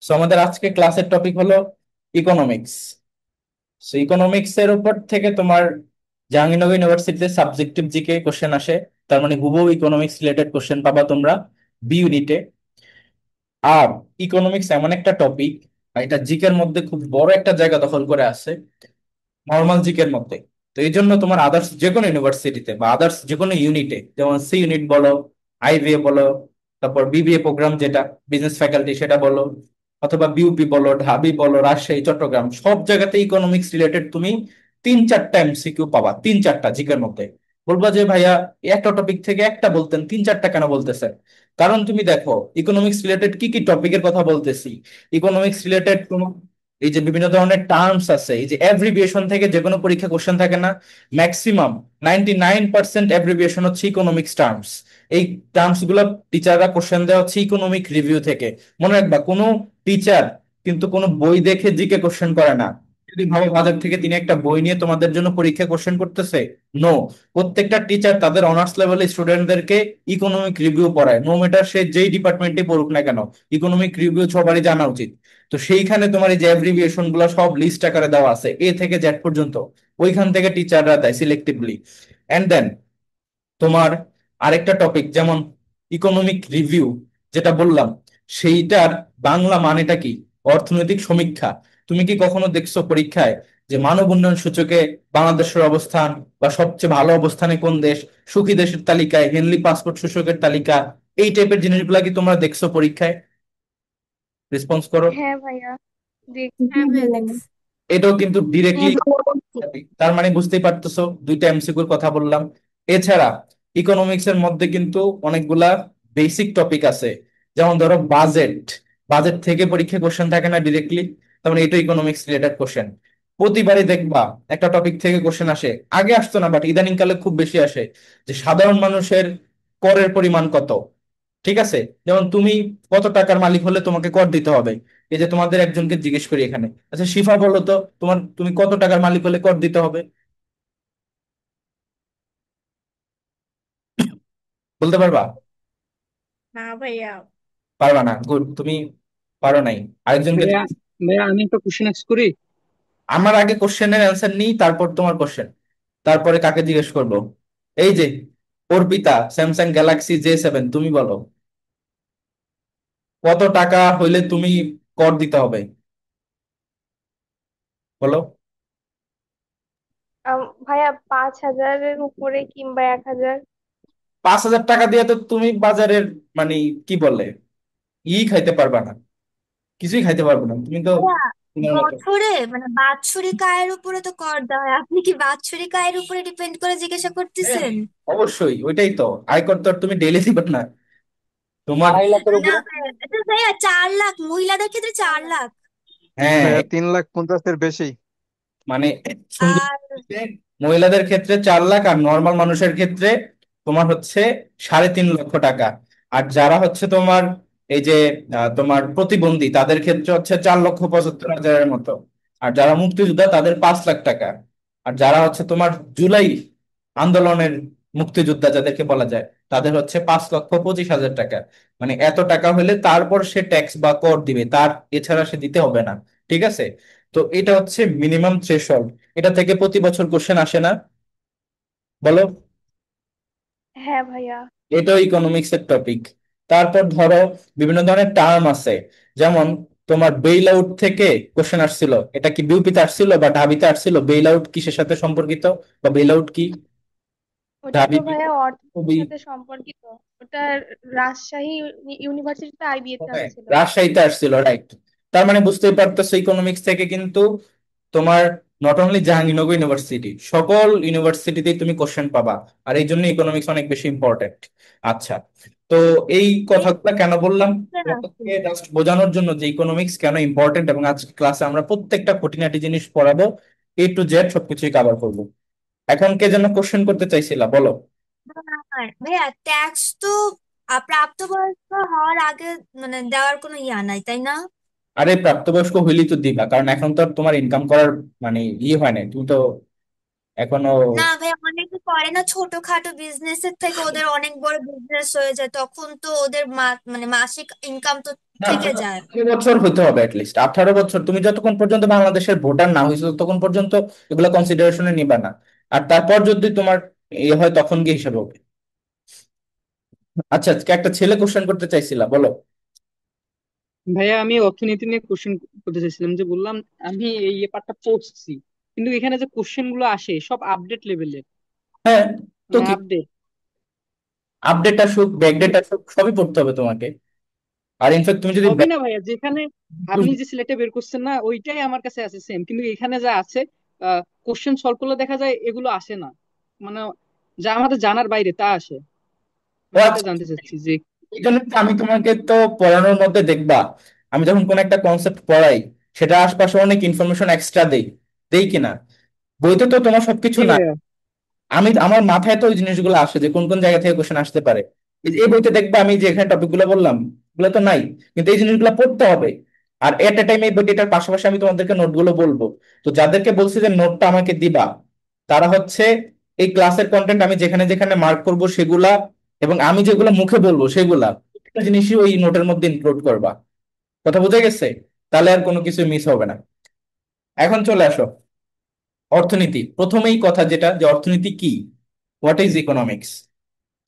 So আমাদের আজকে ক্লাসের টপিক হলো ইকোনমিক্স। সো ইকোনমিক্স এর উপর থেকে তোমার জাহাঙ্গীরনগর ইউনিভার্সিটিতে সাবজেক্টিভ জিকে কোশ্চেন আসে। তার মানে হুবহু ইকোনমিক্স রিলেটেড কোশ্চেন পাবা তোমরা বি ইউনিটে। আর ইকোনমিক্স এমন একটা টপিক, এটা জিকের মধ্যে খুব বড় একটা জায়গা দখল করে আছে, নর্মাল জিকের মধ্যে। তো এই জন্য তোমার আদার্স যে কোনো ইউনিভার্সিটিতে বা আদার্স যে কোনো ইউনিটে, যেমন সি ইউনিট বলো, আইবিএ বলো, তারপর বিবিএ প্রোগ্রাম যেটা বিজনেস ফ্যাকাল্টি সেটা বলো, অথবা বিউপি বলো, ঢাবি বলো, রাজশাহী, চট্টগ্রাম, সব জায়গাতে ইকোনমিক্স রিলেটেড তুমি 3-4টা এমসিকিউ পাবা, 3-4টা জিকের মধ্যে। বলবা যে ভাইয়া এই একটা টপিক থেকে একটা বলতেন, 3-4টা কেন বলতেছেন? কারণ তুমি দেখো ইকোনমিক্স রিলেটেড কি কি টপিকের কথা বলতেছি। ইকোনমিক্স রিলেটেড এই যে বিভিন্ন ধরনের টার্মস আছে, এই যে অ্যাব্রিভিয়েশন থেকে যে কোনো পরীক্ষা কোশ্চেন থাকে না, ম্যাক্সিমাম 99% অ্যাব্রিভিয়েশন হচ্ছে ইকোনমিক্স টার্মস। এই টার্মস গুলো টিচাররা কোশ্চেন দেওয়া হচ্ছে ইকোনমিক রিভিউ থেকে। মনে রাখবা, কোনো টিচার কিন্তু কোনো বই দেখে জিকে কোশ্চেন করে না। যদি ভাবো বাজার থেকে তিনি একটা বই নিয়ে তোমাদের জন্য পরীক্ষা কোশ্চেন করতেছে, নো। প্রত্যেকটা টিচার তাদের অনার্স লেভেলের স্টুডেন্টদেরকে ইকোনমিক রিভিউ পড়ায়, নো ম্যাটার সে যেই ডিপার্টমেন্টে পড়ুক না কেন। ইকোনমিক রিভিউ সবারই জানা উচিত। তো সেইখানে তোমার এই যে অ্যাব্রিভিয়েশন গুলো সব লিস্ট আকারে দেওয়া আছে, এ থেকে জেড পর্যন্ত। ওইখান থেকে টিচাররা দেয় সিলেক্টিভলি। এন্ড দেন তোমার আরেকটা টপিক যেমন ইকোনমিক রিভিউ, যেটা বললাম, সেইটার বাংলা মানেটা কি? অর্থনৈতিক সমীক্ষা। তুমি কি কখনো দেখছো পরীক্ষায় যে মানব উন্নয়ন সূচকে বাংলাদেশের অবস্থান, বা সবচেয়ে ভালো অবস্থানে কোন দেশ, সুখী দেশের তালিকায়, হেনলি পাসপোর্ট শূষকের তালিকা, এই টাইপের জিনিসগুলা কি তোমরা দেখছো পরীক্ষায়? রেসপন্স করো। হ্যাঁ ভাইয়া, হ্যাঁ দেখছি। ভাইয়া দেখছি। এটাও কিন্তু হ্যাঁ ডিরেক্টলি। ভাইয়া। তার মানে বুঝতেই পারতেছো, দুইটা এমসিকিউর কথা বললাম। এছাড়া ইকোনমিক্স এর মধ্যে কিন্তু অনেকগুলা বেসিক টপিক আছে। যেমন ধরো বাজেট, বাজেট থেকে পরীক্ষা কোশ্চেন থাকে না ডিরেক্টলি, তার মানে এটা ইকোনমিক্স রিলেটেড কোশ্চেন। প্রতিবারই দেখবা একটা টপিক থেকে কোশ্চেন আসে, আগে আসতো না বাট ইদানিং কালে খুব বেশি আসে, যে সাধারণ মানুষের করের পরিমাণ কত। ঠিক আছে, যেমন তুমি কত টাকার মালিক হলে তোমাকে কর দিতে হবে। এই যে তোমাদের একজনকে জিজ্ঞেস করি এখানে, আচ্ছা শিফা বলো তো, তুমি কত টাকার মালিক হলে কর দিতে হবে? বলতে পারবা? না ভাইয়া। পারবা না, গুড, তুমি পারো নাই। আরেকজনকে ভাইয়া জিজ্ঞেস। ভাইয়া আমি একটা কোশ্চেন আস্ক করি। আমার আগে কোশ্চেনের অ্যান্সার নিই, তারপর তোমার কোশ্চেন, তারপরে কাকে জিজ্ঞেস করবো? এই যে অর্পিতা, স্যামসাং গ্যালাক্সি J7, তুমি বলো কত টাকা হইলে তুমি কর দিতে হবে, বলো। ভাইয়া 5,000-এর উপরে কিংবা 1,000। 5,000 টাকা দিয়ে তো তুমি বাজারের, মানে কি বলে, খাইতে পারবা না, কিছুই খাইতে পারবে না তুমি তো। ভাইয়া, তোমার মতো। বছরে মানে বাৎসরিক আয়ের উপরে তো কর দেওয়া হয়, আপনি কি বাৎসরিক আয়ের উপরে ডিপেন্ড করে জিজ্ঞাসা হ্যাঁ, করতেছেন? অবশ্যই ওইটাই তো। আয়কর তো আর তুমি ডেইলি দিবে না তোমার। 2.5 লাখের না উপরে। ভাইয়া, এটা ভাইয়া 4 লাখ, মহিলাদের ক্ষেত্রে 4 লাখ। হ্যাঁ, ভাইয়া 3,50,000-এর বেশি। মানে সুন্দর। আর মহিলাদের ক্ষেত্রে 4 লাখ, আর নর্মাল মানুষের ক্ষেত্রে তোমার হচ্ছে 3.5 লক্ষ টাকা। আর যারা হচ্ছে তোমার এই যে তোমার প্রতিবন্ধী, তাদের ক্ষেত্রে হচ্ছে 4,75,000-এর মতো। আর যারা মুক্তিযোদ্ধা তাদের 5 লাখ টাকা। আর যারা হচ্ছে তোমার জুলাই আন্দোলনের মুক্তিযোদ্ধা যাদেরকে বলা যায়, তাদের হচ্ছে 5,25,000 টাকা। মানে এত টাকা হলে তারপর সে ট্যাক্স বা কর দিবে, তার এছাড়া সে দিতে হবে না। ঠিক আছে, তো এটা হচ্ছে মিনিমাম থ্রেশহোল্ড। এটা থেকে প্রতি বছর কোশ্চেন আসে না, বলো। হ্যাঁ ভাইয়া। এটাও ইকোনমিক্স এর টপিক। তারপর ধরো বিভিন্ন ধরনের টার্ম আছে, যেমন তোমার বেইল আউট থেকে কোশ্চেন আসছিল, এটা কি বিউপিতে আসছিল বা ঢাবিতে আসছিল? বেইল আউট কিসের সাথে সম্পর্কিত, বা বেইল আউট কি? ওটা তো ঢাবি ভাইয়া অর্থনীতির খুবই। সাথে সম্পর্কিত। ওটা রাজশাহী ইউনিভার্সিটিতে আইবিএতে হ্যাঁ, আসছিল। রাজশাহীতে আসছিল, রাইট। তার মানে বুঝতেই পারতেছো ইকোনমিক্স থেকে কিন্তু তোমার নট অনলি জাহাঙ্গীরনগর ইউনিভার্সিটি, সকল ইউনিভার্সিটিতেই তুমি কোশ্চেন পাবা। আর এই জন্য ইকোনমিক্স অনেক বেশি ইম্পর্টেন্ট। আচ্ছা, তো এই কথাগুলো কেন বললাম? তোমাদেরকে জাস্ট বোঝানোর জন্য যে ইকোনমিক্স কেন ইম্পর্টেন্ট, এবং আজকে ক্লাসে আমরা প্রত্যেকটা খুঁটিনাটি জিনিস পড়াবো, A to Z সবকিছুই কভার করবো। এখন কে যেন কোশ্চেন করতে চাইছিলা, বলো। ভাইয়া, ট্যাক্স তো প্রাপ্তবয়স্ক হওয়ার আগে মানে দেওয়ার কোনো ইয়া নাই, তাই না? আরে প্রাপ্তবয়স্ক হইলেই তো দিবা, কারণ এখন তো আর তোমার ইনকাম করার মানে হয় নাই, তুমি তো এখনো? না ভাই, অনেকে করে না, ছোটখাটো বিজনেসের থেকে ওদের অনেক বড় বিজনেস হয়ে যায়, তখন তো ওদের মানে মাসিক ইনকাম তো না, থেকে তোমার যায়। 18 বছর হতে হবে, অ্যাটলিস্ট 18 বছর। তুমি যতক্ষণ পর্যন্ত বাংলাদেশের ভোটার না হয়েছো ততক্ষণ পর্যন্ত এগুলো কনসিডারেশনে নিবা না। আর তারপর যদি তোমার ইয়ে হয় তখন গিয়ে হিসাব হবে। আচ্ছা, আজকে একটা ছেলে কোশ্চেন করতে চাইছিলা, বলো। ভাইয়া আমি অর্থনীতি নিয়ে কোশ্চেন করতে চাইছিলাম, যে বললাম আমি এই পার্টটা পড়ছি, কিন্তু এখানে যে কোশ্চেন গুলো আসে সব আপডেট লেভেলের, হ্যাঁ, তো মানে কি, আপডেট। আপডেট আসুক ব্যাকডেট আসুক সবই পড়তে হবে তোমাকে। আর ইনফ্যাক্ট তুমি যদি সবই না ভাইয়া, যেখানে আপনি যে সিলেক্টে বের করছেন না ওইটাই আমার কাছে আছে সেম, কিন্তু এখানে যা আছে কোশ্চেন সলভ করলে দেখা যায় এগুলো আসে না, মানে যা আমাদের জানার বাইরে তা আসে। আমি এটা জানতে চাচ্ছি যে এই জন্য তো আমি তোমাকে তো পড়ানোর মধ্যে দেখবা, আমি যখন কোন একটা কনসেপ্ট পড়াই সেটা আশপাশে অনেক ইনফরমেশন এক্সট্রা দেই, দেই কিনা? বইতে তো তোমার সবকিছু জি না। ভাইয়া। আমি আমার মাথায় তো ওই জিনিসগুলো আসে যে কোন কোন জায়গা থেকে কোশ্চেন আসতে পারে। এই বইতে দেখবা আমি যে এখানে টপিক গুলো বললাম এগুলো তো নাই, কিন্তু এই জিনিসগুলো পড়তে হবে। আর এট এ টাইম এই বইটার পাশাপাশি আমি তোমাদেরকে নোটগুলো বলবো। তো যাদেরকে বলছি যে নোটটা আমাকে দিবা, তারা হচ্ছে এই ক্লাসের কন্টেন্ট আমি যেখানে যেখানে মার্ক করব সেগুলা, এবং আমি যেগুলো মুখে বলবো সেগুলা একটা জিনিসই ওই নোটের মধ্যে ইনক্লুড করবা। কথা বুঝে গেছে? তাহলে আর কোনো কিছু মিস হবে না। এখন চলে আসো অর্থনীতি। প্রথমেই কথা যেটা, যে অর্থনীতি কি, হোয়াট ইজ ইকোনমিক্স।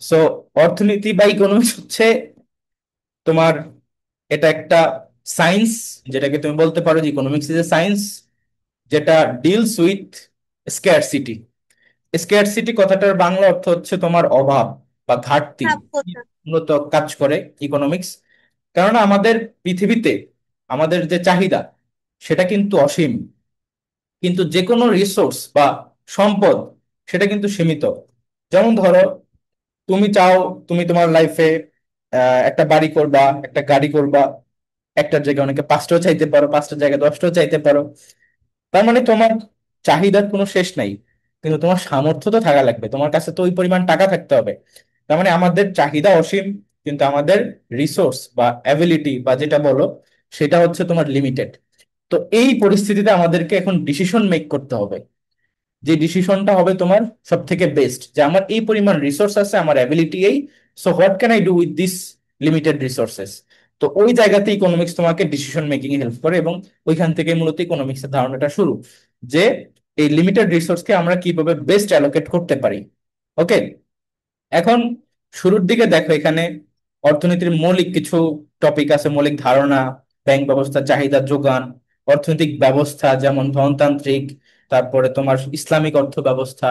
সো অর্থনীতি বা ইকোনমিক্স হচ্ছে তোমার, এটা একটা সায়েন্স, যেটাকে তুমি বলতে পারো যে ইকোনমিক্স ইজ এ সায়েন্স যেটা ডিলস উইথ স্ক্যারসিটি। স্ক্যারসিটি কথাটার বাংলা অর্থ হচ্ছে তোমার অভাব বা ঘাটতি, প্রাপ্যতা। মূলত কাজ করে ইকোনমিক্স। কেননা আমাদের পৃথিবীতে আমাদের যে চাহিদা সেটা কিন্তু অসীম, কিন্তু যে কোনো রিসোর্স বা সম্পদ সেটা কিন্তু সীমিত। যেমন ধরো, তুমি চাও তুমি তোমার লাইফে একটা বাড়ি করবা, একটা গাড়ি করবা, একটার জায়গায় অনেকে 5টাও চাইতে পারো, 5টার জায়গায় 10টাও চাইতে পারো। তার মানে তোমার চাহিদার কোনো শেষ নাই, কিন্তু তোমার সামর্থ্য তো থাকা লাগবে, তোমার কাছে তো ওই পরিমাণ টাকা থাকতে হবে। তার মানে আমাদের চাহিদা অসীম, কিন্তু আমাদের রিসোর্স বা অ্যাবিলিটি বা যেটা বলো সেটা হচ্ছে তোমার লিমিটেড। তো এই পরিস্থিতিতে আমাদেরকে এখন ডিসিশন মেক করতে হবে, যে ডিসিশনটা হবে তোমার সব থেকে বেস্ট, যে আমার এই পরিমাণ রিসোর্স আছে, আমার অ্যাবিলিটি এই, so what can I do with this limited resources. তো ওই জায়গাতে ইকোনমিক্স তোমাকে ডিসিশন মেকিং এ হেল্প করে, এবং ওইখান থেকে মূলত ইকোনমিক্স এর ধারণাটা শুরু, যে এই লিমিটেড রিসোর্সকে আমরা কিভাবে বেস্ট অ্যালোকেট করতে পারি। ওকে, এখন শুরুর দিকে দেখো এখানে অর্থনীতির মৌলিক কিছু টপিক আছে, মৌলিক ধারণা: ব্যাংক ব্যবস্থা, চাহিদা যোগান, অর্থনৈতিক ব্যবস্থা যেমন ধনতান্ত্রিক, তারপরে তোমার ইসলামিক অর্থ ব্যবস্থা,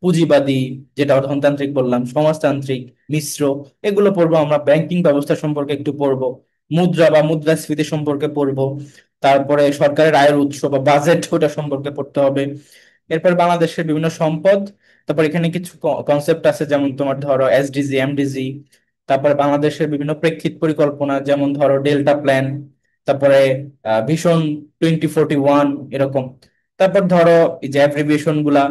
পুঁজিবাদী যেটা ধনতান্ত্রিক বললাম, সমাজতান্ত্রিক, মিশ্র, এগুলো পড়বো আমরা। ব্যাংকিং ব্যবস্থা সম্পর্কে একটু পড়বো, মুদ্রা বা মুদ্রাস্ফীতি সম্পর্কে পড়বো, তারপরে সরকারের আয়ের উৎস বা বাজেট ওটা সম্পর্কে পড়তে হবে। এরপর বাংলাদেশের বিভিন্ন সম্পদ, তারপর এখানে কিছু কনসেপ্ট আছে যেমন তোমার ধরো এসডিজি, এমডিজি, তারপরে বাংলাদেশের বিভিন্ন প্রেক্ষিত পরিকল্পনা যেমন ধরো ডেল্টা প্ল্যান, তারপরে ভিশন 2041 এরকম, তারপর ধরো এই যে অ্যাব্রিভিয়েশন গুলা,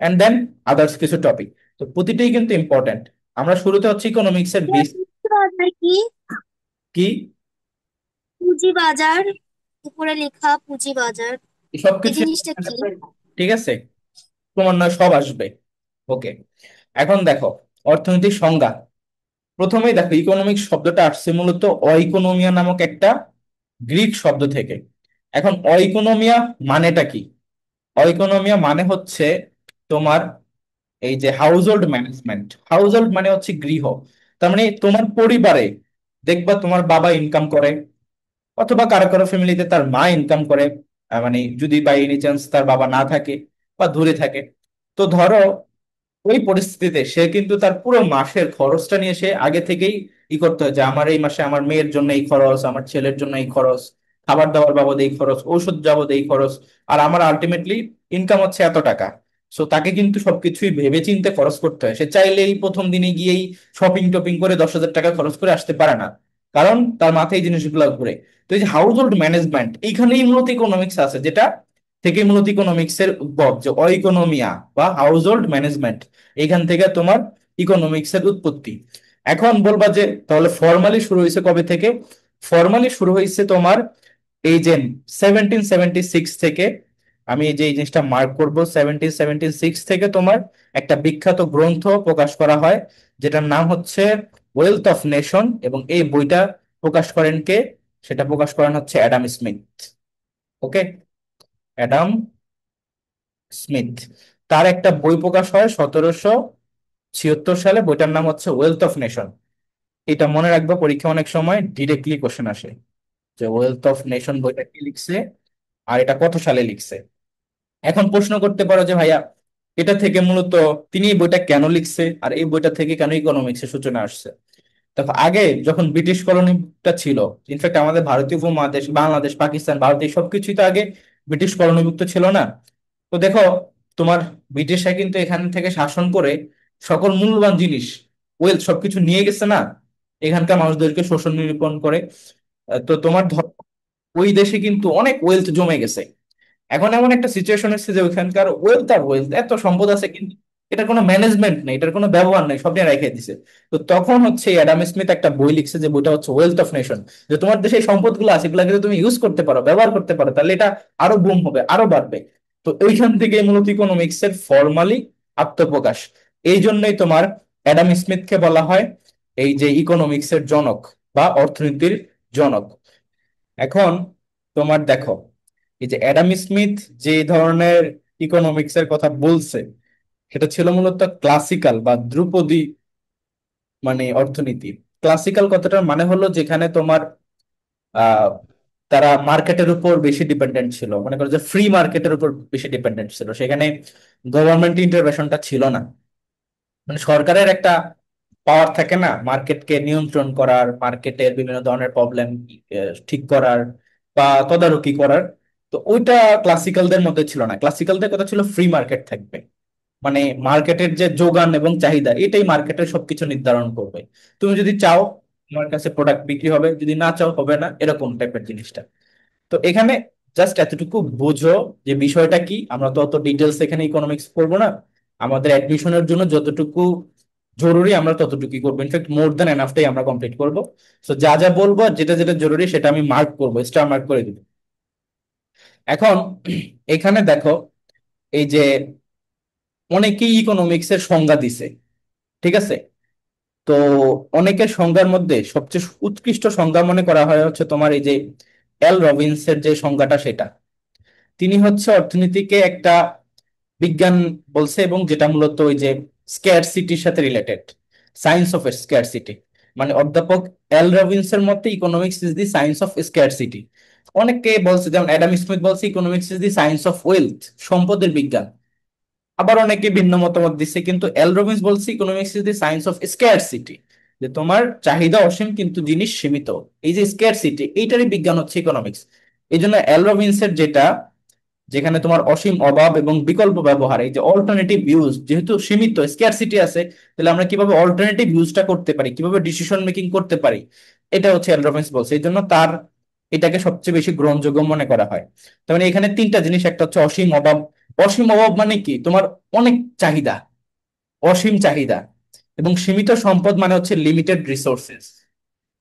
এন্ড দেন আদার্স কিছু টপিক। তো প্রতিটাই কিন্তু ইম্পর্টেন্ট। আমরা শুরুতে হচ্ছে ইকোনমিক্স এর বেস। পুঁজিবাজার কি? কি? পুঁজিবাজার, উপরে লেখা পুঁজিবাজার, এই সবকিছু জিনিসটা কি? ঠিক আছে, ক্রমান্বয়ে সব আসবে। ওকে, এখন দেখো অর্থনৈতিক সংজ্ঞা। প্রথমেই দেখো ইকোনমিক্স শব্দটা আসছে মূলত অইকোনমিয়া নামক একটা গ্রিক শব্দ থেকে। এখন অইকোনমিয়া মানেটা কি? অইকোনমিয়া মানে হচ্ছে তোমার এই যে house hold management. House hold মানে হচ্ছে গৃহ, তার মানে তোমার পরিবারে দেখবা তোমার বাবা ইনকাম করে, অথবা কারো কারো ফ্যামিলিতে তার মা ইনকাম করে, মানে যদি বাই এনি চান্স তার বাবা না থাকে বা দূরে থাকে। তো ধরো ওই পরিস্থিতিতে সে কিন্তু তার পুরো মাসের খরচটা নিয়ে সে আগে থেকেই ই করতে হয়, যে আমার এই মাসে আমার মেয়ের জন্য এই খরচ, আমার ছেলের জন্য এই খরচ, খাবার দাবার বাবদ এই খরচ, ঔষধ বাবদ এই খরচ, আর আমার আলটিমেটলি ইনকাম হচ্ছে এত টাকা। সো তাকে কিন্তু সবকিছুই ভেবে চিন্তে খরচ করতে হয়। সে চাইলেই প্রথম দিনে গিয়েই শপিং টপিং করে 10,000 টাকা খরচ করে আসতে পারে না, কারণ তার মাথায় এই জিনিসগুলো ঘুরে। তো এই যে হাউস হোল্ড ম্যানেজমেন্ট, এইখানেই মূলত ইকোনমিক্স আছে, যেটা থেকে মূলত ইকোনমিক্স এর উদ্ভব, যে অইকোনমিয়া বা হাউস হোল্ড ম্যানেজমেন্ট, এখান থেকে তোমার ইকোনমিক্স এর উৎপত্তি। এখন বলবা যে তাহলে ফর্মালি শুরু হয়েছে কবে থেকে? ফর্মালি শুরু হয়েছে তোমার এই যে 1776 থেকে আমি এই যে এই জিনিসটা মার্ক করব, 1776 থেকে তোমার একটা বিখ্যাত গ্রন্থ প্রকাশ করা হয় যেটার নাম হচ্ছে ওয়েলথ অফ নেশন, এবং এই বইটা প্রকাশ করেন কে? সেটা প্রকাশ করেন হচ্ছে অ্যাডাম স্মিথ। ওকে, অ্যাডাম স্মিথ। তার একটা বই প্রকাশ হয় 1776 সালে, বইটার নাম হচ্ছে ওয়েলথ অফ নেশন। এটা মনে রাখবা, পরীক্ষা অনেক সময় ডিরেক্টলি কোশ্চেন আসে যে ওয়েলথ অফ নেশন বইটা কি লিখছে আর এটা কত সালে লিখছে। এখন প্রশ্ন করতে পারো যে ভাইয়া, এটা থেকে মূলত তিনি এই বইটা কেন লিখছে আর এই বইটা থেকে কেন ইকোনমিক্সের সূচনা আসছে। দেখো, আগে যখন ব্রিটিশ কলোনিটা ছিল, ইনফ্যাক্ট আমাদের ভারতীয় উপমহাদেশ, বাংলাদেশ, পাকিস্তান, ভারত, এই সবকিছুই তো আগে ব্রিটিশ কলোনিভুক্ত ছিল না? তো দেখো, তোমার ব্রিটিশরা কিন্তু এখান থেকে শাসন করে সকল মূল্যবান জিনিস, ওয়েলথ সবকিছু নিয়ে গেছে না, এখানকার মানুষদেরকে শোষণ নিরূপণ করে। তো তোমার ধর, ওই দেশে কিন্তু অনেক ওয়েলথ জমে গেছে। এখন এমন একটা সিচুয়েশন এসেছে যে ওইখানকার ওয়েলথ আর ওয়েলথ, এত সম্পদ আছে কিন্তু এটার কোনো ম্যানেজমেন্ট নেই, এটার কোনো ব্যবহার নেই, সব নিয়ে রেখে দিছে। তো তখন হচ্ছে অ্যাডাম স্মিথ একটা বই লিখছে, যে বইটা হচ্ছে ওয়েলথ অফ নেশন। যে তোমার দেশে এই সম্পদগুলো আছে, এগুলো যদি তুমি ইউজ করতে পারো, ব্যবহার করতে পারো, তাহলে এটা আরো বুম হবে, আরো বাড়বে। তো ওইখান থেকে মূলত ইকোনমিক্স এর ফর্মালি আত্মপ্রকাশ। এই জন্যই তোমার অ্যাডাম স্মিথকে বলা হয় এই যে ইকোনমিক্স এর জনক বা অর্থনীতির জনক। এখন তোমার দেখো, এই যে অ্যাডাম স্মিথ যে ধরনের ইকোনমিক্স এর কথা বলছে, সেটা ছিল মূলত ক্লাসিক্যাল বা ধ্রুপদী মানে অর্থনীতি। ক্লাসিক্যাল কথাটার মানে হলো যেখানে তোমার আহ তারা মার্কেটের উপর বেশি ডিপেন্ডেন্ট ছিল, মনে করো যে ফ্রি মার্কেটের উপর বেশি ডিপেন্ডেন্ট ছিল, সেখানে গভর্নমেন্ট ইন্টারভেনশনটা ছিল না। মানে সরকারের একটা পাওয়ার থাকে না মার্কেটকে নিয়ন্ত্রণ করার, মার্কেটের বিভিন্ন ধরনের প্রবলেম ঠিক করার বা তদারকি করার। তো ওইটা ক্লাসিক্যালদের মধ্যে ছিল না। ক্লাসিক্যালদের কথা ছিল ফ্রি মার্কেট থাকবে, মানে মার্কেটের যে যোগান এবং চাহিদা, এটাই মার্কেটের সবকিছু নির্ধারণ করবে। তুমি যদি চাও তোমার কাছে প্রোডাক্ট বিক্রি হবে, যদি না চাও হবে না, এরকম টাইপের জিনিসটা। তো এখানে জাস্ট এতটুকু বুঝো যে বিষয়টা কি। আমরা তো অত ডিটেলস এখানে ইকোনমিক্স করবো না, আমাদের অ্যাডমিশনের জন্য যতটুকু জরুরি আমরা ততটুকুই করবো, ইনফ্যাক্ট মোর দ্যান এনাফটাই আমরা কমপ্লিট করবো। তো যা যা বলবো আর যেটা যেটা জরুরি সেটা আমি মার্ক করবো, স্টার মার্ক করে দিব। এখন এখানে দেখো, এই যে অনেকেই ইকোনমিক্স এর সংজ্ঞা দিছে, ঠিক আছে? তো অনেকের সংজ্ঞার মধ্যে সবচেয়ে উৎকৃষ্ট সংজ্ঞা মনে করা হয় হচ্ছে তোমার এই যে এল রবিনসের যে সংজ্ঞাটা, সেটা। তিনি হচ্ছে অর্থনীতিকে একটা বিজ্ঞান বলছে, এবং যেটা মূলত ওই যে স্ক্যারসিটির সাথে রিলেটেড, সায়েন্স অফ স্ক্যারসিটি। মানে অধ্যাপক এল রবিনসের মতে economics is the science of scarcity. অনেকে বলছে, যেমন অ্যাডাম স্মিথ বলছে economics is the science of wealth, সম্পদের বিজ্ঞান। আবার অনেকে ভিন্ন মতামত দিচ্ছে, কিন্তু এল রবিন্স বলছে economics is the science of scarcity, যে তোমার চাহিদা অসীম কিন্তু জিনিস সীমিত। এই যে স্ক্যারসিটি, এইটারই বিজ্ঞান হচ্ছে ইকোনমিক্স। এই জন্য এল রবিন্সের যেটা, যেখানে তোমার অসীম অভাব এবং বিকল্প ব্যবহার, এই যে অল্টারনেটিভ ইউজ, যেহেতু সীমিত স্ক্যারসিটি আছে, তাহলে আমরা কিভাবে অল্টারনেটিভ ইউজটা করতে পারি, কিভাবে ডিসিশন মেকিং করতে পারি, এটা হচ্ছে এল রবিন্স বলছে। এই জন্য তার এটাকে সবচেয়ে বেশি গ্রহণযোগ্য মনে করা হয়। তার মানে এখানে তিনটা জিনিস, একটা হচ্ছে অসীম অভাব। অসীম অভাব মানে কি? তোমার অনেক চাহিদা, অসীম চাহিদা। এবং সীমিত সম্পদ মানে হচ্ছে লিমিটেড রিসোর্সেস।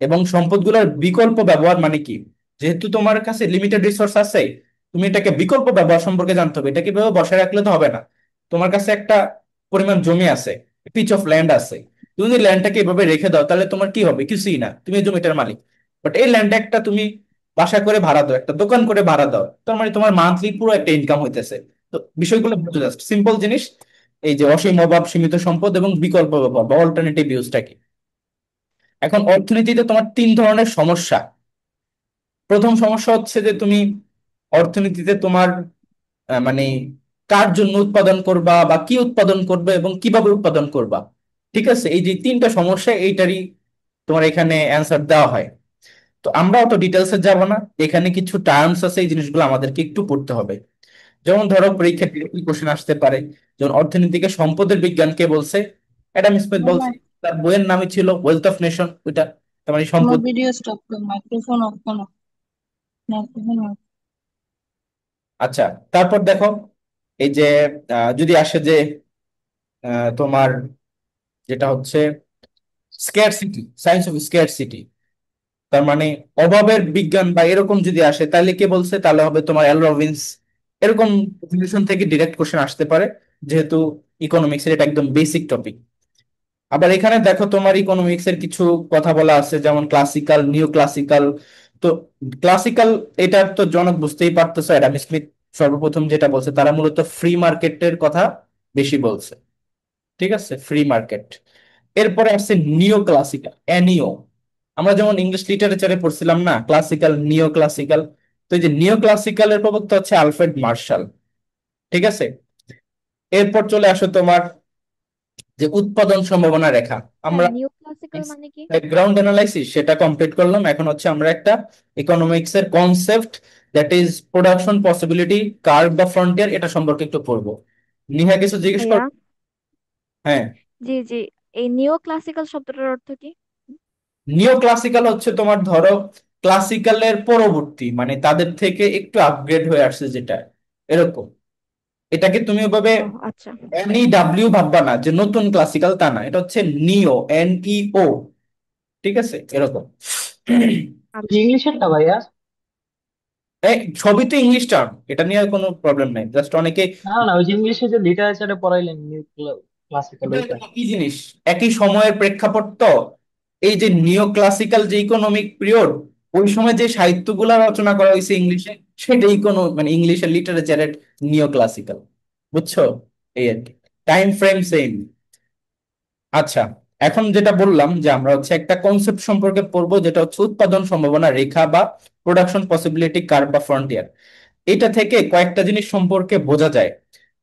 এবং সম্পদগুলোর বিকল্প ব্যবহার মানে কি? যেহেতু তোমার কাছে লিমিটেড রিসোর্স আছে, তুমি এটাকে বিকল্প ব্যবহার সম্পর্কে জানতে হবে। এটাকে কিভাবে বসায় রাখলে তো হবে না। তোমার কাছে একটা পরিমাণ জমি আছে, পিচ অফ ল্যান্ড আছে, তুমি যদি ল্যান্ডটাকে এভাবে রেখে দাও, তাহলে তোমার কি হবে? কিছুই না, তুমি এই জমিটার মালিক। বাট এই ল্যান্ডটা একটা তুমি বাসা করে ভাড়া দাও, একটা দোকান করে ভাড়া দাও, তার মানে তোমার মান্থলি পুরো একটা ইনকাম হইতেছে। তো বিষয়গুলো বুঝে, জাস্ট সিম্পল জিনিস। এই যে অসীম অভাব, সীমিত সম্পদ এবং বিকল্প ব্যবহার বা অল্টারনেটিভ ইউজটা কি। এখন অর্থনীতিতে তোমার তিন ধরনের সমস্যা। প্রথম সমস্যা হচ্ছে যে তুমি অর্থনীতিতে তোমার মানে কার জন্য উৎপাদন করবা বা কি উৎপাদন করবে এবং কিভাবে উৎপাদন করবা। ঠিক আছে, এই যে তিনটা সমস্যা, এইটারই তোমার এখানে অ্যান্সার দেওয়া হয়। তো আমরা অত ডিটেলসে যাব না, এখানে কিছু টার্মস আছে, এই জিনিসগুলো আমাদেরকে একটু পড়তে হবে। যেমন ধরো পরীক্ষা কোশ্চেন আসতে পারে, যেমন অর্থনীতিকে সম্পদের বিজ্ঞান কে বলছে? অ্যাডাম স্মিথ বলছে। তোমার তার বইয়ের নামই ছিল ওয়েলথ অফ নেশন, ওইটা। তার মানে তোমার সম্পদ। ভিডিও স্টপ করো, মাইক্রোফোন অফ করো, মাইক্রোফোন অফ। আচ্ছা, তারপর দেখো, এই যে যদি আসে যে তোমার যেটা হচ্ছে স্ক্যারসিটি, সায়েন্স অফ স্ক্যারসিটি, তার মানে অভাবের বিজ্ঞান বা এরকম যদি আসে, তাহলে কে বলছে? তাহলে হবে তোমার এল রবিন্স। এরকম ডেফিনিশন থেকে ডিরেক্ট কোশ্চেন আসতে পারে, যেহেতু ইকোনমিক্স এর এটা একদম বেসিক টপিক। আবার এখানে দেখো তোমার ইকোনমিক্স এর কিছু কথা বলা আছে, যেমন ক্লাসিক্যাল, নিও ক্লাসিক্যাল। তো ক্লাসিক্যাল, এটা তো জনক বুঝতেই পারতেছো, অ্যাডাম স্মিথ সর্বপ্রথম যেটা বলছে, তারা মূলত ফ্রি মার্কেটের কথা বেশি বলছে। ঠিক আছে, ফ্রি মার্কেট। এরপরে আসছে নিও ক্লাসিক্যাল, এনিও। আমরা যেমন ইংলিশ লিটারেচারে পড়ছিলাম না, ক্লাসিক্যাল, নিও ক্লাসিক্যাল। তো এই যে নিও ক্লাসিক্যালের প্রবক্তা হচ্ছে আলফ্রেড মার্শাল। ঠিক আছে, এরপর চলে আসো তোমার যে উৎপাদন সম্ভাবনা রেখা। হ্যাঁ, আমরা নিউ ক্লাসিক্যাল মানে কি? ব্যাকগ্রাউন্ড অ্যানালাইসিস সেটা কমপ্লিট করলাম, এখন হচ্ছে আমরা একটা ইকোনমিক্স এর concept, that is production possibility curve বা ফ্রন্টিয়ার, এটা সম্পর্কে একটু পড়বো। নিহা কিছু জিজ্ঞেস ভাইয়া, কর। হ্যাঁ, জি জি, এই নিও ক্লাসিক্যাল শব্দটার অর্থ কি? নিও ক্লাসিক্যাল হচ্ছে তোমার ধরো ক্লাসিক্যালের পরবর্তী, মানে তাদের থেকে একটু আপগ্রেড হয়ে আসছে যেটা, এরকম। এটাকে তুমি ওভাবে ও আচ্ছা। NEW ভাববা না যে নতুন ক্লাসিক্যাল, তা না, এটা হচ্ছে নিও, NEO। ঠিক আছে, এরকম। আচ্ছা। ইংলিশেরটা ভাইয়া? সবই তো ইংলিশ টার্ম, এটা নিয়ে কোনো প্রবলেম নাই, জাস্ট অনেকে না না, ওই যে ইংলিশে যে লিটারেচারে পড়াইলেন নিউ ক্লাসিক্যাল ওটা ওইটা। একই জিনিস, একই সময়ের প্রেক্ষাপট তো। এই যে নিও ক্লাসিক্যাল যে ইকোনমিক পিরিয়ড, ওই সময় যে সাহিত্যগুলা রচনা করা হয়েছে ইংলিশে, সেটাই কোনো মানে ইংলিশের লিটারেচারের নিও ক্লাসিক্যাল। বুঝছো? এই আর কি, টাইম ফ্রেম সেম। আচ্ছা, এখন যেটা বললাম যে আমরা হচ্ছে একটা কনসেপ্ট সম্পর্কে পড়বো, যেটা হচ্ছে উৎপাদন সম্ভাবনা রেখা বা প্রোডাকশন পসিবিলিটি কার্ভ বা ফ্রন্টিয়ার। এটা থেকে কয়েকটা জিনিস সম্পর্কে বোঝা যায়।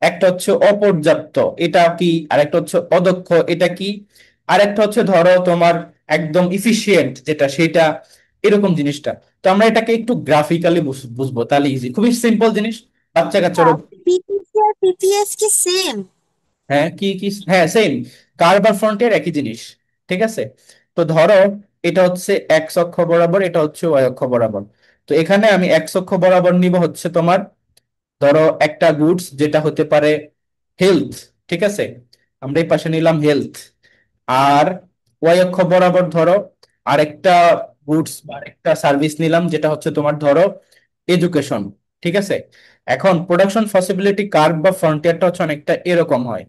একটা হচ্ছে অপর্যাপ্ত, এটা কি, আর একটা হচ্ছে অদক্ষ, এটা কি, আর একটা হচ্ছে ধরো তোমার একদম ইফিশিয়েন্ট যেটা, সেটা, এরকম জিনিসটা। তো আমরা এটাকে একটু গ্রাফিক্যালি বুঝবো, তাহলে ইজি, খুবই সিম্পল জিনিস, বাচ্চা কাচ্চারও। পিপিসি আর পিপিএস কি সেম? হ্যাঁ, কি কি, হ্যাঁ সেম, কার্ভ আর ফ্রন্টের একই জিনিস। ঠিক আছে, তো ধরো এটা হচ্ছে এক্স অক্ষ বরাবর, এটা হচ্ছে ওয়াই অক্ষ বরাবর। তো এখানে আমি এক্স অক্ষ বরাবর নিব হচ্ছে তোমার, ধরো একটা গুডস যেটা হতে পারে হেলথ। ঠিক আছে, আমরা এই পাশে নিলাম হেলথ। আর ওয়াই অক্ষ বরাবর ধরো আরেকটা গুডস বা আরেকটা সার্ভিস নিলাম, যেটা হচ্ছে তোমার ধরো এডুকেশন। ঠিক আছে, এখন প্রোডাকশন পসিবিলিটি কার্ভ বা ফ্রন্টিয়ারটা হচ্ছে অনেকটা এরকম হয়।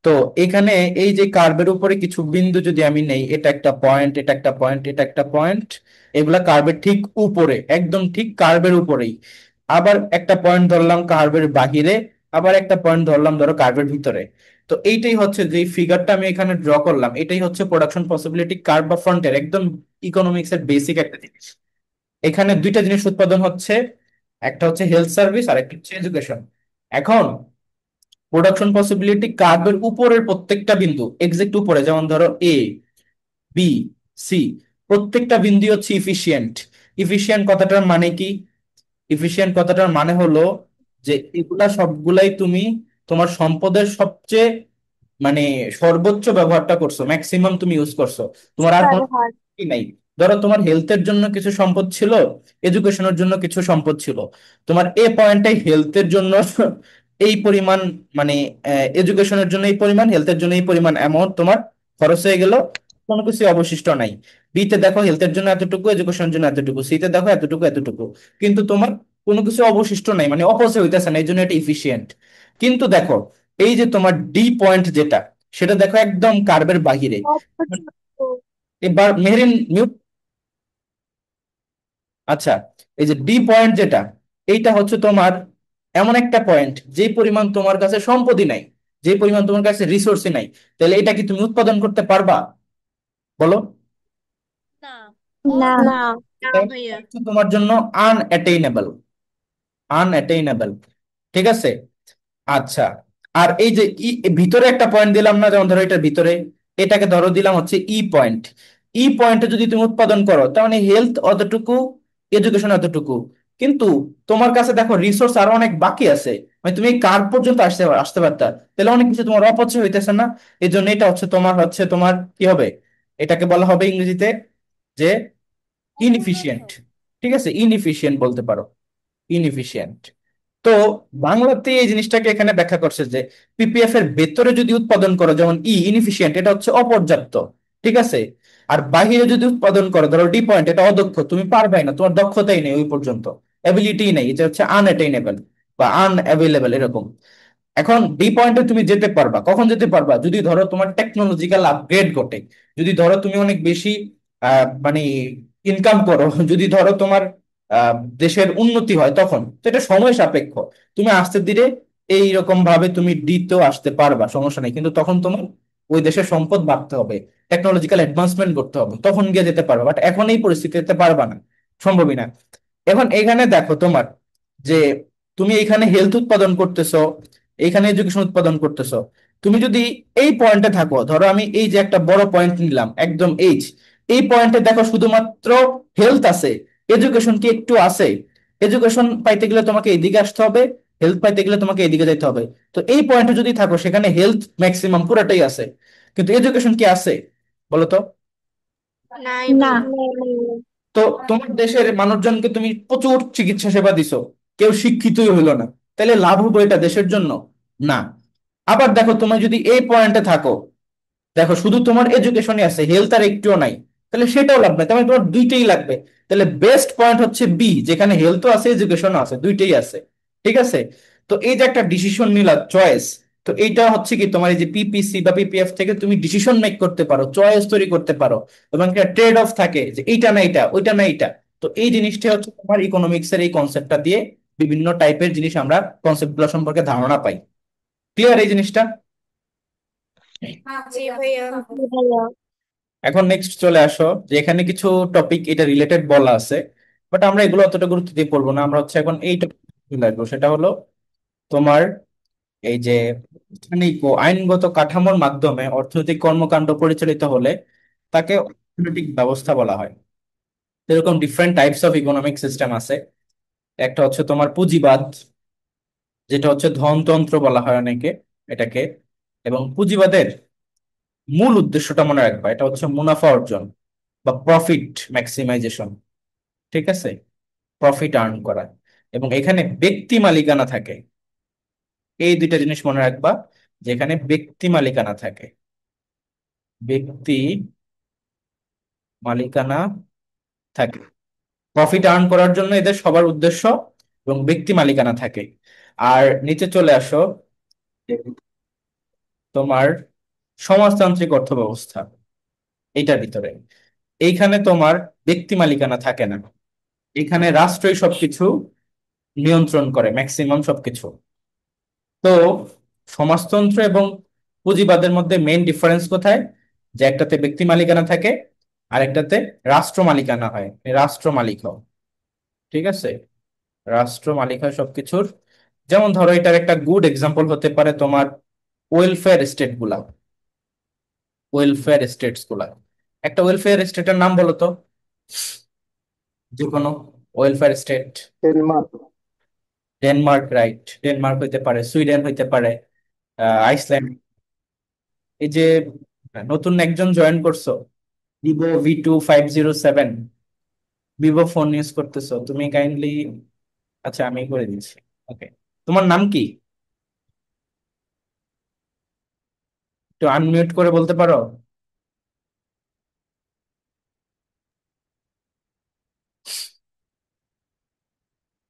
তো এখানে এই যে কার্ভের উপরে কিছু বিন্দু যদি আমি নেই, এটা একটা পয়েন্ট, এটা একটা পয়েন্ট, এটা একটা পয়েন্ট, এগুলা কার্ভের ঠিক উপরে, একদম ঠিক কার্ভের উপরেই। আবার একটা পয়েন্ট ধরলাম কার্ভের বাহিরে, আবার একটা পয়েন্ট ধরলাম ধরো কার্ভের ভিতরে। তো এইটাই হচ্ছে যে ফিগারটা আমি এখানে ড্র করলাম, এটাই হচ্ছে প্রোডাকশন পসিবিলিটি কার্ভ বা ফ্রন্টের একদম ইকোনমিক্স এর বেসিক একটা জিনিস। এখানে দুইটা জিনিস উৎপাদন হচ্ছে, একটা হচ্ছে হেলথ সার্ভিস আর একটা হচ্ছে এডুকেশন। এখন প্রোডাকশন পসিবিলিটি কার্ভের উপরের প্রত্যেকটা বিন্দু, এক্সাক্ট উপরে, যেমন ধরো এ, বি, সি, প্রত্যেকটা বিন্দু হচ্ছে ইফিশিয়েন্ট। ইফিশিয়েন্ট কথাটার মানে কি? ইফিশিয়েন্ট কথাটার মানে হলো যে এগুলা সবগুলাই তুমি তোমার সম্পদের সবচেয়ে মানে সর্বোচ্চ ব্যবহারটা করছো, ম্যাক্সিমাম তুমি ইউজ করছো, তোমার আর কোনো ব্যবহার। কি নাই। ধরো তোমার হেলথের জন্য কিছু সম্পদ ছিল, এডুকেশনের জন্য কিছু সম্পদ ছিল, তোমার এ পয়েন্টটাই হেলথের জন্য এই পরিমাণ, মানে এডুকেশনের জন্য এই পরিমাণ, হেলথের জন্য এই পরিমাণ অ্যামাউন্ট তোমার খরচ হয়ে গেল, কোনো কিছু অবশিষ্ট নাই। বিতে দেখো হেলথের জন্য এতটুকু, এডুকেশনের জন্য এতটুকু, সিতে দেখো এতটুকু এতটুকু, কিন্তু তোমার কোনো কিছু অবশিষ্ট নাই, মানে অপচয় হইতেছে না, এই জন্য এটা ইফিশিয়েন্ট। কিন্তু দেখো এই যে তোমার ডি পয়েন্ট যেটা, সেটা দেখো একদম কার্ভের বাহিরে। অপর্যাপ্ত। এবার মেহরিন মিউট। আচ্ছা, এই যে ডি পয়েন্ট যেটা, এইটা হচ্ছে তোমার এমন একটা পয়েন্ট যে পরিমাণ তোমার কাছে সম্পত্তি নাই, যে পরিমাণ তোমার কাছে রিসোর্সই নাই, তাহলে এটা কি তুমি উৎপাদন করতে পারবা? বলো। না, না। অসম্ভব। না। না এটা ভাইয়া। হচ্ছে তোমার জন্য আনঅ্যাটেইনেবল, আনঅ্যাটেইনেবল। ঠিক আছে, আচ্ছা। আর এই যে ভিতরে একটা পয়েন্ট দিলাম না, যেমন ধরো এটার ভিতরে, এটাকে ধরো দিলাম হচ্ছে ই পয়েন্ট। ই পয়েন্টে যদি তুমি উৎপাদন করো, তার মানে হেলথ অতটুকু, এডুকেশন অতটুকু, কিন্তু তোমার কাছে দেখো রিসোর্স আরো অনেক বাকি আছে, মানে তুমি কার পর্যন্ত আসতে আসতে পারতা, তাহলে অনেক কিছু তোমার অপচয় হইতেছে না? এই জন্য এটা হচ্ছে তোমার কি হবে, এটাকে বলা হবে ইংরেজিতে যে ইনএফিশিয়েন্ট। ঠিক আছে, ইনএফিশিয়েন্ট বলতে পারো, ইনএফিশিয়েন্ট। তো বাংলাতে এই জিনিসটাকে এখানে ব্যাখ্যা করছে যে পিপিএফ এর ভেতরে যদি উৎপাদন করো, যেমন ইনএফিশিয়েন্ট, এটা হচ্ছে অপর্যাপ্ত। ঠিক আছে, আর বাহিরে যদি উৎপাদন করো, ধরো ডি পয়েন্ট, এটা অদক্ষ, তুমি পারবাই না, তোমার দক্ষতাই নেই ওই পর্যন্ত, অ্যাবিলিটি নেই, এটা হচ্ছে আনঅ্যাটেইনেবল। বা আনঅ্যাভেলেবেল এরকম। এখন ডি পয়েন্টে তুমি যেতে পারবা, কখন যেতে পারবা? যদি ধরো তোমার টেকনোলজিক্যাল আপগ্রেড ঘটে, যদি ধরো তুমি অনেক বেশি মানে ইনকাম করো, যদি ধরো তোমার আহ, দেশের উন্নতি হয়, তখন তো এটা সময় সাপেক্ষ। তুমি আস্তে ধীরে এইরকম ভাবে তুমি ডিতেও আসতে পারবা, সমস্যা নেই, কিন্তু তখন তোমার ওই দেশের সম্পদ বাড়তে হবে, টেকনোলজিক্যাল অ্যাডভান্সমেন্ট করতে হবে, তখন গিয়ে যেতে পারবা। বাট এখন এই পরিস্থিতিতে পারবা না, সম্ভবই না। এখন এখানে দেখো তোমার যে তুমি এখানে হেলথ উৎপাদন করতেছো, এইখানে এডুকেশন উৎপাদন করতেছো। তুমি যদি এই পয়েন্টে থাকো, ধরো আমি এই যে একটা বড় পয়েন্ট নিলাম একদম এই পয়েন্টে দেখো শুধুমাত্র হেলথ আছে, এডুকেশন কি একটু আছে? এডুকেশন পাইতে গেলে তোমাকে এদিকে আসতে হবে, হেলথ পাইতে গেলে তোমাকে এদিকে যেতে হবে। তো এই পয়েন্টে যদি থাকো, সেখানে হেলথ ম্যাক্সিমাম পুরোটাই আছে, কিন্তু এডুকেশন কি আছে বলো তো? নাই না। ভাইয়া। তো তোমার দেশের মানুষজনকে তুমি প্রচুর চিকিৎসা সেবা দিছো, কেউ শিক্ষিতই হইলো না, তাহলে লাভ হবে এটা দেশের জন্য? না। আবার দেখো তুমি যদি এই পয়েন্টে থাকো, দেখো শুধু তোমার এডুকেশনই আছে, হেলথ আর একটুও নাই, তাহলে সেটাও লাগবে, তার মানে তোমার দুইটাই লাগবে। তাহলে বেস্ট পয়েন্ট হচ্ছে বি, যেখানে হেলথও আছে এডুকেশনও আছে, দুইটাই আছে। ঠিক আছে? তো এই যে একটা ডিসিশন নিলা, চয়েস, তো এইটা হচ্ছে কি তোমার এই যে পিপিসি বা পিপিএফ থেকে তুমি ডিসিশন মেক করতে পারো, চয়েস তৈরি করতে পারো, এবং একটা ট্রেড অফ থাকে যে এইটা না এইটা, ওইটা না এইটা। তো এই জিনিসটা হচ্ছে তোমার ইকোনমিক্স এর এই কনসেপ্টটা দিয়ে বিভিন্ন টাইপের জিনিস আমরা কনসেপ্ট গুলো সম্পর্কে ধারণা পাই। ক্লিয়ার এই জিনিসটা? জি ভাইয়া। ভাইয়া। এখন নেক্সট চলে আসো, যে এখানে কিছু টপিক এটা রিলেটেড বলা আছে, বাট আমরা এগুলো অতটা গুরুত্ব দিয়ে পড়বো না। আমরা হচ্ছে এখন এই টপিক চলে আসবো, সেটা হলো তোমার এই যে আনুষ্ঠানিক ও আইনগত কাঠামোর মাধ্যমে অর্থনৈতিক কর্মকাণ্ড পরিচালিত হলে তাকে অর্থনৈতিক ব্যবস্থা বলা হয়। এরকম different types of economic system আছে। একটা হচ্ছে তোমার পুঁজিবাদ, যেটা হচ্ছে ধনতন্ত্র বলা হয় অনেকে এটাকে। এবং পুঁজিবাদের মূল উদ্দেশ্যটা মনে রাখবা, এটা হচ্ছে মুনাফা অর্জন বা প্রফিট ম্যাক্সিমাইজেশন। ঠিক আছে? প্রফিট আর্ন করা, এবং এখানে ব্যক্তি মালিকানা থাকে। এই দুইটা জিনিস মনে রাখবা, যেখানে ব্যক্তি মালিকানা থাকে, ব্যক্তি মালিকানা থাকে, প্রফিট আর্ন করার জন্য এদের সবার উদ্দেশ্য, এবং ব্যক্তি মালিকানা থাকে। আর নিচে চলে আসো, তোমার সমাজতান্ত্রিক অর্থ ব্যবস্থা, এইটার ভিতরে এইখানে তোমার ব্যক্তি মালিকানা থাকে না, এখানে রাষ্ট্রই সবকিছু নিয়ন্ত্রণ করে, ম্যাক্সিমাম সবকিছু। তো সমাজতন্ত্র এবং পুঁজিবাদের মধ্যে মেইন ডিফারেন্স কোথায়? যে একটাতে ব্যক্তি মালিকানা থাকে, আর একটাতে রাষ্ট্র মালিকানা হয়, রাষ্ট্র মালিক হয়। ঠিক আছে? রাষ্ট্র মালিক হয় সবকিছুর। যেমন ধরো এটার একটা গুড এক্সাম্পল হতে পারে তোমার ওয়েলফেয়ার স্টেট গুলা, ওয়েলফেয়ার স্টেটস গুলা। একটা ওয়েলফেয়ার স্টেটের নাম বলো তো, যে কোনো welfare state. Denmark. Denmark, right, Denmark হইতে পারে, সুইডেন হইতে পারে, আইসল্যান্ড। এই যে নতুন একজন জয়েন করছো, Vivo V2507, Vivo phone use করতেছো তুমি, কাইন্ডলি, আচ্ছা আমি করে দিচ্ছি। ওকে, তোমার নাম কি? একটু আনমিউট করে বলতে পারো?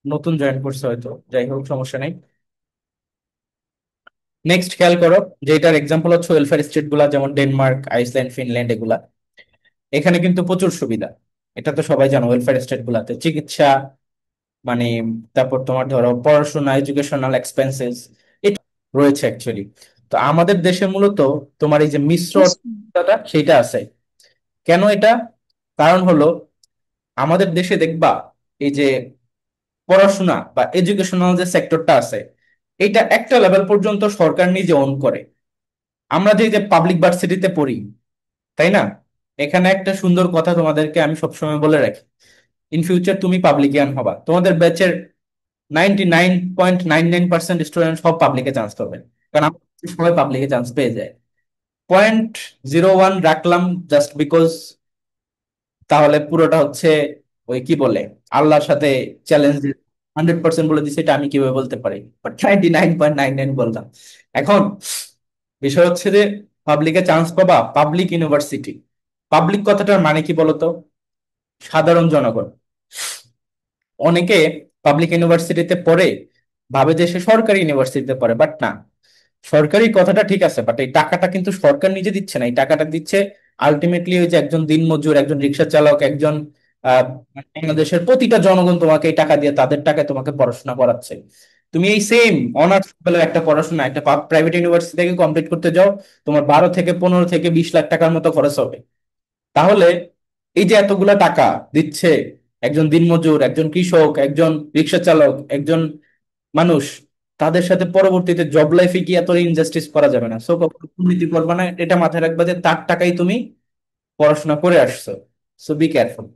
নতুন জয়েন করছো হয়তো, যাই হোক সমস্যা নেই। নেক্সট খেয়াল করো, যে এটার এক্সাম্পল হচ্ছে ওয়েলফেয়ার স্টেট গুলা, যেমন ডেনমার্ক, আইসল্যান্ড, ফিনল্যান্ড এগুলা। এখানে কিন্তু প্রচুর সুবিধা, এটা তো সবাই জানো। ওয়েলফেয়ার স্টেট গুলাতে চিকিৎসা, মানে তারপর তোমার ধরো পড়াশোনা, এডুকেশনাল এক্সপেন্সেস, এটা রয়েছে অ্যাকচুয়ালি। তো আমাদের দেশে মূলত তোমার এই যে মিশ্র অর্থনীতিটা, সেটা আছে। কেন এটা? কারণ হলো আমাদের দেশে দেখবা এই যে পড়াশোনা বা এডুকেশনাল যে সেক্টরটা আছে, এটা একটা লেভেল পর্যন্ত সরকার নিজে অন করে। আমরা যে যে পাবলিক ভার্সিটিতে পড়ি, তাই না? এখানে একটা সুন্দর কথা তোমাদেরকে আমি সবসময় বলে রাখি, ইন ফিউচার তুমি পাবলিকিয়ান হবা, তোমাদের ব্যাচের 99.99% স্টুডেন্ট সব পাবলিকে চান্স পাবে, কারণ আমরা সবাই পাবলিকে চান্স পেয়ে যায়। 0.01 রাখলাম জাস্ট বিকজ, তাহলে পুরোটা হচ্ছে ওই কি বলে, আল্লাহর সাথে চ্যালেঞ্জ, 100% বলে দিছে, এটা আমি কিভাবে বলতে পারি, বাট 99.99 বললাম। এখন বিষয় হচ্ছে যে পাবলিকে চান্স পাবা, পাবলিক ইউনিভার্সিটি। পাবলিক কথাটার মানে কি বলতো? সাধারণ জনগণ। অনেকে পাবলিক ইউনিভার্সিটিতে পড়ে ভাবে যে সে সরকারি ইউনিভার্সিটিতে পড়ে, বাট না। সরকারি কথাটা ঠিক আছে, বাট এই টাকাটা কিন্তু সরকার নিজে দিচ্ছে না, এই টাকাটা দিচ্ছে আলটিমেটলি ওই যে একজন দিনমজুর, একজন রিক্সা চালক, একজন আহ বাংলাদেশের প্রতিটা জনগণ তোমাকে এই টাকা দিয়ে, তাদের টাকায় তোমাকে পড়াশোনা করাচ্ছে। তুমি এই সেম অনার্স লেভেলের একটা পড়াশোনা একটা প্রাইভেট ইউনিভার্সিটি থেকে কমপ্লিট করতে যাও, তোমার 12 থেকে 15 থেকে 20 লাখ টাকার মতো খরচ হবে। তাহলে এই যে এতগুলা টাকা দিচ্ছে একজন দিনমজুর, একজন কৃষক, একজন রিক্সা চালক, একজন মানুষ, তাদের সাথে পরবর্তীতে জব লাইফে কি এত ইনজাস্টিস করা যাবে না। সো কখনো দুর্নীতি করবে না, এটা মাথায় রাখবা যে তার টাকাই তুমি পড়াশোনা করে আসছো। So be careful.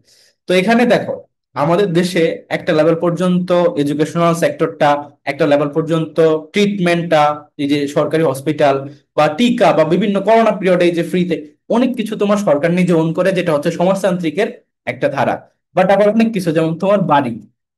তো এখানে দেখো, আমাদের দেশে একটা লেভেল পর্যন্ত এডুকেশনাল সেক্টরটা, একটা লেভেল পর্যন্ত ট্রিটমেন্টটা, এই যে সরকারি হসপিটাল বা টিকা বা বিভিন্ন করোনা পিরিয়ডে এই যে ফ্রিতে অনেক কিছু তোমার সরকার নিজে ওন করে, যেটা হচ্ছে সমাজতান্ত্রিকের একটা ধারা। বাট আবার অনেক কিছু, যেমন তোমার বাড়ি,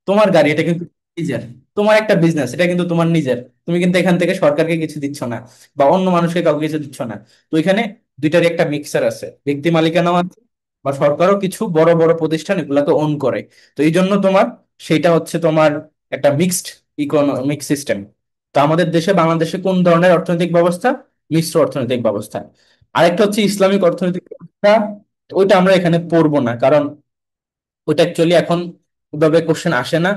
তোমার গাড়ি, এটা কিন্তু নিজের। তোমার একটা বিজনেস, এটা কিন্তু তোমার নিজের। তুমি কিন্তু এখান থেকে সরকারকে কিছু দিচ্ছ না, বা অন্য মানুষকে কাউকে কিছু দিচ্ছ না। তো এখানে দুইটারই একটা মিক্সার আছে, ব্যক্তি মালিকানাও আছে, বা সরকারও কিছু বড় বড় প্রতিষ্ঠান এগুলাকে ওন করে। তো এই জন্য তোমার সেটা হচ্ছে তোমার একটা মিক্সড ইকোনমিক সিস্টেম। তো আমাদের দেশে, বাংলাদেশে কোন ধরনের অর্থনৈতিক ব্যবস্থা? মিশ্র অর্থনৈতিক ব্যবস্থা। আরেকটা হচ্ছে ইসলামিক অর্থনৈতিক ব্যবস্থা। ওইটা আমরা এখানে পড়বো না, কারণ ওইটা অ্যাকচুয়ালি এখন ওইভাবে কোশ্চেন আসে না।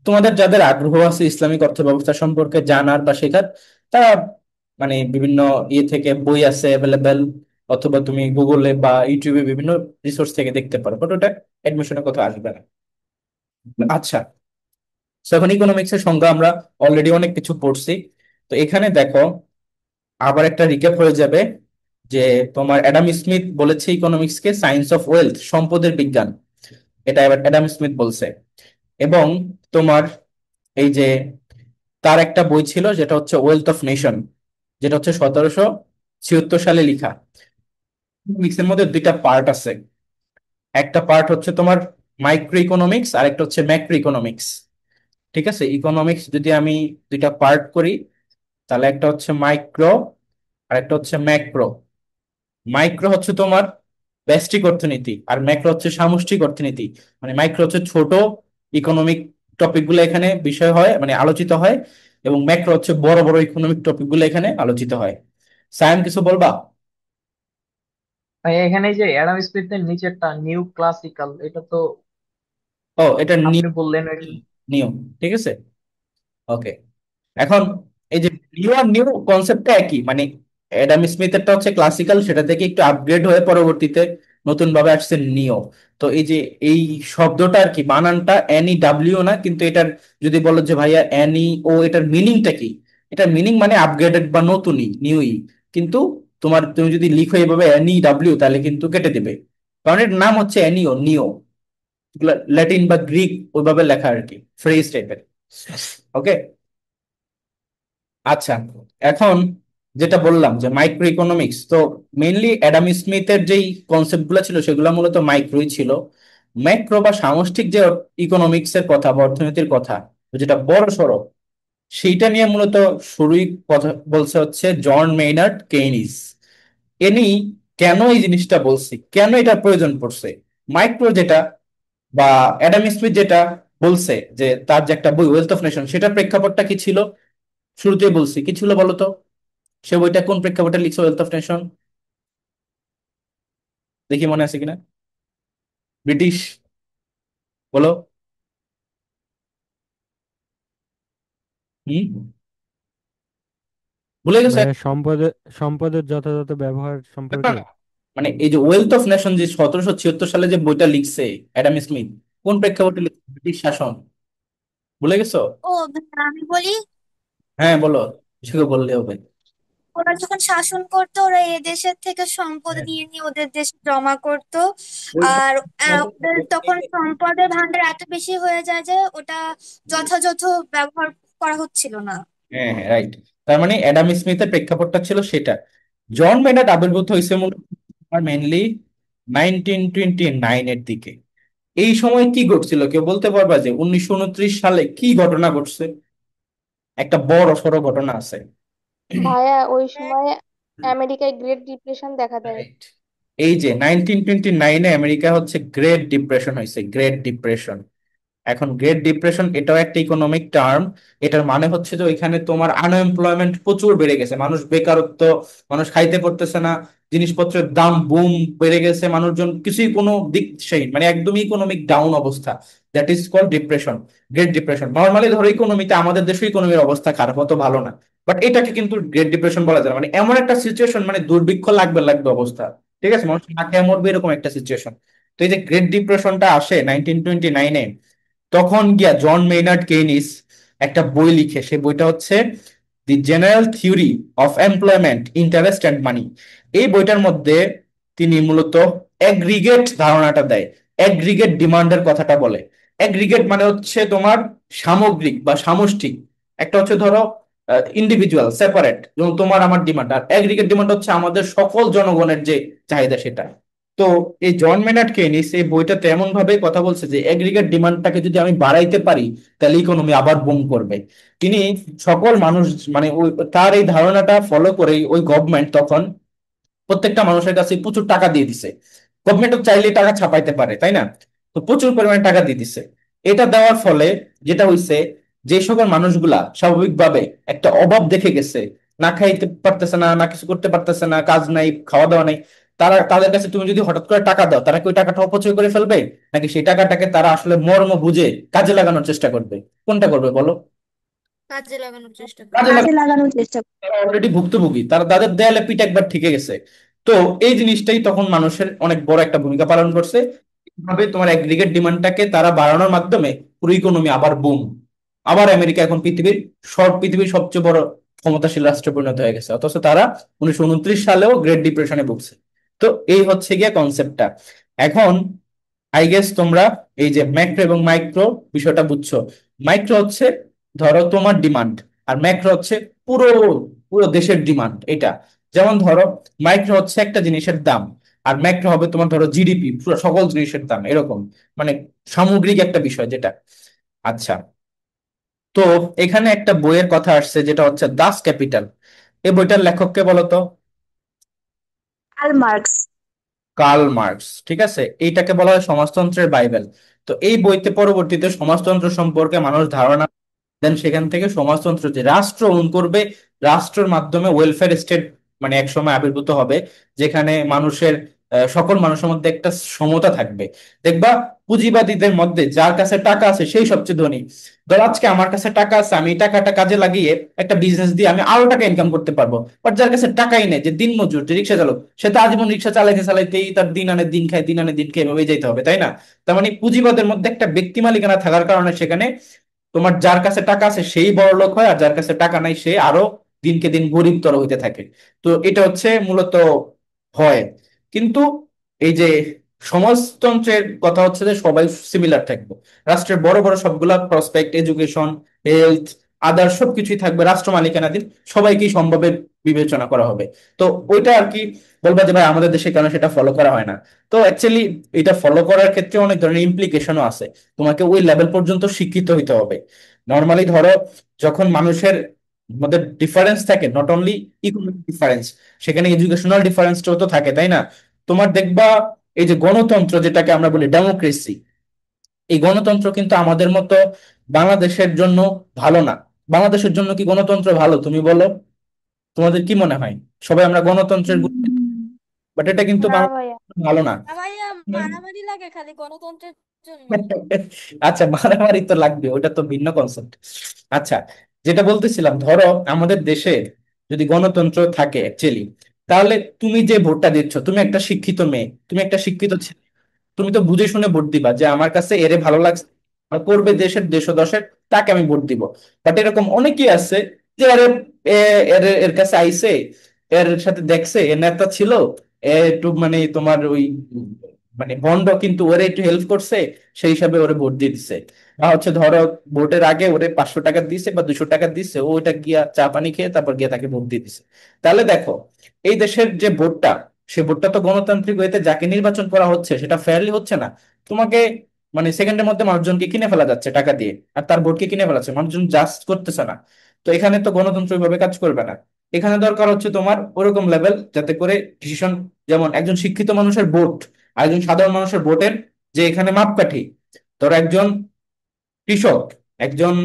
তোমাদের যাদের আগ্রহ আছে ইসলামিক অর্থ ব্যবস্থা সম্পর্কে জানার বা শেখার, তারা মানে বিভিন্ন ইয়ে থেকে বই আছে অ্যাভেলেবেল, অথবা তুমি গুগলে বা ইউটিউবে বিভিন্ন রিসোর্স থেকে দেখতে পারো, বাট ওটা এডমিশনের কথা আসবে না। আচ্ছা, তো এখন ইকোনমিক্স এর সংজ্ঞা আমরা অলরেডি অনেক কিছু পড়ছি। তো এখানে দেখো, আবার একটা রিক্যাপ হয়ে যাবে যে তোমার অ্যাডাম স্মিথ বলেছে economics K science of wealth, সম্পদের বিজ্ঞান। এটা এবার অ্যাডাম স্মিথ বলছে। এবং তোমার এই যে তার একটা বই ছিল যেটা হচ্ছে ওয়েলথ অফ নেশন, যেটা হচ্ছে 1776 সালে লেখা। ইকোনমিক্স এর মধ্যে দুইটা পার্ট আছে, একটা পার্ট হচ্ছে তোমার মাইক্রো ইকোনমিক্স আর একটা হচ্ছে ম্যাক্রো ইকোনমিক্স। ঠিক আছে, ইকোনমিক্স যদি আমি দুইটা পার্ট করি, তাহলে একটা হচ্ছে মাইক্রো আর একটা হচ্ছে ম্যাক্রো। মাইক্রো হচ্ছে তোমার ব্যষ্টিক অর্থনীতি, আর ম্যাক্রো হচ্ছে সামষ্টিক অর্থনীতি। মানে মাইক্রো হচ্ছে ছোট ইকোনমিক টপিক গুলো এখানে বিষয় হয়, মানে আলোচিত হয়, এবং ম্যাক্রো হচ্ছে বড় বড় ইকোনমিক টপিক গুলো এখানে আলোচিত হয়। সায়েম, কিছু বলবা? ভাই এখানে এই যে অ্যাডাম স্মিথের নিচেরটা নিউ ক্লাসিক্যাল, এটা তো ও, এটা আপনি বললেন এটা। নিয়ম। ঠিক আছে, ওকে। এখন এই যে নিউ আর নিউ কনসেপ্টটা একই, মানে অ্যাডাম স্মিথেরটা হচ্ছে ক্লাসিক্যাল, সেটা থেকে একটু আপগ্রেড হয়ে পরবর্তীতে নতুন ভাবে আসছে নিও। তো এই যে এই শব্দটা আর কি, বানানটা NEW না, কিন্তু এটার যদি বলো যে ভাইয়া NEO, এটার মিনিংটা কি? এটার মিনিং মানে আপগ্রেডেড বা নতুনই, নিউই। কিন্তু তুমি যদি লিখো এইভাবে NEW, তাহলে কিন্তু কেটে দেবে, কারণ এর নাম হচ্ছে NEO, নিও। ল্যাটিন বা গ্রিক ওইভাবে লেখা আর কি, ফ্রেজ টাইপের। ওকে, আচ্ছা। এখন যেটা বললাম যে মাইক্রো ইকোনমিক্স, তো মেইনলি অ্যাডাম স্মিথের যেই কনসেপ্ট গুলো ছিল সেগুলো মূলত মাইক্রোই ছিল। ম্যাক্রো বা সামষ্টিক যে ইকোনমিক্স এর কথা বা অর্থনীতির কথা, যেটা বড় সড়ো, সেইটা নিয়ে মূলত শুরুই কথা বলছে হচ্ছে জন মেইনার্ড কেইনিস। এনি কেন এই জিনিসটা বলছি, কেন এটা প্রয়োজন পড়ছে? মাইক্রো যেটা বা অ্যাডাম স্মিথ যেটা বলছে, যে তার যে একটা বই ওয়েলথ অফ নেশন, সেটার প্রেক্ষাপটটা কি ছিল? শুরুতেই বলছি, কি ছিল বলো তো? সে বইটা কোন প্রেক্ষাপটে লিখছো, ওয়েলথ অফ নেশন? দেখি মনে আছে কিনা। ব্রিটিশ, বলো। হুম, ভুলে গেছো? ভাইয়া সম্পদের যথাযথ ব্যবহার না, সম্পর্কে। না, মানে এই যে ওয়েলথ অফ নেশন যে 1776 সালে যে বইটা লিখছে অ্যাডাম স্মিথ, কোন প্রেক্ষাপটে লিখছে? ব্রিটিশ শাসন, ভুলে গেছো? ও ভাইয়া, আমি বলি, হ্যাঁ, বলো, সেটা বললে হবে। ওরা যখন শাসন করতো ওরা এ দেশের থেকে সম্পদ হ্যাঁ, নিয়ে নিয়ে ওদের দেশে জমা করতো। ওইটা আর ওদের তখন সম্পদের ভান্ডার এত বেশি হয়ে যায় যে ওটা যথাযথ ব্যবহার করা হচ্ছিল না। হ্যাঁ, হ্যাঁ, রাইট। তার মানে অ্যাডাম স্মিথের প্রেক্ষাপটটা ছিল সেটা। জন মেনার্ড আবির্ভূত হয়েছে মূলত মেনলি 1929 এর দিকে। এই সময় কি ঘটছিল, কেউ বলতে পারবা যে 1929 সালে কি ঘটনা ঘটছে? একটা বড় সড়ো ঘটনা আছে। ভাইয়া ওই সময় আমেরিকায় গ্রেট ডিপ্রেশন দেখা দেয়। রাইট। এই যে 1929-এ আমেরিকা হচ্ছে গ্রেট ডিপ্রেশন হয়েছে, গ্রেট ডিপ্রেশন। এখন গ্রেট ডিপ্রেশন এটাও একটা ইকোনমিক টার্ম। এটার মানে হচ্ছে যে ওইখানে তোমার আনএমপ্লয়মেন্ট প্রচুর বেড়ে গেছে, মানুষ বেকারত্ব, মানুষ খাইতে পারতেছে না, জিনিসপত্রের দাম বুম বেড়ে গেছে, মানুষজন কিছুই কোনো দিকশাহীন, মানে একদমই ইকোনমিক ডাউন অবস্থা। That is called depression, great depression. Normally ধরো ইকোনমিতে আমাদের দেশের ইকোনমির অবস্থা খারাপ, অত ভালো না, বাট এটাকে কিন্তু গ্রেট ডিপ্রেশন বলা যায় না। মানে এমন একটা সিচুয়েশন, মানে দুর্ভিক্ষ লাগবে লাগবে অবস্থা, ঠিক আছে, মানুষ না খেয়ে মরবে এরকম একটা সিচুয়েশন। তো এই যে গ্রেট ডিপ্রেশনটা আসে 1929-এ, তখন গিয়া জন মেইনার্ড কেইনিস একটা বই লিখে, সে বইটা হচ্ছে the general theory of employment, interest and money. এই বইটার মধ্যে তিনি মূলত অ্যাগ্রিগেট ধারণাটা দেয়, অ্যাগ্রিগেট ডিমান্ডের কথাটা বলে। অ্যাগ্রিগেট মানে হচ্ছে তোমার সামগ্রিক বা সামষ্টিক, একটা হচ্ছে ধরো ইন্ডিভিজুয়াল সেপারেট, যেমন তোমার আমার ডিমান্ড, আর অ্যাগ্রিগেট ডিমান্ড হচ্ছে আমাদের সকল জনগণের যে চাহিদা সেটা। তো এই জন মেনার্ড কেনিস এই বইটাতে এমন ভাবে কথা বলছে যে এগ্রিগেট ডিমান্ডটাকে যদি আমি বাড়াইতে পারি তাহলে ইকোনমি আবার বুম করবে। তিনি সকল মানুষ, মানে তার এই ধারণাটা ফলো করে ওই গভর্নমেন্ট তখন প্রত্যেকটা মানুষের কাছে প্রচুর টাকা দিয়ে দিছে। গভর্নমেন্ট চাইলে টাকা ছাপাইতে পারে, তাই না? তো প্রচুর পরিমাণে টাকা দিয়ে দিছে। এটা দেওয়ার ফলে যেটা হইছে, যে সকল মানুষগুলা স্বাভাবিকভাবে একটা অভাব দেখে গেছে, না খাইতে পারতেছে না, না কিছু করতে পারতেছে না, কাজ নাই, খাওয়া দাওয়া নাই, তারা, তাদের কাছে তুমি যদি হঠাৎ করে টাকা দাও, তারা কি ওই টাকাটা অপচয় করে ফেলবে, নাকি সেই টাকাটাকে তারা আসলে মর্ম বুঝে কাজে লাগানোর চেষ্টা করবে? কোনটা করবে বলো? কাজে লাগানোর চেষ্টা কাজে করবে। কাজে লাগানোর চেষ্টা তারা অলরেডি ভুক্তভোগী, তারা তাদের দেয়ালে পিঠ একবার ঠিকে গেছে। তো এই জিনিসটাই তখন মানুষের অনেক বড় একটা ভূমিকা পালন করছে। ভাবে তোমার এগ্রিগেট ডিমান্ডটাকে তারা বাড়ানোর মাধ্যমে পুরো ইকোনমি আবার বুম, আবার আমেরিকা এখন পৃথিবীর সবচেয়ে বড় ক্ষমতাশীল রাষ্ট্রে পরিণত হয়ে গেছে, অথচ তারা 1929 সালেও গ্রেট ডিপ্রেশনে ভুগছে। তো এই হচ্ছে গিয়ে কনসেপ্টটা। এখন আই গেস তোমরা এই যে ম্যাক্রো এবং মাইক্রো বিষয়টা বুঝছো। মাইক্রো হচ্ছে ধরো তোমার ডিমান্ড, আর ম্যাক্রো হচ্ছে পুরো পুরো দেশের ডিমান্ড এটা। যেমন ধরো মাইক্রো হচ্ছে একটা জিনিসের দাম, আর ম্যাক্রো হবে তোমার ধরো জিডিপি, পুরো সকল জিনিসের দাম, এরকম মানে সামগ্রিক একটা বিষয় যেটা। আচ্ছা, তো এখানে একটা বইয়ের কথা আসছে যেটা হচ্ছে দাস ক্যাপিটাল। এই বইটার লেখককে বলো তো? Karl Marx. কার্ল মার্কস, ঠিক আছে। এইটাকে বলা হয় সমাজতন্ত্রের বাইবেল। তো এই বইতে পরবর্তীতে সমাজতন্ত্র সম্পর্কে মানুষ ধারণা দেন, সেখান থেকে সমাজতন্ত্র যে রাষ্ট্র ওন করবে, রাষ্ট্রের মাধ্যমে ওয়েলফেয়ার স্টেট মানে একসময় আবির্ভূত হবে, যেখানে মানুষের সকল মানুষের মধ্যে একটা সমতা থাকবে। দেখবা পুঁজিবাদীদের মধ্যে যার কাছে টাকা আছে সেই সবচেয়ে ধনী। ধর আজকে আমার কাছে টাকা আছে, আমি এই টাকাটা কাজে লাগিয়ে একটা বিজনেস দিয়ে আমি আরো টাকা ইনকাম করতে পারবো। বাট যার কাছে টাকাই নেই, যে দিন মজুর, যে রিক্সা চালক, সে তো আজীবন রিক্সা চালাইতে চালাইতেই তার দিন আনে দিন খায়, দিন আনে দিন খেয়ে এভাবেই যাইতে হবে, তাই না? তার মানে পুঁজিবাদের মধ্যে একটা ব্যক্তি মালিকানা থাকার কারণে সেখানে তোমার যার কাছে টাকা আছে সেই বড় লোক হয়, আর যার কাছে টাকা নাই সে আরো দিনকে দিন গরিবতর হইতে থাকে। তো এটা হচ্ছে মূলত হয়। কিন্তু এই যে সমাজতন্ত্রের কথা হচ্ছে যে সবাই সিমিলার থাকবে, রাষ্ট্রের বড় বড় সবগুলা প্রসপেক্ট, এডুকেশন, হেলথ, আদার সবকিছুই থাকবে রাষ্ট্র মালিকানাধীন, সবাইকেই সম্ভাবে বিবেচনা করা হবে। তো ওইটা আর কি বলবা যে ভাই আমাদের দেশে কেন সেটা ফলো করা হয় না? তো অ্যাকচুয়ালি এটা ফলো করার ক্ষেত্রে অনেক ধরনের ইমপ্লিকেশনও আছে। তোমাকে ওই লেভেল পর্যন্ত শিক্ষিত হইতে হবে। নর্মালি ধরো যখন মানুষের মধ্যে ডিফারেন্স থাকে, নট অনলি ইকোনমিক ডিফারেন্স, সেখানে এডুকেশনাল ডিফারেন্সটাও তো থাকে, তাই না? তোমার দেখবা এই যে গণতন্ত্র যেটাকে আমরা বলি ডেমোক্রেসি, এই গণতন্ত্র কিন্তু আমাদের মতো বাংলাদেশের জন্য ভালো না। বাংলাদেশের জন্য কি গণতন্ত্র ভালো তুমি বলো? তোমাদের কি মনে হয়? সবাই আমরা গণতন্ত্রের, বাট এটা কিন্তু না বাংলাদেশের ভাইয়া। জন্য ভালো না। না ভাইয়া, মারামারি লাগে খালি গণতন্ত্রের জন্য। আচ্ছা, মারামারি তো লাগবে, ওটা তো ভিন্ন কনসেপ্ট। আচ্ছা, যেটা বলতেছিলাম, ধরো আমাদের দেশে যদি গণতন্ত্র থাকে অ্যাকচুয়ালি, তাহলে তুমি যে ভোটটা দিচ্ছ, তুমি একটা শিক্ষিত মেয়ে, তুমি একটা শিক্ষিত ছেলে, তুমি তো বুঝে শুনে ভোট দিবা যে আমার কাছে এরে ভালো লাগছে, আর করবে দেশের দেশদশের, তাকে আমি ভোট দিব। বাট এরকম অনেকেই আছে যে আরে এর কাছে আইছে, এর সাথে দেখছে, এর নেতা ছিল, এ একটু মানে তোমার ওই মানে ভন্ড, কিন্তু ওরে একটু হেল্প করছে, সেই হিসাবে ওরে ভোট দিয়ে দিছে। বা হচ্ছে ধরো ভোটের আগে ওরে 500 টাকা দিছে বা 200 টাকা দিছে, ও ওইটা গিয়া চা পানি খেয়ে তারপর গিয়ে তাকে ভোট দিয়ে দিছে। তাহলে দেখো এই দেশের যে ভোটটা, সে ভোটটা তো গণতান্ত্রিক ওয়েতে যাকে নির্বাচন করা হচ্ছে সেটা ফেয়ারলি হচ্ছে না। তোমাকে মানে সেকেন্ডের মধ্যে মানুষজনকে কিনে ফেলা যাচ্ছে টাকা দিয়ে, আর তার ভোটকে কিনে ফেলাচ্ছে, মানুষজন জাস্ট করতেছে না। তো এখানে তো গণতন্ত্র ওইভাবে কাজ করবে না। এখানে দরকার হচ্ছে তোমার ওরকম লেভেল যাতে করে ডিসিশন, যেমন একজন শিক্ষিত মানুষের ভোট আর একজন সাধারণ মানুষের ভোটের যে এখানে মাপকাঠি, ধরো একজন কৃষক, একজন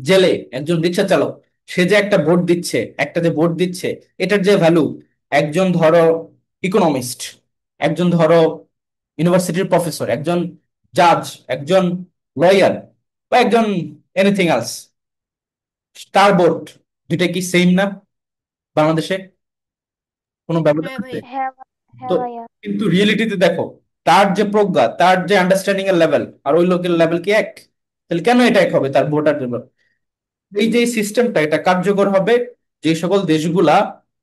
জেলে, একজন রিক্সা চালক, সে যে একটা ভোট দিচ্ছে, একটা যে ভোট দিচ্ছে, এটার যে ভ্যালু, একজন ধরো ইকোনমিস্ট, একজন ধরো ইউনিভার্সিটির প্রফেসর, একজন জাজ, একজন লয়ার, বা একজন এনিথিং এলস, তার ভোট দুইটা কি সেম না বাংলাদেশে? কোনো ব্যবধান হ্যাঁ আছে? ভাইয়া। হ্যাঁ তো হ্যাঁ ভাইয়া। কিন্তু রিয়েলিটিতে দেখো, তার যে প্রজ্ঞা, তার যে আন্ডারস্ট্যান্ডিং এর লেভেল আর ওই লোকের লেভেল কি এক? তাহলে কেন এটা এক হবে তার ভোটার? এই যে সিস্টেমটা, এটা কার্যকর হবে যে সকল দেশগুলা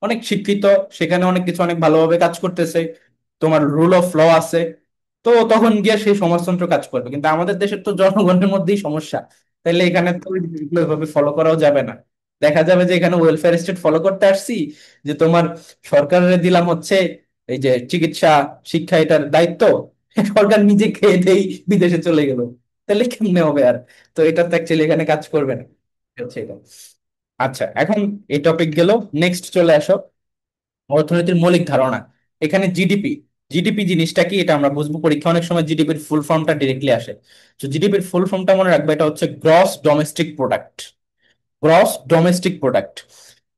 অনেক শিক্ষিত, সেখানে অনেক কিছু অনেক ভালোভাবে কাজ করতেছে, তোমার রুল অফ ল আছে, তো তখন গিয়ে সেই সমাজতন্ত্র কাজ করবে। কিন্তু আমাদের দেশের তো জনগণের মধ্যেই সমস্যা, তাইলে এখানে তো ওই জিনিসগুলো এভাবে ফলো করাও যাবে না। দেখা যাবে যে এখানে ওয়েলফেয়ার স্টেট ফলো করতে আসছি, যে তোমার সরকারের দিলাম হচ্ছে এই যে চিকিৎসা, শিক্ষা, এটার দায়িত্ব, সরকার নিজে খেয়ে দেই বিদেশে চলে গেল, তাহলে কেমনে হবে আর? তো এটা তো অ্যাকচুয়ালি এখানে কাজ করবে না, হচ্ছে এটা। আচ্ছা, এখন এই টপিক গেল, নেক্সট চলে আসো অর্থনীতির মৌলিক ধারণা। এখানে জিডিপি, জিডিপি জিনিসটা কি এটা আমরা বুঝবো। পরীক্ষা অনেক সময় জিডিপির ফুল ফর্মটা ডিরেক্টলি আসে, তো জিডিপির ফুল ফর্মটা মনে রাখবে, এটা হচ্ছে gross domestic product. Gross domestic product,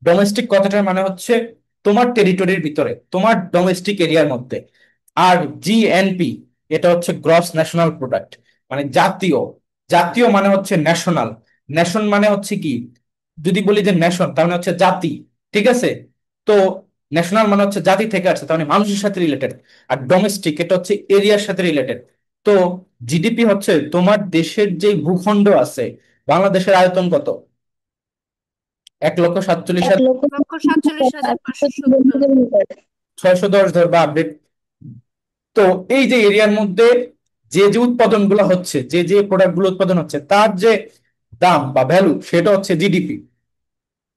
domestic কথাটার মানে হচ্ছে তোমার টেরিটরির ভিতরে, তোমার ডোমেস্টিক এরিয়ার মধ্যে। আর জিএনপি, এটা হচ্ছে গ্রস ন্যাশনাল প্রোডাক্ট, মানে জাতীয়। জাতীয় মানে হচ্ছে ন্যাশনাল, নেশন মানে হচ্ছে কি, যদি বলি যে নেশন তার মানে হচ্ছে জাতি, ঠিক আছে? তো ন্যাশনাল মানে হচ্ছে জাতি থেকে আসছে, তার মানে মানুষের সাথে রিলেটেড। আর ডোমেস্টিক এটা হচ্ছে এরিয়ার সাথে রিলেটেড। তো জিডিপি হচ্ছে তোমার দেশের যে ভূখণ্ড আছে, বাংলাদেশের আয়তন কত? 1,47,000, 1,47,570। 610 ধর বা আপডেট। তো এই যে এরিয়ার মধ্যে যে যে উৎপাদনগুলো হচ্ছে, যে যে প্রোডাক্ট গুলো উৎপাদন হচ্ছে, তার যে দাম বা ভ্যালু, সেটা হচ্ছে জিডিপি।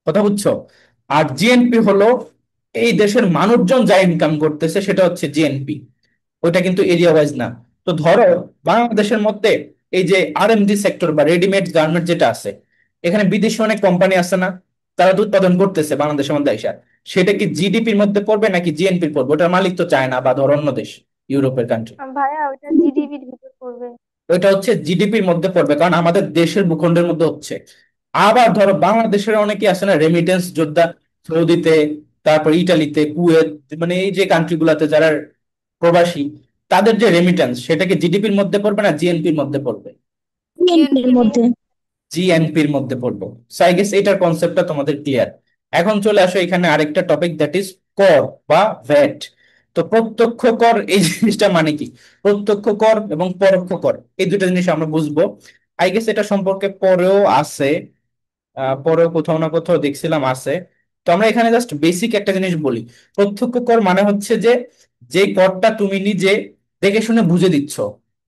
কথা বুঝছো? আর জিএনপি হলো এই দেশের মানুষজন যা ইনকাম করতেছে, সেটা হচ্ছে জিএনপি। ওইটা কিন্তু এরিয়া ওয়াইজ না। তো ধরো বাংলাদেশের মধ্যে এই যে আরএমজি সেক্টর বা রেডিমেড গার্মেন্ট যেটা আছে, এখানে বিদেশি অনেক কোম্পানি আছে না, তারা তো উৎপাদন করতেছে বাংলাদেশের মধ্যে এসে, সেটা কি জিডিপির মধ্যে পড়বে নাকি জিএনপির পড়বে? ওটার মালিক তো চায়না বা ধর অন্য দেশ, ইউরোপের কান্ট্রি। ভাইয়া ওটা জিডিপির ভিতর পড়বে। ওইটা হচ্ছে জিডিপির মধ্যে পড়বে, কারণ আমাদের দেশের ভূখণ্ডের মধ্যে হচ্ছে। আবার ধরো বাংলাদেশের অনেকে আছে না রেমিটেন্স যোদ্ধা, সৌদিতে, তারপর ইটালিতে, কুয়েত, মানে এই যে কান্ট্রি গুলাতে যারা প্রবাসী, তাদের যে রেমিটেন্স, সেটাকে জিডিপির মধ্যে পড়বে না জিএনপির মধ্যে পড়বে? বিএনপির মধ্যে। জিএনপির মধ্যে পড়বো। সো আই গেস এটার কনসেপ্টটা তোমাদের ক্লিয়ার। এখন চলে আসো এখানে আরেকটা টপিক, দ্যাট ইজ কর বা ভ্যাট। তো প্রত্যক্ষ কর এই জিনিসটা মানে কি? প্রত্যক্ষ কর এবং পরোক্ষ কর, এই দুটো জিনিস আমরা বুঝবো। আই গেস এটা সম্পর্কে পরেও আছে, পরেও কোথাও না কোথাও দেখছিলাম আছে। তো আমরা এখানে জাস্ট বেসিক একটা জিনিস বলি। প্রত্যক্ষ কর মানে হচ্ছে যে, যে করটা তুমি নিজে দেখে শুনে বুঝে দিচ্ছ,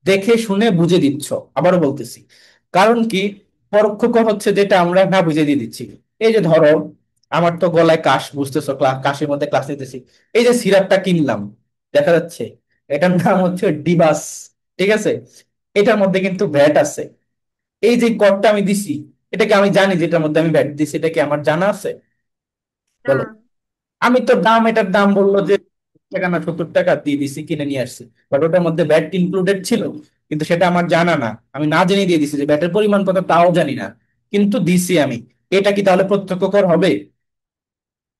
দেখে শুনে বুঝে দিচ্ছ। আবারও বলতেছি, কারণ কি, পরোক্ষ কর হচ্ছে যেটা আমরা না বুঝে দিয়ে দিচ্ছি। এই যে ধরো, আমার তো গলায় কাশ, বুঝতেছো, কাশির মধ্যে ক্লাস নিতেছি, এই যে সিরাপটা কিনলাম, দেখা যাচ্ছে, এটার নাম হচ্ছে ডিবাস, ঠিক আছে? এটার মধ্যে কিন্তু ভ্যাট আছে। এই যে করটা আমি দিছি, এটা কি আমি জানি যে এটার মধ্যে আমি ভ্যাট দিছি? এটা কি আমার জানা আছে? না। বলো। আমি তো দাম, এটার দাম বললো যে টাকা না 70 টাকা, দিয়ে দিছি, কিনে নিয়ে আসছি, বাট ওটার মধ্যে ভ্যাট ইনক্লুডেড ছিল, কিন্তু সেটা আমার জানা না, আমি না জেনে দিয়ে দিছি, যে ভ্যাটের পরিমাণ কত তাও জানি না, কিন্তু দিছি আমি। এটা কি তাহলে প্রত্যক্ষ কর হবে?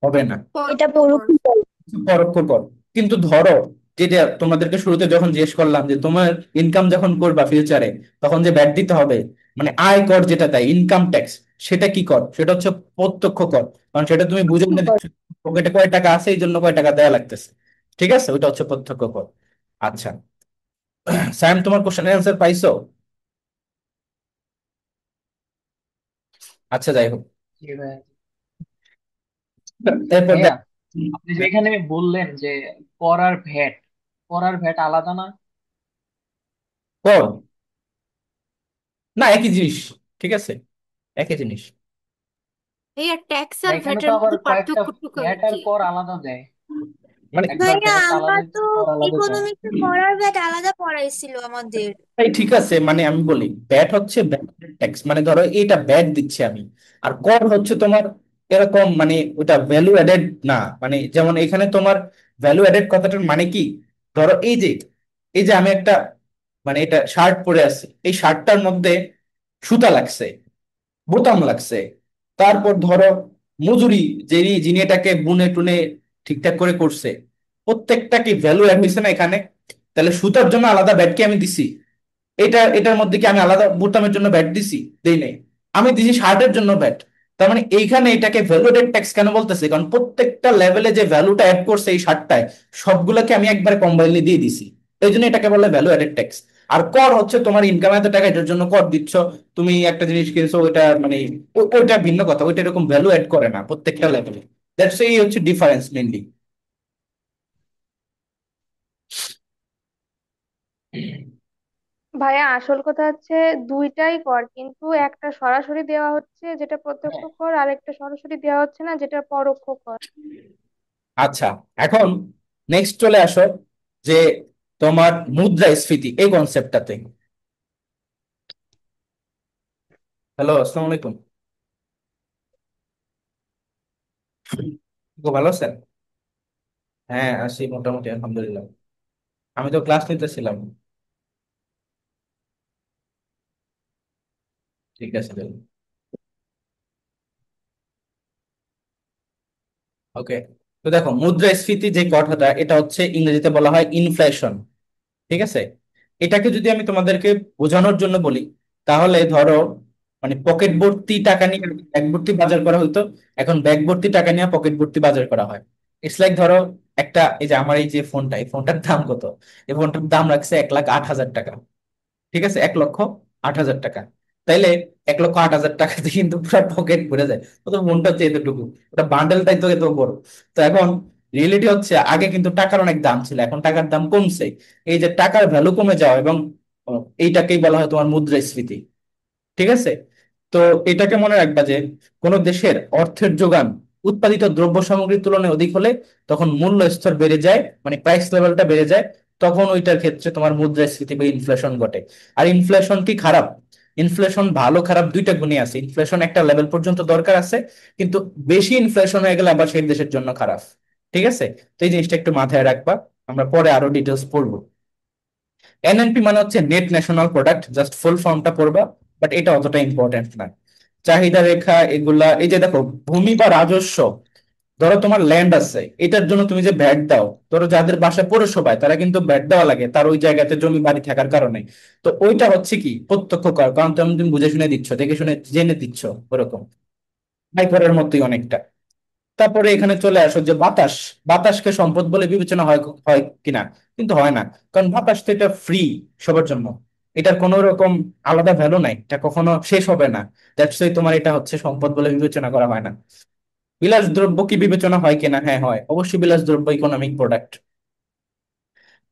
হবে না, এটা পরোক্ষ কর। পরোক্ষ কর। পরোক্ষ কর। কিন্তু ধরো, যেটা তোমাদেরকে শুরুতে যখন জিজ্ঞেস করলাম যে তোমার ইনকাম যখন করবা ফিউচারে, তখন যে ভ্যাট দিতে হবে, মানে আয় কর যেটা দেয়, ইনকাম ট্যাক্স, সেটা কি কর? সেটা হচ্ছে প্রত্যক্ষ কর, কারণ সেটা তুমি বুঝে না পকেটে কয় টাকা আছে, এই জন্য কয় টাকা দেয়া লাগতেছে, ঠিক আছে? ওইটা হচ্ছে প্রত্যক্ষ কর। আচ্ছা, স্যাম, তোমার কোশ্চেনের অ্যান্সার পাইছো? আচ্ছা, যাই হোক, জি ভাইয়া। এরপর ভাইয়া, দেখ। আপনি যেখানে বললেন যে কর আর ভ্যাট, কর আর ভ্যাট আলাদা না? কর না, একই জিনিস, ঠিক আছে, একই জিনিস। ভাইয়া ট্যাক্স না, আর এখানে তো ভ্যাটের আবার মধ্যে কয়েকটা পার্থক্যটা ভ্যাট আর কি? কর আলাদা দেয়। মানে একবার ভাইয়া ভ্যাট আলাদা আমার তো দিলে কর আলাদা দেয়। ইকোনমিক্সে কর ভ্যাট আলাদা পড়াইছিল আমাদের। তাই ঠিক আছে, মানে আমি বলি ব্যাট হচ্ছে ট্যাক্স, মানে ধরো এটা ব্যাট দিচ্ছি আমি, আর কর হচ্ছে তোমার এরকম, মানে ওটা ভ্যালু অ্যাডেড না। মানে যেমন এখানে তোমার ভ্যালু অ্যাডেড কথাটার মানে কি, ধরো এই যে, এই যে আমি একটা, মানে এটা শার্ট পরে আছি, এই শার্টটার মধ্যে সুতা লাগছে, বোতাম লাগছে, তারপর ধরো মজুরি, যিনি এটাকে বুনে টুনে ঠিকঠাক করে করছে, প্রত্যেকটা কি ভ্যালু অ্যাড হয়েছে না এখানে? তাহলে সুতার জন্য আলাদা ব্যাট কি আমি দিছি? এটার মধ্যে কি আমি আলাদা বোতামের জন্য ব্যাট দিছি? দেই নাই। আমি দিছি শার্টের জন্য ব্যাট। তার মানে এইখানে এটাকে ভ্যালু এডেড ট্যাক্স কেন বলতেছে? কারণ প্রত্যেকটা লেভেলে যে ভ্যালুটা অ্যাড করছে এই শার্টটায়, সবগুলোকে আমি একবারে কম্বাইনলি দিয়ে দিছি। এই জন্য এটাকে বলে ভ্যালু এডেড ট্যাক্স। আর কর হচ্ছে তোমার ইনকাম এত টাকা, এটার জন্য কর দিচ্ছ। তুমি একটা জিনিস কিনছো, ওইটা মানে ওইটা ভিন্ন কথা, ওইটা এরকম ভ্যালু এড করে না প্রত্যেকটা লেভেলে। দ্যাটস এই হচ্ছে ডিফারেন্স মেনলি। ভাইয়া আসল কথা হচ্ছে দুইটাই কর, কিন্তু একটা সরাসরি দেওয়া হচ্ছে যেটা প্রত্যক্ষ কর, আর একটা সরাসরি দেওয়া হচ্ছে না যেটা পরোক্ষ কর। আচ্ছা, এখন নেক্সট চলে আসো যে তোমার মুদ্রাস্ফীতি এই কনসেপ্টটাতে। হ্যালো, আসসালামু আলাইকুম। ভালো আছেন? হ্যাঁ, আছি মোটামুটি, আলহামদুলিল্লাহ। আমি তো ক্লাস নিতেছিলাম। ঠিক আছে, ওকে। তো দেখো, মুদ্রাস্ফীতি যে কথাটা, এটা হচ্ছে ইংরেজিতে বলা হয় ইনফ্লেশন। ঠিক আছে। এটাকে যদি আমি তোমাদেরকে বোঝানোর জন্য বলি, তাহলে ধরো মানে পকেট ভর্তি টাকা নিয়ে ব্যাগ ভর্তি বাজার করা হতো, এখন ব্যাগ ভর্তি টাকা নিয়ে পকেট ভর্তি বাজার করা হয়। ইটস লাইক ধরো একটা, এই যে আমার এই যে ফোনটা, এই ফোনটার দাম কত? এই ফোনটার দাম রাখছে 1,08,000 টাকা। ঠিক আছে, 1,08,000 টাকা। তাইলে 1,08,000 টাকাতে কিন্তু পুরো পকেট ভরে যায়। তো মনটা হচ্ছে এতটুকু, ওটা বান্ডেলটাই তো এত বড়। তো এখন রিয়েলিটি হচ্ছে, আগে কিন্তু টাকার অনেক দাম ছিল, এখন টাকার দাম কমছে। এই যে টাকার ভ্যালু কমে যাওয়া, এবং এইটাকেই বলা হয় তোমার মুদ্রাস্ফীতি। ঠিক আছে। তো এটাকে মনে রাখবা যে কোন দেশের অর্থের যোগান উৎপাদিত দ্রব্য সামগ্রীর তুলনায় অধিক হলে তখন মূল্য স্তর বেড়ে যায়, মানে প্রাইস লেভেলটা বেড়ে যায়। তখন ওইটার ক্ষেত্রে তোমার মুদ্রাস্ফীতি বা ইনফ্লেশন ঘটে। আর ইনফ্লেশন কি খারাপ? ইনফ্লেশন ভালো খারাপ দুইটা গুণই আছে। ইনফ্লেশন একটা লেভেল পর্যন্ত দরকার আছে, কিন্তু বেশি ইনফ্লেশন হয়ে গেলে আবার সেই দেশের জন্য খারাপ। ঠিক আছে। তো এই জিনিসটা একটু মাথায় রাখবা, আমরা পরে আরো ডিটেলস পড়বো। এনএনপি মানে হচ্ছে নেট ন্যাশনাল প্রোডাক্ট, জাস্ট ফুল ফর্মটা পড়বা, বাট এটা অতটা ইম্পর্টেন্ট না। চাহিদা রেখা এগুলা, এই যে দেখো ভূমি বা রাজস্ব, ধরো তোমার ল্যান্ড আছে, এটার জন্য তুমি যে ভ্যাট দাও, ধরো যাদের বাসায় পৌরসভায় তারা কিন্তু ভ্যাট দেওয়া লাগে তার ওই জায়গাতে জমি বাড়ি থাকার কারণে। তো ওইটা হচ্ছে কি প্রত্যক্ষ কর, কারণ তুমি বুঝে শুনে দিচ্ছ, দেখে শুনে জেনে দিচ্ছ, ওরকম আয়করের মতোই অনেকটা। তারপরে এখানে চলে আসো যে বাতাস, বাতাসকে সম্পদ বলে বিবেচনা হয় হয় কিনা? কিন্তু হয় না, কারণ বাতাস তো এটা ফ্রি সবার জন্য, এটার কোনো রকম আলাদা ভ্যালু নাই, এটা কখনো শেষ হবে না। দ্যাটস ওয়াই তোমার এটা হচ্ছে সম্পদ বলে বিবেচনা করা হয় না। বিলাস দ্রব্য কি বিবেচনা হয় কিনা? হ্যাঁ হয়, অবশ্যই বিলাস দ্রব্য ইকোনমিক প্রোডাক্ট।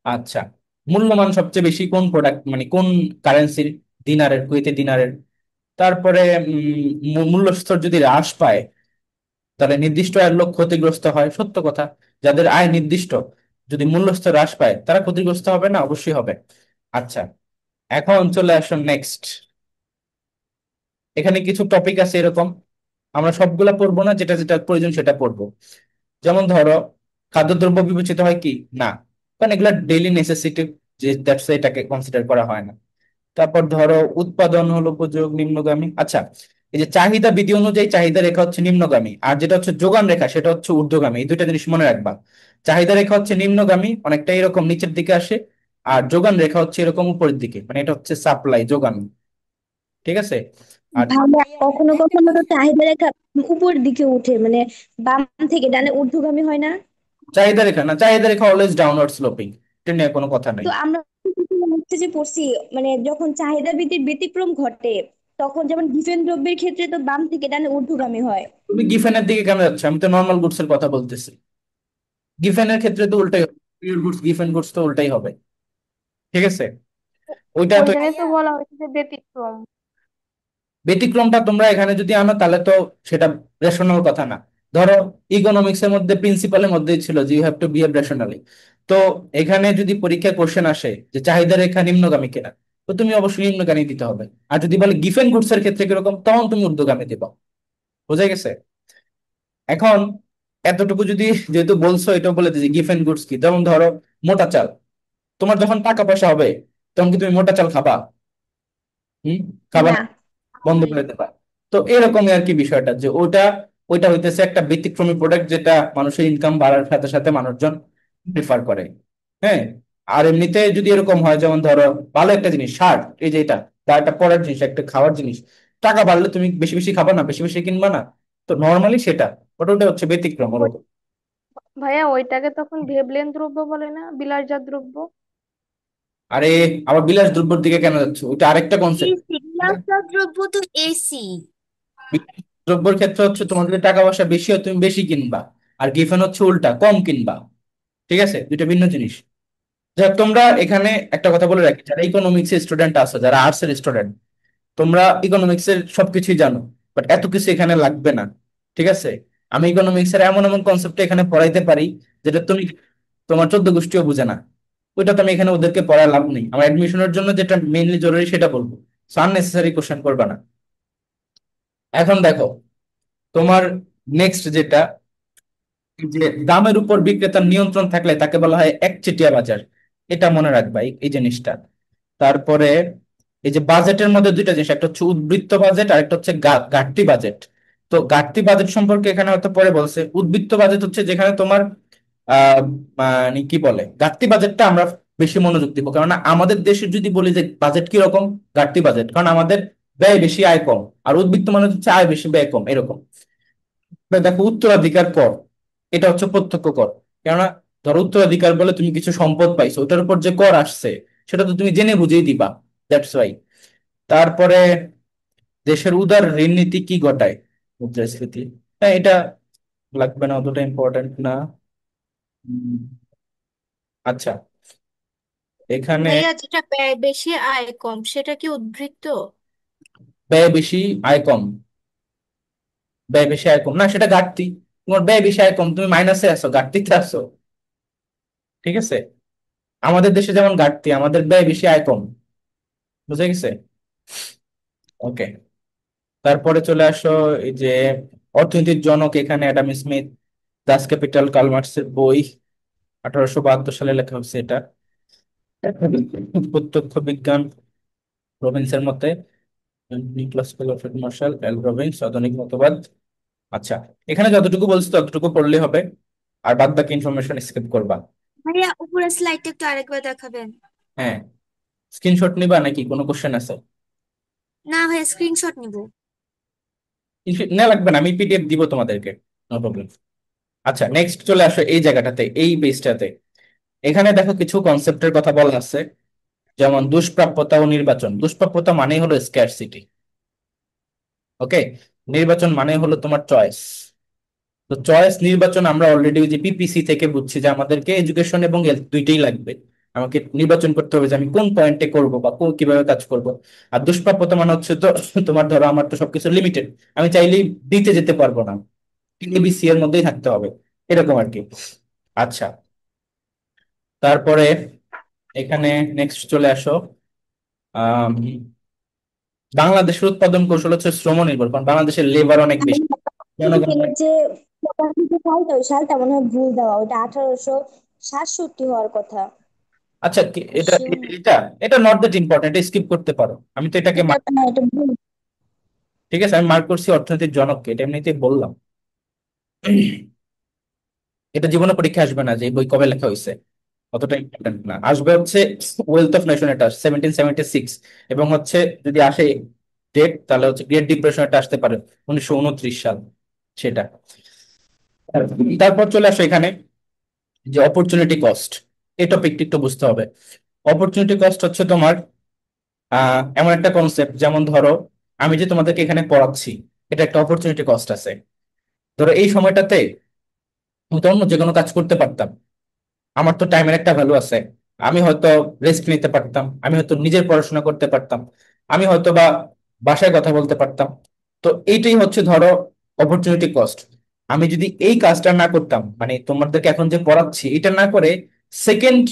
আচ্ছা, মূল্যমান সবচেয়ে বেশি কোন প্রোডাক্ট, মানে কোন কারেন্সির? দিনারের, কুয়েতে দিনারের। তারপরে মূল্যস্তর যদি হ্রাস পায়, তাহলে নির্দিষ্ট আয়ের লোক ক্ষতিগ্রস্ত হয়, সত্য কথা। যাদের আয় নির্দিষ্ট, যদি মূল্যস্তর হ্রাস পায় তারা ক্ষতিগ্রস্ত হবে না? অবশ্যই হবে। আচ্ছা, এখন চলে আসুন নেক্সট। এখানে কিছু টপিক আছে এরকম, আমরা সবগুলা পড়বো না, যেটা যেটা প্রয়োজন সেটা পড়বো। যেমন ধরো, খাদ্যদ্রব্য বিবেচিত হয় কি না? কারণ এগুলা ডেইলি নেসেসিটি, যে দ্যাটস এটাকে কনসিডার করা হয় না। তারপর ধরো উৎপাদন হলো উপযোগ নিম্নগামী। আচ্ছা, এই যে চাহিদা বিধি অনুযায়ী চাহিদা রেখা হচ্ছে নিম্নগামী, আর যেটা হচ্ছে যোগান রেখা সেটা হচ্ছে ঊর্ধ্বগামী। এই দুইটা জিনিস মনে রাখবা। চাহিদা রেখা হচ্ছে নিম্নগামী, অনেকটা এরকম নিচের দিকে আসে, আর যোগান রেখা হচ্ছে এরকম উপরের দিকে, মানে এটা হচ্ছে সাপ্লাই, যোগান। ঠিক আছে। আর ভাইয়া কখনো কখনো তো চাহিদা রেখা উপরের দিকে উঠে, মানে বাম থেকে ডানে ঊর্ধ্বগামী হয় না? চাহিদা রেখা না, চাহিদা রেখা অলওয়েজ ডাউনওয়ার্ড স্লোপিং, এটা নিয়ে কোনো কথা নাই। তো আমরা হচ্ছে যে পড়ছি, মানে যখন চাহিদা বৃদ্ধির ব্যতিক্রম ঘটে তখন যেমন ডিফেন্স দ্রব্যের ক্ষেত্রে তো বাম থেকে ডানে ঊর্ধ্বগামী হয়। তুমি গিফেনের দিকে কেন যাচ্ছ? আমি তো নর্মাল গুডস এর কথা বলতেছি। গিফেনের ক্ষেত্রে তো উল্টাই হবে, পিওর গুডস গিফেন গুডস তো উল্টাই হবে। ঠিক আছে। ওইটা তো, ওইখানে তো বলা হয়েছে যে ব্যতিক্রম। ব্যতিক্রমটা তোমরা এখানে যদি আনো তাহলে তো সেটা রেশনাল কথা না। ধরো ইকোনমিক্স এর মধ্যে প্রিন্সিপালের মধ্যেই ছিল যে you have to behave rationally. তো এখানে যদি পরীক্ষায় কোশ্চেন আসে যে চাহিদা রেখা নিম্নগামী কিনা, তো তুমি অবশ্যই নিম্নগামী দিতে হবে। আর যদি বলে গিফেন গুডস এর ক্ষেত্রে কিরকম, তখন তুমি ঊর্ধ্বগামী দিবা। বোঝা গেছে? এখন এতটুকু যদি, যেহেতু বলছো, এটাও বলে দিচ্ছি গিফেন গুডস কি। যেমন ধরো মোটা চাল, তোমার যখন টাকা পয়সা হবে তখন কি তুমি মোটা চাল খাবা? হম, খাবা না। না? বন্ধ করে দেবা। তো এরকমই আর কি বিষয়টা, যে ওইটা হইতেছে একটা ব্যতিক্রমী প্রোডাক্ট যেটা মানুষের ইনকাম বাড়ার সাথে সাথে মানুষজন প্রিফার করে। হ্যাঁ। আর এমনিতে যদি এরকম হয়, যেমন ধরো ভালো একটা জিনিস শার্ট, এই যে এটা, বা একটা পরার জিনিস, একটা খাওয়ার জিনিস, টাকা বাড়লে তুমি বেশি বেশি খাবা না, বেশি বেশি কিনবা না? তো নর্মালি সেটা, বাট ওটা হচ্ছে ব্যতিক্রম ওই- ওরকম। ভাইয়া ওইটাকে তখন ভেবলেন দ্রব্য বলে না, বিলাসজাত দ্রব্য? আরে আবার বিলাস দ্রব্যের দিকে কেন যাচ্ছে? ওইটা আরেকটা কনসেপ্ট। এসি বিলাসবহুল দ্রব্য তো এসি। দ্রব্যের ক্ষেত্রে হচ্ছে তোমার যদি টাকা পয়সা বেশি হয় তুমি বেশি কিনবা, আর গিফেন হচ্ছে উল্টা, কম কিনবা। ঠিক আছে, দুইটা ভিন্ন জিনিস। যাক, তোমরা এখানে একটা কথা বলে রাখি, যারা ইকোনমিক্স এর স্টুডেন্ট আছো, যারা আর্টস এর স্টুডেন্ট, তোমরা ইকোনমিক্স এর সবকিছুই জানো, বাট এত কিছু এখানে লাগবে না। ঠিক আছে। আমি ইকোনমিক্স এর এমন এমন কনসেপ্ট এখানে পড়াইতে পারি যেটা তোমার 14 গোষ্ঠীও বুঝে না। ওইটা তো আমি এখানে ওদেরকে পড়ায় লাভ নেই। আমার অ্যাডমিশনের জন্য যেটা মেইনলি জরুরি সেটা বলবো। সো আননেসেসারি কোশ্চেন করবে না। এখন দেখো, তোমার নেক্সট যেটা, যে দামের উপর বিক্রেতার নিয়ন্ত্রণ থাকলে তাকে বলা হয় একচেটিয়া বাজার। এটা মনে রাখবা, এই জিনিসটা। তারপরে এই যে বাজেটের মধ্যে দুইটা জিনিস, একটা হচ্ছে উদ্বৃত্ত বাজেট আর একটা হচ্ছে ঘাটতি বাজেট। তো ঘাটতি বাজেট সম্পর্কে এখানে হয়তো পরে বলছে। উদ্বৃত্ত বাজেট হচ্ছে যেখানে তোমার মানে কি বলে, ঘাটতি বাজেটটা আমরা বেশি মনোযোগ দিব, কারণ আমাদের দেশে যদি বলি যে বাজেট কি রকম, ঘাটতি বাজেট, কারণ আমাদের ব্যয় বেশি আয় কম। আর উদ্বৃত্ত মানে হচ্ছে আয় বেশি ব্যয় কম, এরকম। এবার দেখো উত্তরাধিকার কর, এটা হচ্ছে প্রত্যক্ষ কর। কেননা ধরো উত্তরাধিকার বলে তুমি কিছু সম্পদ পাইছো, ওটার উপর যে কর আসছে সেটা তো তুমি জেনে বুঝেই দিবা। That's why. তারপরে দেশের উদার ঋণ নীতি কি ঘটায়? মুদ্রাস্ফীতি। হ্যাঁ, এটা লাগবে না, অতটা ইম্পর্টেন্ট না। উম, আচ্ছা, এখানে ভাইয়া যেটা ব্যয় বেশি আয় কম সেটা কি উদ্বৃত্ত? ব্যয় বেশি আয় কম, ব্যয় বেশি আয় কম না, সেটা ঘাটতি। তোমার ব্যয় বেশি আয় কম, তুমি মাইনাসে আছো, ঘাটতিতে আছো। ঠিক আছে। আমাদের দেশে যেমন ঘাটতি, আমাদের ব্যয় বেশি আয় কম। বুঝে গেছে? ওকে। তারপরে চলে আসো, এই যে অর্থনীতির জনক, এখানে Adam Smith, Das Kapital, Karl মার্কসের বই, 1872 সালে লেখা হয়েছে এটা। প্রত্যক্ষ বিজ্ঞান, রবিনসের মতে, নিকোলাস আলফ্রেড মার্শাল, এল রবিনস, আধুনিক মতবাদ। আচ্ছা, এখানে যতটুকু বলছি ততটুকু পড়লে হবে, আর বাদ বাকি ইনফরমেশন স্কিপ করবা। ভাইয়া উপরের স্লাইডটা একটু আরেকবার দেখাবেন? হ্যাঁ। স্ক্রিনশট নিবা নাকি কোনো কোশ্চেন আছে? না ভাইয়া স্ক্রিনশট নিব। না, লাগবে না, আমি পিডিএফ দিব তোমাদেরকে, নো প্রবলেম। আচ্ছা, নেক্সট চলে আসো এই জায়গাটাতে, এই পেজটাতে। এখানে দেখো কিছু কনসেপ্টের কথা বলা আছে, যেমন দুষ্প্রাপ্যতা ও নির্বাচন। দুষ্প্রাপ্যতা মানে হলো স্ক্যারসিটি। ওকে। নির্বাচন মানে হলো তোমার চয়েস। তো চয়েস নির্বাচন আমরা অলরেডি ওই যে পিপিসি থেকে বুঝছি যে আমাদেরকে এডুকেশন এবং হেলথ দুইটাই লাগবে। আমাকে নির্বাচন করতে হবে যে আমি কোন পয়েন্টে করব বা কিভাবে কাজ করব। আর দুষ্প্রাপ্যতা মানে হচ্ছে তো তোমার ধরো আমার তো সবকিছু লিমিটেড, আমি চাইলেই দিতে যেতে পারবো না, এবিসি এর মধ্যেই থাকতে হবে, এরকম আর কি। আচ্ছা, তারপরে এখানে নেক্সট চলে আসো। আম, বাংলাদেশের উৎপাদন কৌশল হচ্ছে শ্রম নির্ভর, কারণ বাংলাদেশের লেবার অনেক বেশি, জনগণ অনেক। যে প্রকাশিত সালটা, ওই সালটা মনে হয় ভুল দেওয়া, ওটা 1867 হওয়ার কথা। আচ্ছা, এটা Sure না। এটা এটা নট দ্যাট ইম্পর্টেন্ট, এটা স্কিপ করতে পারো, আমি তো এটাকে এটা না, এটা ভুল। ঠিক আছে, আমি মার্ক করছি অর্থনীতির জনককে, এটা এমনিতেই বললাম। এটা জীবনে পরীক্ষা আসবে না যে এই বই কবে লেখা হয়েছে, অতটা ইম্পর্টেন্ট না। আসবে হচ্ছে ওয়েলথ অফ নেশন, এটা 1776, এবং হচ্ছে যদি আসে ডেট, তাহলে হচ্ছে গ্রেট ডিপ্রেশন, এটা আসতে পারে 1929 সাল, সেটা। তারপর চলে আসো এখানে, যে অপরচুনিটি কস্ট, এই টপিকটি একটু বুঝতে হবে। অপরচুনিটি কস্ট হচ্ছে তোমার এমন একটা কনসেপ্ট, যেমন ধরো আমি যে তোমাদেরকে এখানে পড়াচ্ছি, এটা একটা অপরচুনিটি কস্ট আছে। ধরো এই সময়টাতে আমি তো অন্য যে কোনো কাজ করতে পারতাম, আমার তো টাইমের একটা ভ্যালু আছে। আমি হয়তো রেস্ট নিতে পারতাম, আমি হয়তো নিজের পড়াশোনা করতে পারতাম, আমি হয়তো বা বাসায় কথা বলতে পারতাম। তো এইটাই হচ্ছে ধরো অপরচুনিটি কস্ট। আমি যদি এই কাজটা না করতাম, মানে তোমাদেরকে এখন যে পড়াচ্ছি এটা না করে সেকেন্ড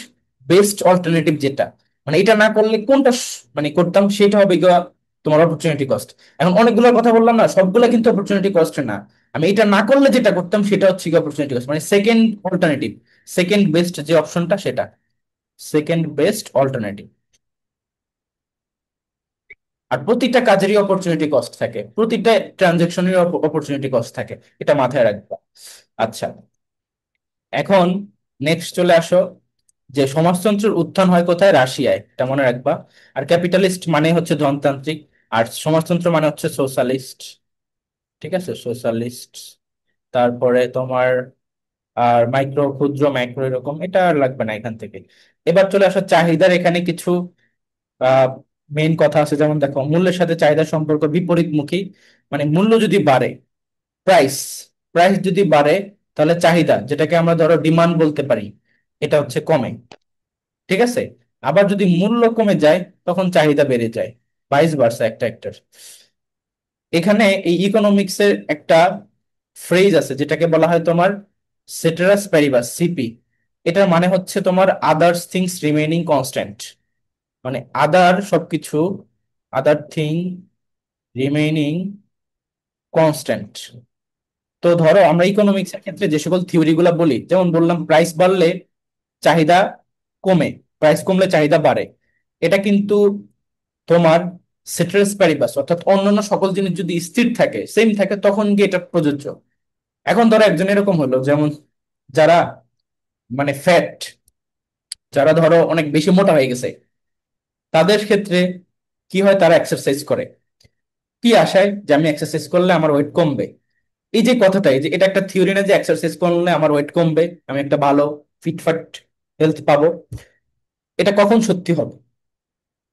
বেস্ট অল্টারনেটিভ যেটা, মানে এটা না করলে কোনটা মানে করতাম, সেটা হবে গিয়ে তোমার অপরচুনিটি কস্ট। এখন অনেকগুলো কথা বললাম না, সবগুলা কিন্তু অপরচুনিটি কস্ট না। আমি এটা না করলে যেটা করতাম সেটা হচ্ছে অপরচুনিটি কস্ট, মানে সেকেন্ড অল্টারনেটিভ, সেকেন্ড বেস্ট যে অপশনটা সেটা, সেকেন্ড বেস্ট অল্টারনেটিভ। আর প্রতিটা কাজেরই অপরচুনিটি কস্ট থাকে, প্রতিটা ট্রানজেকশনের অপরচুনিটি কস্ট থাকে, এটা মাথায় রাখবা। আচ্ছা, এখন নেক্সট চলে আসো যে সমাজতন্ত্রের উত্থান হয় কোথায়, রাশিয়ায়, এটা মনে রাখবা। আর ক্যাপিটালিস্ট মানে হচ্ছে ধনতান্ত্রিক, আর সমাজতন্ত্র মানে হচ্ছে সোশ্যালিস্ট। ঠিক আছে, সোশ্যালিস্ট। তারপরে তোমার আর মাইক্রো, ক্ষুদ্র, ম্যাক্রো, এরকম, এটা আর লাগবে না এখান থেকে। এবার চলে আসো চাহিদার, এখানে কিছু মেইন কথা আছে। যেমন দেখো, মূল্যের সাথে চাহিদার সম্পর্ক বিপরীতমুখী। মানে মূল্য যদি বাড়ে, প্রাইস প্রাইস যদি বাড়ে, তাহলে চাহিদা, যেটাকে আমরা ধরো ডিমান্ড বলতে পারি, এটা হচ্ছে কমে। ঠিক আছে, আবার যদি মূল্য কমে যায় তখন চাহিদা বেড়ে যায়, ভাইস ভার্সা, একটা একটা। এখানে এই ইকোনমিক্স এর একটা ফ্রেজ আছে যেটাকে বলা হয় তোমার সেটেরাস প্যারিবাস, সিপি। এটার মানে হচ্ছে তোমার আদার্স থিংস রিমেইনিং কনস্ট্যান্ট। মানে আদার সবকিছু, আদার থিং রিমেইনিং কনস্ট্যান্ট। তো ধরো আমরা ইকোনমিক্স এর ক্ষেত্রে যে সকল থিওরি গুলা বলি, যেমন বললাম প্রাইস বাড়লে চাহিদা কমে, প্রাইস কমলে চাহিদা বাড়ে, এটা কিন্তু তোমার সেটেরাস প্যারিবাস, অর্থাৎ অন্যান্য সকল জিনিস যদি স্থির থাকে, সেম থাকে, তখন গিয়ে এটা প্রযোজ্য। এখন ধরো একজন এরকম হলো, যেমন যারা মানে ফ্যাট, যারা ধরো অনেক বেশি মোটা হয়ে গেছে, তাদের ক্ষেত্রে কি হয়, তারা এক্সারসাইজ করে কি আশায়, যে আমি এক্সারসাইজ করলে আমার ওয়েট কমবে। এই যে কথাটা, এই যে এটা একটা থিওরি না যে এক্সারসাইজ করলে আমার ওয়েট কমবে, আমি একটা ভালো ফিটফাট হেলথ পাবো। এটা কখন সত্যি হবে,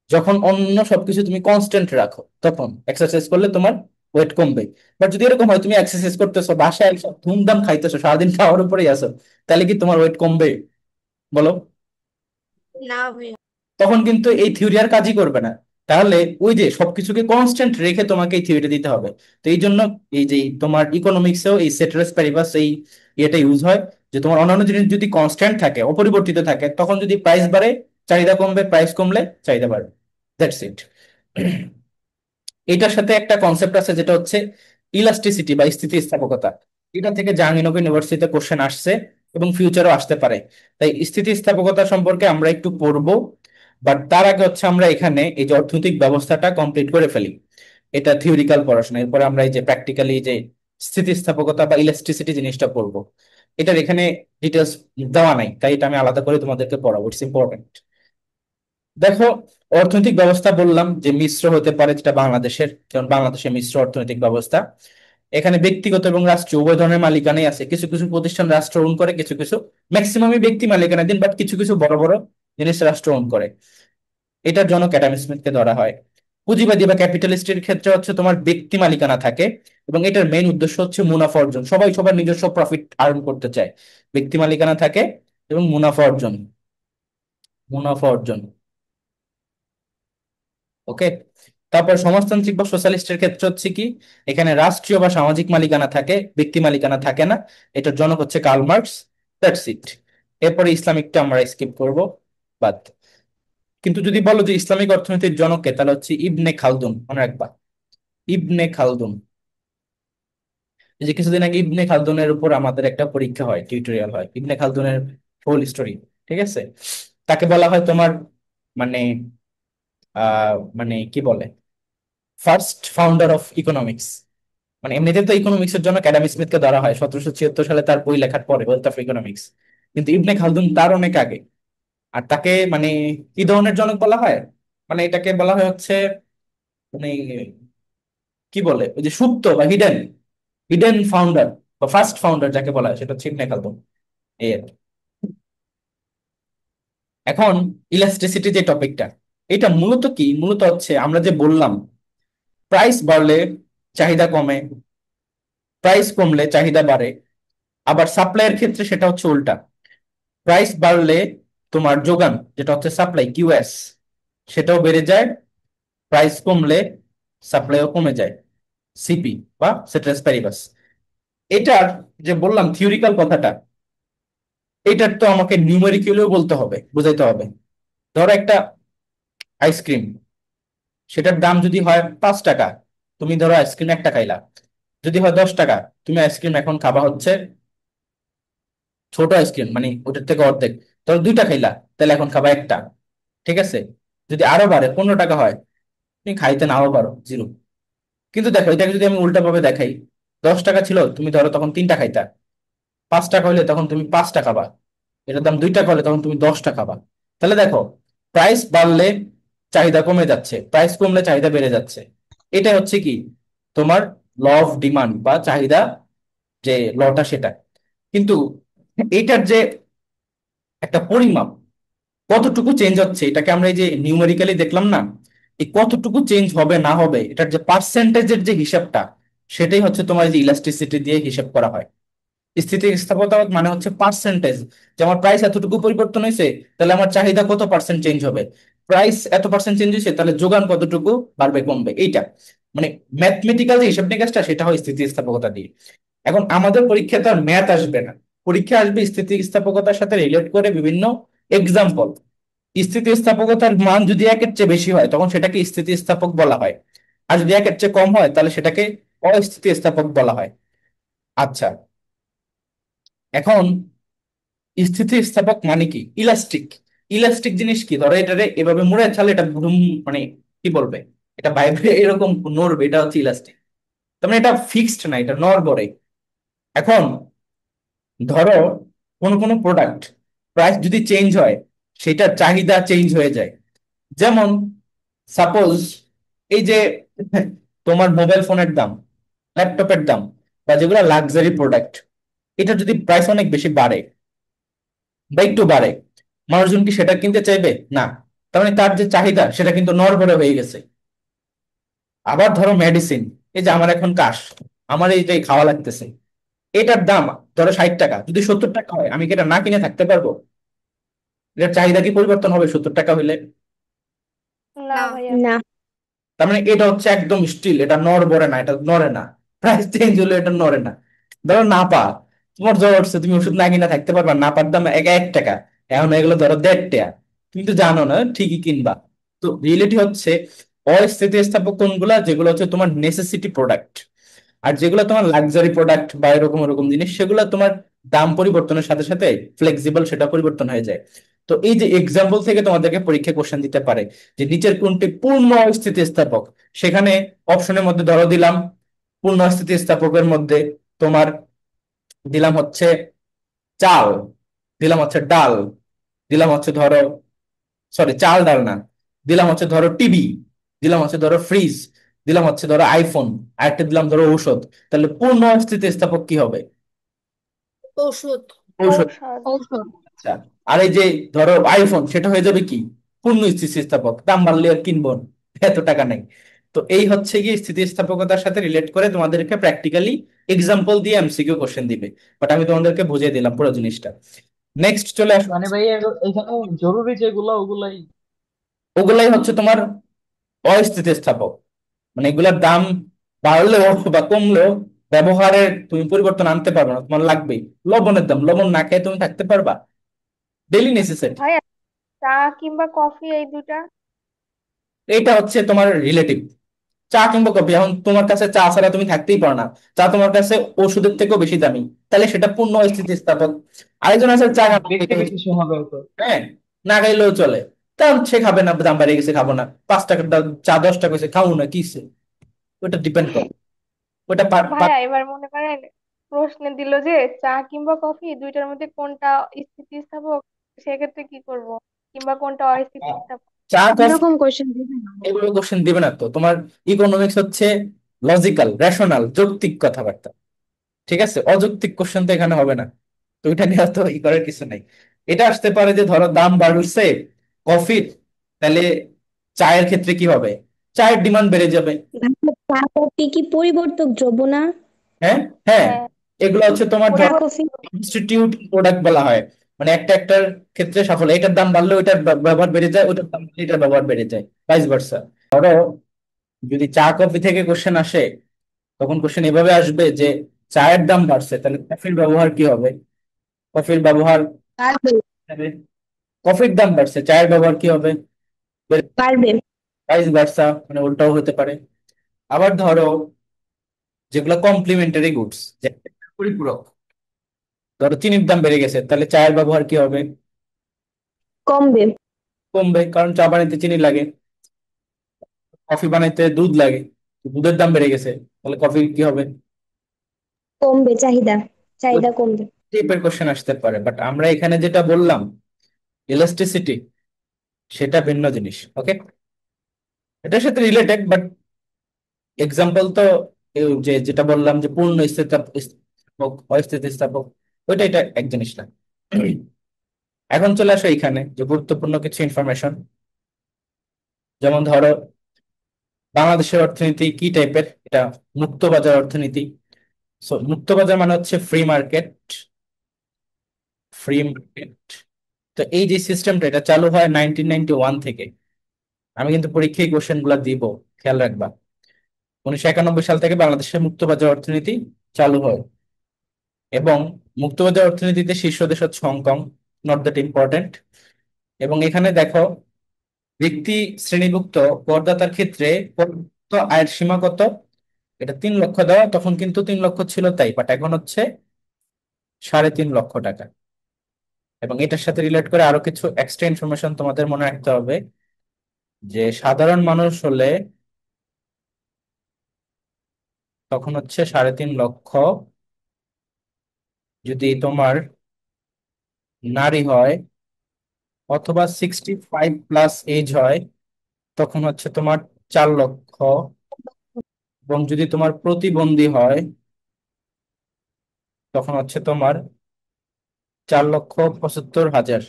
যখন অন্য সবকিছু তুমি কনস্ট্যান্ট রাখো, তখন এক্সারসাইজ করলে তোমার ওয়েট কমবে। বাট যদি এরকম হয় তুমি এক্সারসাইজ করতেছো, বাসায় সব ধুমধাম খাইতেছো, সারাদিন খাওয়ার উপরেই আছো, তাহলে কি তোমার ওয়েট কমবে? বলো। না ভাইয়া। তখন কিন্তু এই থিওরি আর কাজই করবে না। তাহলে ওই যে সবকিছুকে কনস্ট্যান্ট রেখে তোমাকে এই থিওরিটা দিতে হবে। তো এই জন্য এই যে তোমার ইকোনমিক্সেও এই সেটেরাস প্যারিবাস এই এটা ইউজ হয়, যে তোমার অন্যান্য জিনিস যদি কনস্ট্যান্ট থাকে, অপরিবর্তিত থাকে, তখন যদি প্রাইস বাড়ে চাহিদা কমবে, প্রাইস কমলে চাহিদা বাড়বে। That's it. এটার সাথে একটা কনসেপ্ট আছে যেটা হচ্ছে ইলাস্টিসিটি বা স্থিতিস্থাপকতা। এটা থেকে জাহাঙ্গীরনগর ইউনিভার্সিটিতে কোশ্চেন আসছে এবং ফিউচারও আসতে পারে। তাই স্থিতিস্থাপকতা সম্পর্কে আমরা একটু পড়বো, বাট তার আগে হচ্ছে আমরা এখানে এই যে অর্থনৈতিক ব্যবস্থাটা কমপ্লিট করে ফেলি। এটা থিওরিক্যাল পড়াশোনা, এরপরে আমরা এই যে প্র্যাকটিক্যালি যে স্থিতিস্থাপকতা বা ইলাস্টিসিটি জিনিসটা পড়বো। এটার এখানে ডিটেলস দেওয়া নাই, তাই এটা আমি আলাদা করে তোমাদেরকে পড়াবো, ইটস ইম্পর্টেন্ট। দেখো, অর্থনৈতিক ব্যবস্থা বললাম যে মিশ্র হতে পারে, যেটা বাংলাদেশের, যেমন বাংলাদেশের মিশ্র অর্থনৈতিক ব্যবস্থা। এখানে ব্যক্তিগত এবং রাষ্ট্রীয় উভয় ধরনের মালিকানাই আছে, কিছু কিছু প্রতিষ্ঠান রাষ্ট্র ওন করে, কিছু কিছু, ম্যাক্সিমামই ব্যক্তি মালিকানাধীন, বাট কিছু কিছু বড় বড় জিনিস রাষ্ট্র ওন করে। এটার জন্য অ্যাডাম স্মিথকে ধরা হয়। পুঁজিবাদী বা ক্যাপিটালিস্টের ক্ষেত্রে হচ্ছে তোমার ব্যক্তি মালিকানা থাকে, এবং এটার মেইন উদ্দেশ্য হচ্ছে মুনাফা অর্জন, সবাই সবার নিজস্ব প্রফিট আর্ন করতে চায়। ব্যক্তি মালিকানা থাকে এবং মুনাফা অর্জন, মুনাফা অর্জন। ওকে। তারপর সমাজতান্ত্রিক বা সোশ্যালিস্টের ক্ষেত্রে হচ্ছে কি, এখানে রাষ্ট্রীয় বা সামাজিক মালিকানা থাকে, ব্যক্তি মালিকানা থাকে না। এটার জনক হচ্ছে কার্ল মার্কস। That's it. এরপরে ইসলামিকটা আমরা স্কিপ করব, বাদ। কিন্তু যদি বলো যে ইসলামিক অর্থনীতির জনক কে, তাহলে হচ্ছে ইবনে খালদুন, মনে রাখবা, ইবনে খালদুন। এই যে কিছুদিন আগে ইবনে খালদুনের উপর আমাদের একটা পরীক্ষা হয়, টিউটোরিয়াল হয়, ইবনে খালদুনের হোল স্টোরি। ঠিক আছে, তাকে বলা হয় তোমার মানে মানে কি বলে, ফার্স্ট ফাউন্ডার অফ ইকোনমিক্স। মানে এমনিতে তো ইকোনমিক্স এর জন্য অ্যাডাম স্মিথকে ধরা হয় 1776 সালে, তার বই লেখার পরে, ওয়েলথ অফ ইকোনমিক্স। কিন্তু ইবনে খালদুন তার অনেক আগে। আর তাকে মানে কি ধরনের জনক বলা হয়, মানে এটাকে বলা হয় হচ্ছে মানে কি বলে, ওই যে সুপ্ত বা হিডেন, হিডেন ফাউন্ডার বা ফার্স্ট ফাউন্ডার যাকে বলা হয়, সেটা হচ্ছে ইবনে খালদুন। এই আর কি। এখন ইলাস্ট্রিসিটি যে টপিকটা, এটা মূলত কি, মূলত হচ্ছে আমরা যে বললাম প্রাইস বাড়লে চাহিদা কমে, প্রাইস কমলে চাহিদা বাড়ে। আবার সাপ্লাইয়ের ক্ষেত্রে সেটা হচ্ছে উল্টা, প্রাইস বাড়লে তোমার যোগান, যেটা হচ্ছে সাপ্লাই, কিউএস, সেটাও বেড়ে যায়, প্রাইস কমলে সাপ্লাইও কমে যায়, সিপি বা সেটেরাস প্যারিবাস। এটার যে বললাম থিওরিক্যাল কথাটা, এটার তো আমাকে নিউমেরিক্যালিও বলতে হবে, বুঝাইতে হবে। ধরো একটা আইসক্রিম, সেটার দাম যদি হয় 5 টাকা, তুমি ধরো আইসক্রিম একটা খাইলা। যদি হয় 10 টাকা, তুমি আইসক্রিম এখন খাবা হচ্ছে ছোট আইসক্রিম, মানে ওটার থেকে অর্ধেক। ধরো 2টা খাইলা, তাহলে এখন খাবা একটা। ঠিক আছে, যদি আরো বাড়ে 15 টাকা হয়, তুমি খাইতে নাও পারো, জিরো। কিন্তু দেখো এটাকে যদি আমি উল্টা ভাবে দেখাই, 10 টাকা ছিল, তুমি ধরো তখন 3টা খাইতা। 5 টাকা হলে তখন তুমি 5টা খাবা। এটার দাম 2 টাকা হলে তখন তুমি 10টা খাবা। তাহলে দেখো, প্রাইস বাড়লে চাহিদা কমে যাচ্ছে, প্রাইস কমলে চাহিদা বেড়ে যাচ্ছে। এটা হচ্ছে কি তোমার ল অফ ডিমান্ড বা চাহিদা যে লটা, সেটা। কিন্তু এইটার যে একটা পরিমাপ, কতটুকু চেঞ্জ হচ্ছে, এটাকে আমরা এই যে নিউমেরিক্যালি দেখলাম না, এই কতটুকু চেঞ্জ হবে না হবে এটার যে পার্সেন্টেজের যে হিসাবটা, সেটাই হচ্ছে তোমার এই যে ইলাস্টিসিটি দিয়ে হিসাব করা হয়। স্থিতিস্থাপকতা মানে হচ্ছে পার্সেন্টেজ, যে আমার প্রাইস এতটুকু পরিবর্তন হয়েছে, তাহলে আমার চাহিদা কত পার্সেন্ট চেঞ্জ হবে। প্রাইস এত পার্সেন্ট চেঞ্জ হয়েছে, তাহলে যোগান কতটুকু বাড়বে কমবে, এইটা মানে ম্যাথমেটিক্যাল যে হিসাব নিকাশটা, সেটা হয় স্থিতিস্থাপকতা দিয়ে। এখন আমাদের পরীক্ষাতে আর ম্যাথ আসবে না, পরীক্ষা আসবে স্থিতিস্থাপকতার সাথে রিলেট করে বিভিন্ন এক্সাম্পল। স্থিতিস্থাপকতার মান যদি 1-এর চেয়ে বেশি হয়, তখন সেটাকে স্থিতিস্থাপক বলা হয়। আর যদি 1-এর চেয়ে কম হয়, তাহলে সেটাকে অস্থিতিস্থাপক বলা হয়। আচ্ছা, এখন স্থিতিস্থাপক মানে কি? ইলাস্টিক। ইলাস্টিক জিনিস কি? ধরো এটারে এভাবে মুড়ে ছাড়লে এটা মানে কি বলবে, এটা বাইরে এরকম নড়বে, এটা হচ্ছে ইলাস্টিক। তার মানে এটা ফিক্সড না, এটা নড়বড়ে। এখন ধরো কোন কোন প্রোডাক্ট প্রাইস যদি চেঞ্জ হয়, সেটার চাহিদা চেঞ্জ হয়ে যায়। যেমন সাপোজ এই যে তোমার মোবাইল ফোনের দাম, ল্যাপটপের দাম, বা যেগুলো লাক্সারি প্রোডাক্ট, এটা যদি প্রাইস অনেক বেশি বাড়ে বা একটু বাড়ে, মানুষজন কি সেটা কিনতে চাইবে না? তার মানে তার যে চাহিদা সেটা কিন্তু নড়বড়ে হয়ে গেছে। আবার ধরো মেডিসিন, এই যে আমার এখন কাশ, আমার এইটাই খাওয়া লাগতেছে, এটার দাম ধরো 60 টাকা, যদি 70 টাকা হয়, আমি কি এটা না কিনে থাকতে পারবো? এটার চাহিদা কি পরিবর্তন হবে 70 টাকা হইলে? না না। ভাইয়া। না। তার মানে এটা হচ্ছে একদম স্টিল, এটা নড়বড়ে না, এটা নড়ে না। প্রাইস চেঞ্জ হলে এটা নড়ে না। ধরো না পা, তোমার জ্বর উঠছে, তুমি ওষুধ না কিনে থাকতে পারবা, না পার দাম 1 টাকা, এখন এগুলো ধরো 1.5 টাকা, তুমি তো জানো না, ঠিকই কিনবা। তো রিয়েলিটি হচ্ছে অস্থিতিস্থাপক কোনগুলা, যেগুলো হচ্ছে তোমার নেসেসিটি প্রোডাক্ট। আর যেগুলো তোমার লাক্সারি প্রোডাক্ট বা এরকম এরকম জিনিস, সেগুলো তোমার দাম পরিবর্তনের সাথে সাথে ফ্লেক্সিবল, সেটা পরিবর্তন হয়ে যায়। তো এই যে এক্সাম্পল থেকে তোমাদেরকে পরীক্ষা কোশ্চেন দিতে পারে যে নিচের কোনটি পূর্ণ স্থিতিস্থাপক। সেখানে অপশনের মধ্যে ধরো দিলাম, পূর্ণ স্থিতিস্থাপকের মধ্যে তোমার দিলাম হচ্ছে চাল, দিলাম হচ্ছে ডাল, দিলাম হচ্ছে ধরো, সরি চাল ডাল না, দিলাম হচ্ছে ধরো টিভি, দিলাম হচ্ছে ধরো ফ্রিজ, দিলাম হচ্ছে ধরো আইফোন, আরেকটা দিলাম ধরো ঔষধ। তাহলে পূর্ণ স্থিতিস্থাপক কি হবে? ওষুধ। ঔষধ। ঔষধ। ঔষধ। আচ্ছা, আর এই যে ধরো আইফোন, সেটা হয়ে যাবে কি? পূর্ণ স্থিতিস্থাপক, দাম বাড়লে আর কিনবো না, এত টাকা নেই। তো এই হচ্ছে কি স্থিতিস্থাপকতার সাথে রিলেট করে তোমাদেরকে প্র্যাকটিক্যালি এক্সাম্পল দিয়ে এমসিকিউ কোশ্চেন দিবে। বাট আমি তোমাদেরকে বুঝিয়ে দিলাম পুরো জিনিসটা। নেক্সট চলে আসো। মানে ভাই এখানে জরুরি যেগুলো ওগুলাই। ওগুলাই হচ্ছে তোমার অস্থিতিস্থাপক, মানে এগুলার দাম বাড়লেও বা কমলেও ব্যবহারের তুমি পরিবর্তন আনতে পারবে না, তোমার লাগবেই। লবণের দাম, লবণ না খেয়ে তুমি থাকতে পারবা? Daily necessity. ভাইয়া, চা কিংবা কফি এই দুটা? এটা হচ্ছে তোমার রিলেটিভ। চা কিংবা কফি, এখন তোমার কাছে চা ছাড়া তুমি থাকতেই পারো না, চা তোমার কাছে ওষুধের থেকেও বেশি দামি, তাহলে সেটা পূর্ণ স্থিতিস্থাপক। আরেকজন আছে চা খাবে, ব্যক্তি বিশেষে হবে হয়তো। হ্যাঁ, না খাইলেও চলে, কারণ সে খাবে না, দাম বেড়ে গেছে, খাবো না, 5 টাকার চা 10 টাকা হয়েছে, খাবো না, কিসে? ওটা ডিপেন্ড করে, ওটা ভাইয়া এবার মনে করেন প্রশ্নে দিল যে চা কিংবা কফি দুইটার মধ্যে কোনটা স্থিতিস্থাপক, সেক্ষেত্রে কি করব? কিংবা কোনটা অস্থিতিস্থাপক? চা কফি এরকম কোয়েশ্চেন দিবে না। এগুলো কোশ্চেন দিবে না তো। তোমার ইকোনমিক্স হচ্ছে লজিক্যাল, রেশনাল, যৌক্তিক কথাবার্তা, ঠিক আছে? অযৌক্তিক কোশ্চেন তো এখানে হবে না। তো ওইটা নিয়ে তো ই করার কিছু নাই। এটা আসতে পারে যে ধরো দাম বাড়ছে কফির, তাহলে চায়ের ক্ষেত্রে কি হবে? চায়ের ডিমান্ড বেড়ে যাবে। ভাইয়া, চা কফি কি পরিবর্তক দ্রব্য না? হ্যাঁ, হ্যাঁ, হ্যাঁ, এগুলো হচ্ছে তোমার চা ধরো কফি। সাবস্টিটিউট প্রোডাক্ট বলা হয়। মানে একটা একটার ক্ষেত্রে সাফল্য, এটার দাম বাড়লে ওইটার ব্যবহার বেড়ে যায়, ওইটার দাম বাড়লে এটার ব্যবহার বেড়ে যায়, ভাইস ভার্সা। ধরো যদি চা কফি থেকে কোশ্চেন আসে, তখন কোশ্চেন এভাবে আসবে যে চায়ের দাম বাড়ছে, তাহলে কফির ব্যবহার কি হবে? কফির ব্যবহার পারবে। হবে। কফির দাম বাড়ছে, চায়ের ব্যবহার কি হবে? পারবে। ভাইস ভার্সা, মানে উল্টাও হতে পারে। আবার ধরো যেগুলো কমপ্লিমেন্টারি গুডস, পরিপূরক, ধরো চিনির দাম বেড়ে গেছে, তাহলে চায়ের ব্যবহার কি হবে? কমবে। কমবে, কারণ চা বানাইতে চিনি লাগে। কফি বানাইতে দুধ লাগে, তো দুধের দাম বেড়ে গেছে, তাহলে কফির কি হবে? কমবে, চাহিদা ওই চাহিদা কমবে। টাইপের কোশ্চেন আসতে পারে, বাট আমরা এখানে যেটা বললাম ইলাস্টিসিটি, সেটা ভিন্ন জিনিস। ওকে, এটার সাথে রিলেটেড, বাট এক্সাম্পল তো এই যে যেটা বললাম যে পূর্ণ স্থিতিস্থাপক, অস্থিতিস্থাপক, ওইটা এটা এক জিনিস না। এখন চলে আসো এখানে যে গুরুত্বপূর্ণ কিছু ইনফরমেশন, যেমন ধরো বাংলাদেশের অর্থনীতি কি টাইপের, এটা মুক্ত বাজার অর্থনীতি। সো মুক্ত বাজার মানে হচ্ছে ফ্রি মার্কেট, ফ্রি মার্কেট। তো এই যে সিস্টেমটা, এটা চালু হয় 1991 থেকে। আমি কিন্তু পরীক্ষায় কোশ্চেন গুলা দিব, খেয়াল রাখবা। 1991 সাল থেকে বাংলাদেশের মুক্তবাজার অর্থনীতি চালু হয়, এবং মুক্তবাজার অর্থনীতিতে শীর্ষ দেশ হচ্ছে হংকং, নট দ্যাট ইম্পর্টেন্ট। এবং এখানে দেখো ব্যক্তি শ্রেণীভুক্ত করদাতার ক্ষেত্রে কত আয়ের সীমা কত, এটা 3 লক্ষ দেওয়া, তখন কিন্তু 3 লক্ষ ছিল তাই, বাট এখন হচ্ছে 3.5 লক্ষ টাকা। এবং এটার সাথে রিলেট করে আরো কিছু এক্সট্রা ইনফরমেশন তোমাদের মনে রাখতে হবে, যে সাধারণ মানুষ হলে তখন হচ্ছে 3.5 লক্ষ, যদি তোমার নারী হয় অথবা 65+ এজ হয় তখন হচ্ছে তোমার 4 লক্ষ, এবং যদি তোমার প্রতিবন্ধী হয় তখন হচ্ছে তোমার 4,75,000।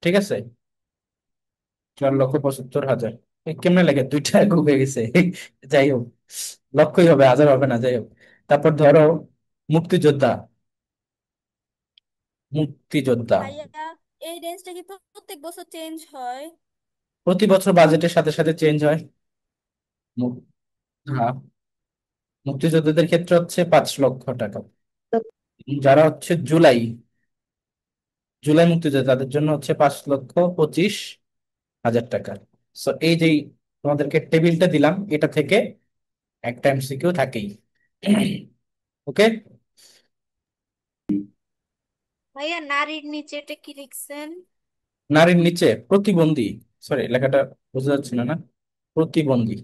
ঠিক আছে, 4,75,000। কেমনে লেখে, দুইটা একক হয়ে গেছে। যাই হোক, লক্ষই হবে, হাজার হবে না, যাই হোক। তারপর ধরো মুক্তিযোদ্ধা, মুক্তিযোদ্ধা ভাইয়া, এই রেঞ্জটা কি প্রত্যেক বছর চেঞ্জ হয়? প্রতি বছর বাজেটের সাথে সাথে চেঞ্জ হয়। মু- হ্যাঁ, মুক্তিযোদ্ধাদের ক্ষেত্রে হচ্ছে 5 লক্ষ টাকা। যারা হচ্ছে জুলাই জুলাই মুক্তিযোদ্ধা, তাদের জন্য হচ্ছে 5,25,000 টাকা। সো এই যে তোমাদেরকে টেবিলটা দিলাম, এটা থেকে একটা এমসিকিউ থাকেই। ওকে, ভাইয়া, নারীর নিচে এটা কি লিখছেন? নারীর নিচে প্রতিবন্ধী, সরি লেখাটা বোঝা যাচ্ছে না, না প্রতিবন্ধী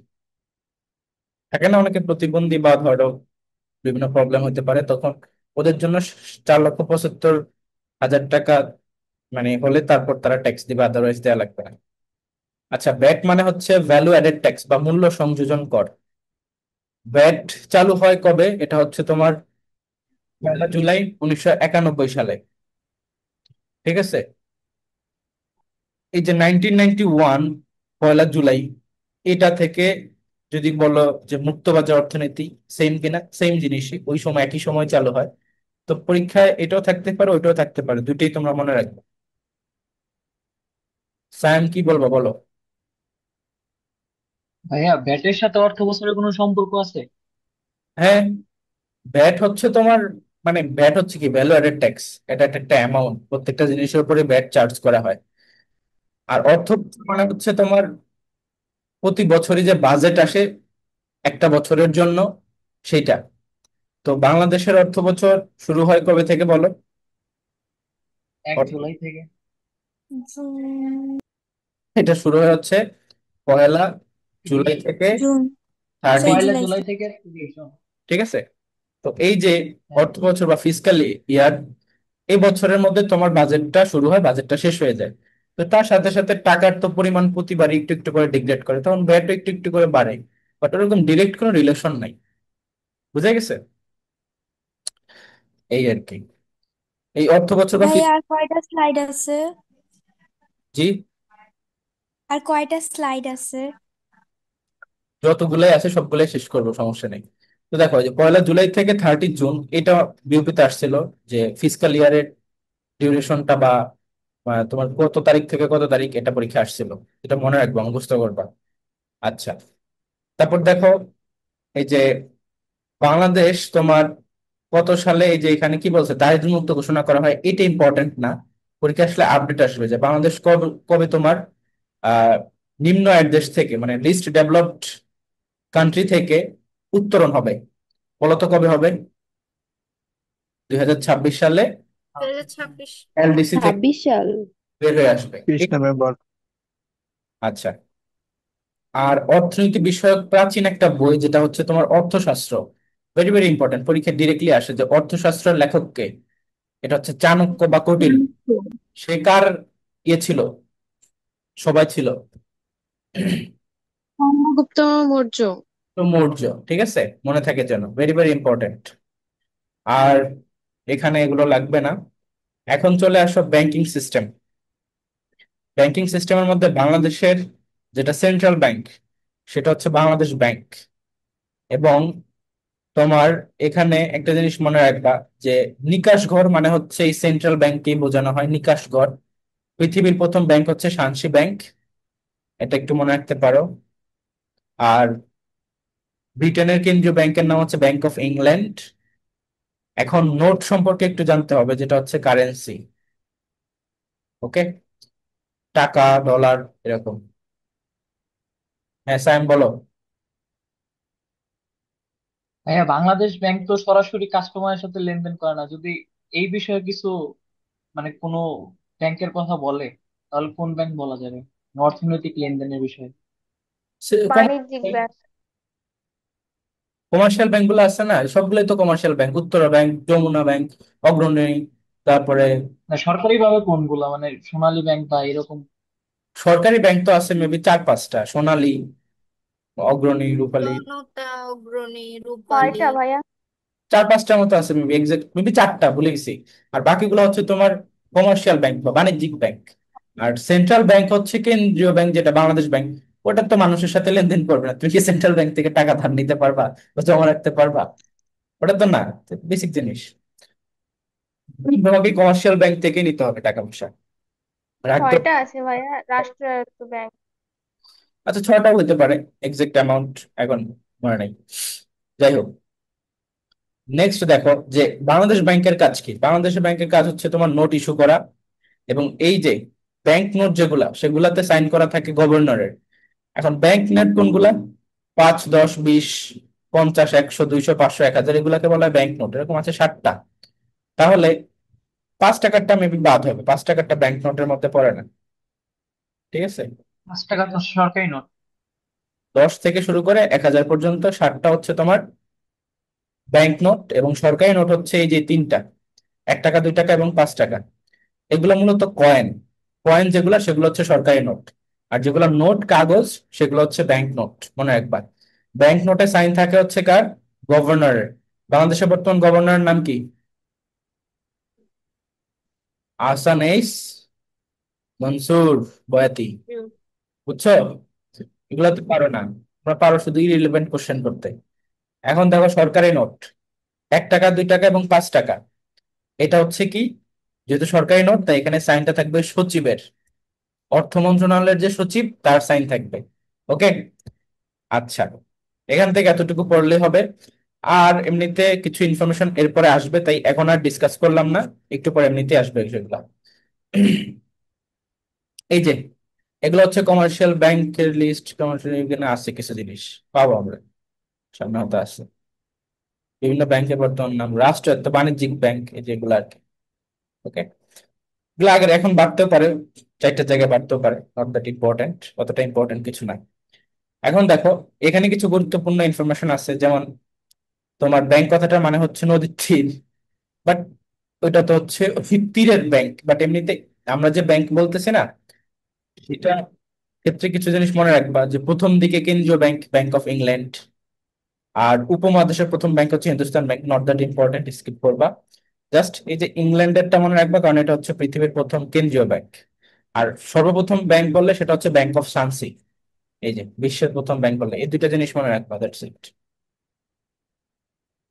থাকে না অনেকে, প্রতিবন্ধী বা ধরো বিভিন্ন প্রবলেম হতে পারে, তখন ওদের জন্য 4,75,000 টাকা মানে হলে তারপর তারা ট্যাক্স দিবে, আদারওয়াইজ দেওয়া লাগবে না। আচ্ছা, ভ্যাট মানে হচ্ছে ভ্যালু অ্যাডেড ট্যাক্স বা মূল্য সংযোজন কর। ভ্যাট চালু হয় কবে, এটা হচ্ছে তোমার 1 জুলাই 1991 সালে। ঠিক আছে, এই যে 1991 1 জুলাই, এটা থেকে যদি বলো যে মুক্তবাজার অর্থনীতি সেম কিনা, সেম জিনিসই, ওই সময় একই সময় চালু হয়। তো পরীক্ষায় এটাও থাকতে পারে ওইটাও থাকতে পারে, দুইটাই তোমরা মনে রাখবে। সায়ান কি বলবো বলো? ভাইয়া, ভ্যাটের সাথে অর্থ বছরের কোনো সম্পর্ক আছে? হ্যাঁ, ভ্যাট হচ্ছে তোমার, মানে ভ্যাট হচ্ছে কি, ভ্যালু অ্যাডেড ট্যাক্স। এটা একটা অ্যামাউন্ট, প্রত্যেকটা জিনিসের উপরে ভ্যাট চার্জ করা হয়। আর অর্থ মানে হচ্ছে তোমার প্রতি বছরই যে বাজেট আসে একটা বছরের জন্য, সেইটা। তো বাংলাদেশের অর্থ বছর শুরু হয় কবে থেকে বলো? 1 জুলাই থেকে। জুন। এটা শুরু হয় হচ্ছে 1 জুলাই থেকে জুন। 30। পয়লা জুলাই জুলাই থেকে। থেকে। ঠিক আছে, তো এই যে হ্যাঁ। অর্থ বছর বা ফিসক্যাল ইয়ার, এই বছরের মধ্যে তোমার বাজেটটা শুরু হয়, বাজেটটা শেষ হয়ে যায়। তো তার সাথে সাথে টাকার তো পরিমাণ প্রতিবার একটু একটু করে ডিগ্রেড করে, তখন ভ্যাটও একটু একটু করে বাড়ে, বাট ওরকম ডিরেক্ট কোনো রিলেশন নাই। বুঝা গেছে? এই আর কি, এই অর্থ বছর বা ভাইয়া, আর কয়টা স্লাইড আছে? জি, আর কয়টা স্লাইড আছে? যতগুলাই আছে সবগুলাই শেষ করবো, সমস্যা নেই। তো দেখো, যে 1 জুলাই থেকে 30 জুন, এটা বিউপিতে আসছিল যে ফিসক্যাল ইয়ারের ডিউরেশনটা বা তোমার কত তারিখ থেকে কত তারিখ, এটা পরীক্ষা আসছিল। এটা মনে রাখবা, মুখস্থ করবা। আচ্ছা, তারপর দেখো এই যে বাংলাদেশ তোমার কত সালে, এই যে এখানে কি বলছে দারিদ্র মুক্ত ঘোষণা করা হয়, এটা ইম্পর্টেন্ট না, পরীক্ষা আসলে আপডেট আসবে যে বাংলাদেশ কবে কবে তোমার আহ নিম্ন আয়ের দেশ থেকে, মানে লিস্ট ডেভেলপড কান্ট্রি থেকে উত্তরণ হবে। বলতো কবে হবে? 2026 সালে 2026। এলডিসি থেকে 26 সাল। বের হয়ে আসবে। 30 নভেম্বর। আচ্ছা, আর অর্থনীতি বিষয়ক প্রাচীন একটা বই যেটা হচ্ছে তোমার অর্থশাস্ত্র, ভেরি ভেরি ইম্পর্টেন্ট, পরীক্ষায় ডিরেক্টলি আসে যে অর্থশাস্ত্রের লেখক কে। এটা হচ্ছে চাণক্য বা কৌটিল্য। সে কার ইয়ে ছিল, সবাই ছিল চন্দ্রগুপ্ত মৌর্য। তো মৌর্য। ঠিক আছে, মনে থাকে যেন, ভেরি ভেরি ইম্পর্টেন্ট। আর এখানে এগুলো লাগবে না। এখন চলে আসো ব্যাংকিং সিস্টেম। ব্যাংকিং সিস্টেমের মধ্যে বাংলাদেশের যেটা সেন্ট্রাল ব্যাংক, সেটা হচ্ছে বাংলাদেশ ব্যাংক। এবং তোমার এখানে একটা জিনিস মনে রাখবা যে নিকাশ ঘর মানে হচ্ছে এই সেন্ট্রাল ব্যাংককেই বোঝানো হয়, নিকাশ ঘর। পৃথিবীর প্রথম ব্যাংক হচ্ছে শান্সি ব্যাংক, এটা একটু মনে রাখতে পারো। আর ব্রিটেনের কেন্দ্রীয় ব্যাংকের নাম হচ্ছে ব্যাংক অফ ইংল্যান্ড। এখন নোট সম্পর্কে একটু জানতে হবে, যেটা হচ্ছে কারেন্সি। ওকে, টাকা, ডলার, এরকম। হ্যাঁ সাইম বলো। ভাইয়া বাংলাদেশ ব্যাংক তো সরাসরি কাস্টমারের সাথে লেনদেন করে না, যদি এই বিষয়ে কিছু মানে কোনো ব্যাংকের কথা বলে তাহলে কোন ব্যাংক বলা যাবে অর্থনৈতিক লেনদেনের বিষয়ে? বাণিজ্যিক ব্যাংক। কমার্শিয়াল ব্যাংক গুলো আছে না, সবগুলোই তো commercial bank, Uttara bank, Jamuna bank, Agrani, তারপরে না, সরকারি ভাবে কোনগুলা, মানে সোনালী ব্যাংক বা এরকম? সরকারি ব্যাংক তো আছে মেবি 4-5টা, সোনালী, অগ্রণী, রূপালী, জনতা, অগ্রণী, রূপালী। কয়টা ভাইয়া? 4-5টার মতো আছে মেবি, এক্সাক্ট মেবি 4টা, ভুলে গেছি। আর বাকিগুলো হচ্ছে তোমার কমার্শিয়াল ব্যাংক বা বাণিজ্যিক ব্যাংক। আর সেন্ট্রাল ব্যাংক হচ্ছে কেন্দ্রীয় ব্যাংক, যেটা বাংলাদেশ ব্যাংক। ওটা তো মানুষের সাথে লেনদেন করবে না, তুমি কি সেন্ট্রাল ব্যাংক থেকে টাকা ধার নিতে পারবা বা জমা রাখতে পারবা? ওটা তো না, বেসিক জিনিস। তোমাকে কমার্শিয়াল ব্যাংক থেকে নিতে হবে টাকা পয়সা, রাখতে। ছয়টা আছে ভাইয়া রাষ্ট্রায়ত্ত ব্যাংক। আচ্ছা 6টাও হতে পারে, এক্সাক্ট অ্যামাউন্ট এখন মনে নাই। যাই হোক, নেক্সট দেখো যে বাংলাদেশ ব্যাংকের কাজ কি। বাংলাদেশ ব্যাংকের কাজ হচ্ছে তোমার নোট ইস্যু করা, এবং এই যে ব্যাংক নোট যেগুলা, সেগুলাতে সাইন করা থাকে গভর্নরের। এখন ব্যাংক নোট কোনগুলা? 5, 10, 20, 50, 100, 200, 500, 1000, এগুলাকে বলা হয় ব্যাংক নোট। এরকম আছে 7টা। তাহলে 5 টাকারটা মেবি বাদ হবে, 5 টাকারটা ব্যাংক নোটের মধ্যে পড়ে না। ঠিক আছে, 5 টাকা তো সরকারি নোট। 10 থেকে শুরু করে 1000 পর্যন্ত 7টা হচ্ছে তোমার ব্যাংক নোট, এবং সরকারি নোট হচ্ছে এই যে 3টা, 1 টাকা, 2 টাকা এবং 5 টাকা। এগুলো মূলত কয়েন। কয়েন যেগুলো, সেগুলো হচ্ছে সরকারি নোট। আর যেগুলো নোট কাগজ, সেগুলো হচ্ছে ব্যাংক নোট, মনে রাখবা। ব্যাংক নোটে সাইন থাকে হচ্ছে কার? গভর্নরের। বাংলাদেশের বর্তমান গভর্নরের নাম কি? আহসান এইস মনসুর বয়াতি। বুঝছো? এগুলো তো পারো না, তোমরা পারো শুধু ইরিলেভেন্ট কোশ্চেন করতে। এখন দেখো সরকারি নোট, 1 টাকা, 2 টাকা এবং 5 টাকা। এটা হচ্ছে কি, যেহেতু সরকারি নোট তাই এখানে সাইনটা থাকবে সচিবের। অর্থ মন্ত্রণালয়ের যে সচিব, তার সাইন থাকবে। ওকে, আচ্ছা, এখান থেকে এতটুকু পড়লে হবে। আর এমনিতে কিছু ইনফরমেশন এরপরে আসবে, তাই এখন আর ডিসকাস করলাম না, একটু পরে এমনিতে আসবে সেগুলো। এই যে এগুলো হচ্ছে কমার্শিয়াল ব্যাংকের লিস্ট। কমার্শিয়াল এখানে আছে কিছু জিনিস, পাবো আমরা, সামনে হতে আছে। বিভিন্ন ব্যাংকের বর্তমান নাম, রাষ্ট্রায়ত্ত, বাণিজ্যিক ব্যাংক, এই যেগুলো আর কি। ওকে, এগুলো আগের, এখন বাড়তেও পারে, 4টা জায়গায় বাড়তেও পারে, নট দ্যাট ইম্পর্টেন্ট, অতটা ইম্পর্টেন্ট কিছু না। এখন দেখো, এখানে কিছু গুরুত্বপূর্ণ ইনফরমেশন আছে, যেমন তোমার ব্যাংক কথাটার মানে হচ্ছে নদীর তীর, বাট ওইটা তো হচ্ছে তীরের ব্যাংক। বাট এমনিতে আমরা যে ব্যাংক বলতেছি না, সেটা ক্ষেত্রে কিছু জিনিস মনে রাখবা, যে প্রথম দিকে কেন্দ্রীয় ব্যাংক ব্যাংক অফ ইংল্যান্ড। আর উপমহাদেশের প্রথম ব্যাংক হচ্ছে Hindustan bank, not that important, skip করবা। জাস্ট এই যে ইংল্যান্ডেরটা মনে রাখবা, কারণ এটা হচ্ছে পৃথিবীর প্রথম কেন্দ্রীয় ব্যাংক। আর সর্বপ্রথম ব্যাংক বললে সেটা হচ্ছে ব্যাংক অফ সানসি, এই যে বিশ্বের প্রথম ব্যাংক বললে এই দুইটা জিনিস মনে রাখবা, দ্যাটস ইট।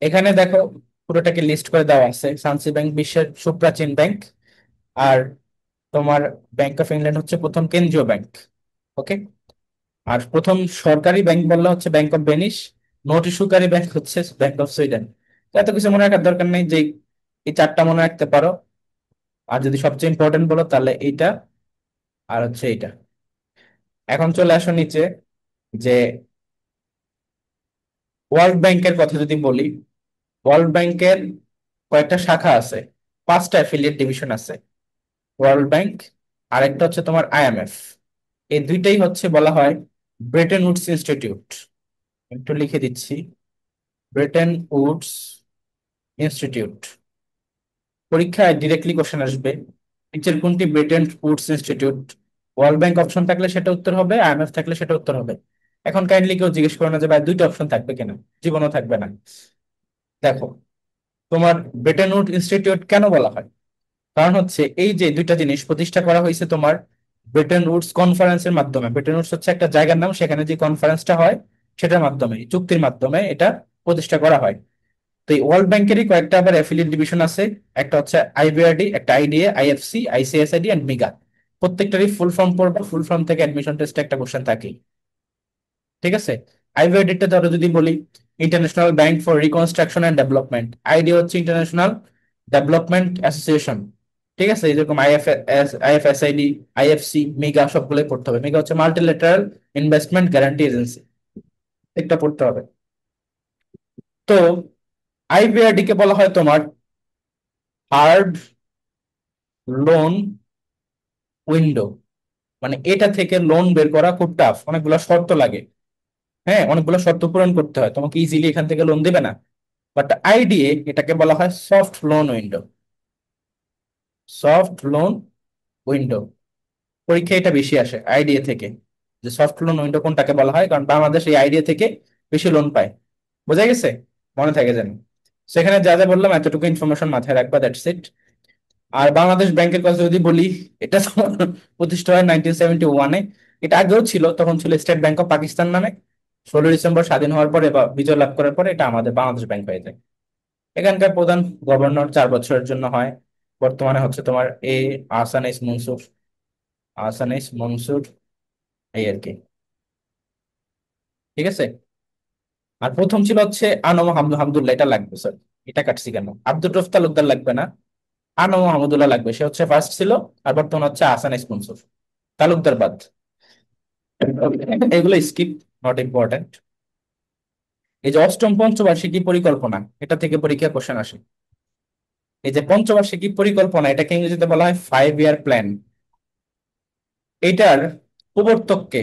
এখানে দেখো পুরোটাকে লিস্ট করে দেওয়া আছে। সানসি ব্যাংক বিশ্বের সুপ্রাচীন ব্যাংক, আর তোমার ব্যাংক অফ ইংল্যান্ড হচ্ছে প্রথম কেন্দ্রীয় ব্যাংক। ওকে, আর প্রথম সরকারি ব্যাংক বললে হচ্ছে ব্যাংক অফ ভেনিস। নোট ইস্যুকারী ব্যাংক হচ্ছে ব্যাংক অফ সুইডেন। তো এত কিছু মনে রাখার দরকার নেই, যে এই 4টা মনে রাখতে পারো। আর যদি সবচেয়ে ইম্পর্টেন্ট বলো তাহলে এইটা, আর হচ্ছে এইটা। এখন চলে আসো নিচে, যে ওয়ার্ল্ড ব্যাংকের কথা যদি বলি, ওয়ার্ল্ড ব্যাংকের কয়েকটা শাখা আছে, 5টা অ্যাফিলিয়েট ডিভিশন আছে। ওয়ার্ল্ড ব্যাংক, আরেকটা হচ্ছে তোমার আইএমএফ। এই দুইটাই হচ্ছে বলা হয় ব্রেটেন উডস ইনস্টিটিউট, একটু লিখে দিচ্ছি, ব্রেটেন উডস ইনস্টিটিউট। পরীক্ষায় ডিরেক্টলি কোশ্চেন আসবে, নিচের কোনটি Bretton Woods institute? World bank option থাকলে সেটা উত্তর হবে, আইএমএফ থাকলে সেটা উত্তর হবে। এখন কাইন্ডলি কেউ জিজ্ঞেস করে না যে ভাই দুইটা অপশন থাকবে কিনা, জীবনও থাকবে না। দেখো, তোমার ব্রেটেন উড ইনস্টিটিউট কেন বলা হয়? কারণ হচ্ছে এই যে দুইটা জিনিস প্রতিষ্ঠা করা হয়েছে তোমার ব্রেটেন উডস কনফারেন্সের মাধ্যমে। ব্রেটেন উডস হচ্ছে একটা জায়গার নাম, সেখানে যে কনফারেন্সটা হয় সেটার মাধ্যমে, চুক্তির মাধ্যমে এটা প্রতিষ্ঠা করা হয়। তো এই ওয়ার্ল্ড ব্যাংকেরই কয়েকটা আবার অ্যাফিলিয়েট ডিভিশন আছে, একটা হচ্ছে আইবিআরডি, একটা IDA, IFC, ICSID and MIGA. প্রত্যেকটারই ফুল ফর্ম পড়বা, ফুল ফর্ম থেকে অ্যাডমিশন টেস্টে একটা কোশ্চেন থাকে। ঠিক আছে, আইবিআরডিটা ধরো যদি বলি, International Bank for Reconstruction and Development, IDA হচ্ছে ইন্টারন্যাশনাল ডেভেলপমেন্ট অ্যাসোসিয়েশন। ঠিক আছে, যেরকম আইএফএসআইডি, আইএফসি, মেগা সবগুলোই পড়তে হবে। মেগা হচ্ছে মাল্টিল্যাটারাল ইনভেস্টমেন্ট গ্যারান্টি এজেন্সি, একটা পড়তে হবে। তো আইবিআরডি কে বলা হয় তোমার হার্ড লোন উইন্ডো, মানে এটা থেকে লোন বের করা খুব টাফ, অনেকগুলো শর্ত লাগে। হ্যাঁ, অনেকগুলো শর্ত পূরণ করতে হয়, তোমাকে ইজিলি এখান থেকে লোন দেবে না। বাট আইডিএ, এটাকে বলা হয় soft loan window, soft loan window. পরীক্ষা এটা বেশি আসে আইডিএ থেকে, যে সফট লোন উইন্ডো কোনটাকে বলা হয়, কারণ বাংলাদেশ এই আইডিএ থেকে বেশি লোন পায়। বোঝা গেছে? মনে থাকে যেন। সেখানে যা যা বললাম এতটুকু ইনফরমেশন মাথায় রাখবা, দ্যাটস ইট। আর বাংলাদেশ ব্যাংকের কথা যদি বলি, এটা তো প্রতিষ্ঠা হয় 1971-এ। এটা আগেও ছিল, তখন ছিল স্টেট ব্যাংক অফ পাকিস্তান নামে। 16 ডিসেম্বর স্বাধীন হওয়ার পরে বা বিজয় লাভ করার পরে এটা আমাদের বাংলাদেশ ব্যাংক হয়ে যায়। এখানকার প্রধান গভর্নর 4 বছরের জন্য হয়। বর্তমানে হচ্ছে তোমার আহসান এইস মনসুর, আহসান এইস মনসুর, এই আর কি। ঠিক আছে। আর প্রথম ছিল হচ্ছে আনম হামদুল্লাহ, এটা লাগবে স্যার, এটা কাটছি কেন, আব্দুর রফ তালুকদার লাগবে না, আনম মাহমুদুল্লাহ লাগবে, সে হচ্ছে ফার্স্ট ছিল। আর বর্তমান হচ্ছে আহসান এইস মনসুর, তালুকদার বাদ। এগুলো স্কিপ, নট ইম্পর্টেন্ট। এই যে অষ্টম পঞ্চবার্ষিকী পরিকল্পনা, এটা থেকে পরীক্ষা কোশ্চেন আসে। এই যে পঞ্চবার্ষিকী পরিকল্পনা, এটাকে ইংরেজিতে বলা হয় 5 ইয়ার প্ল্যান। এটার প্রবর্তক কে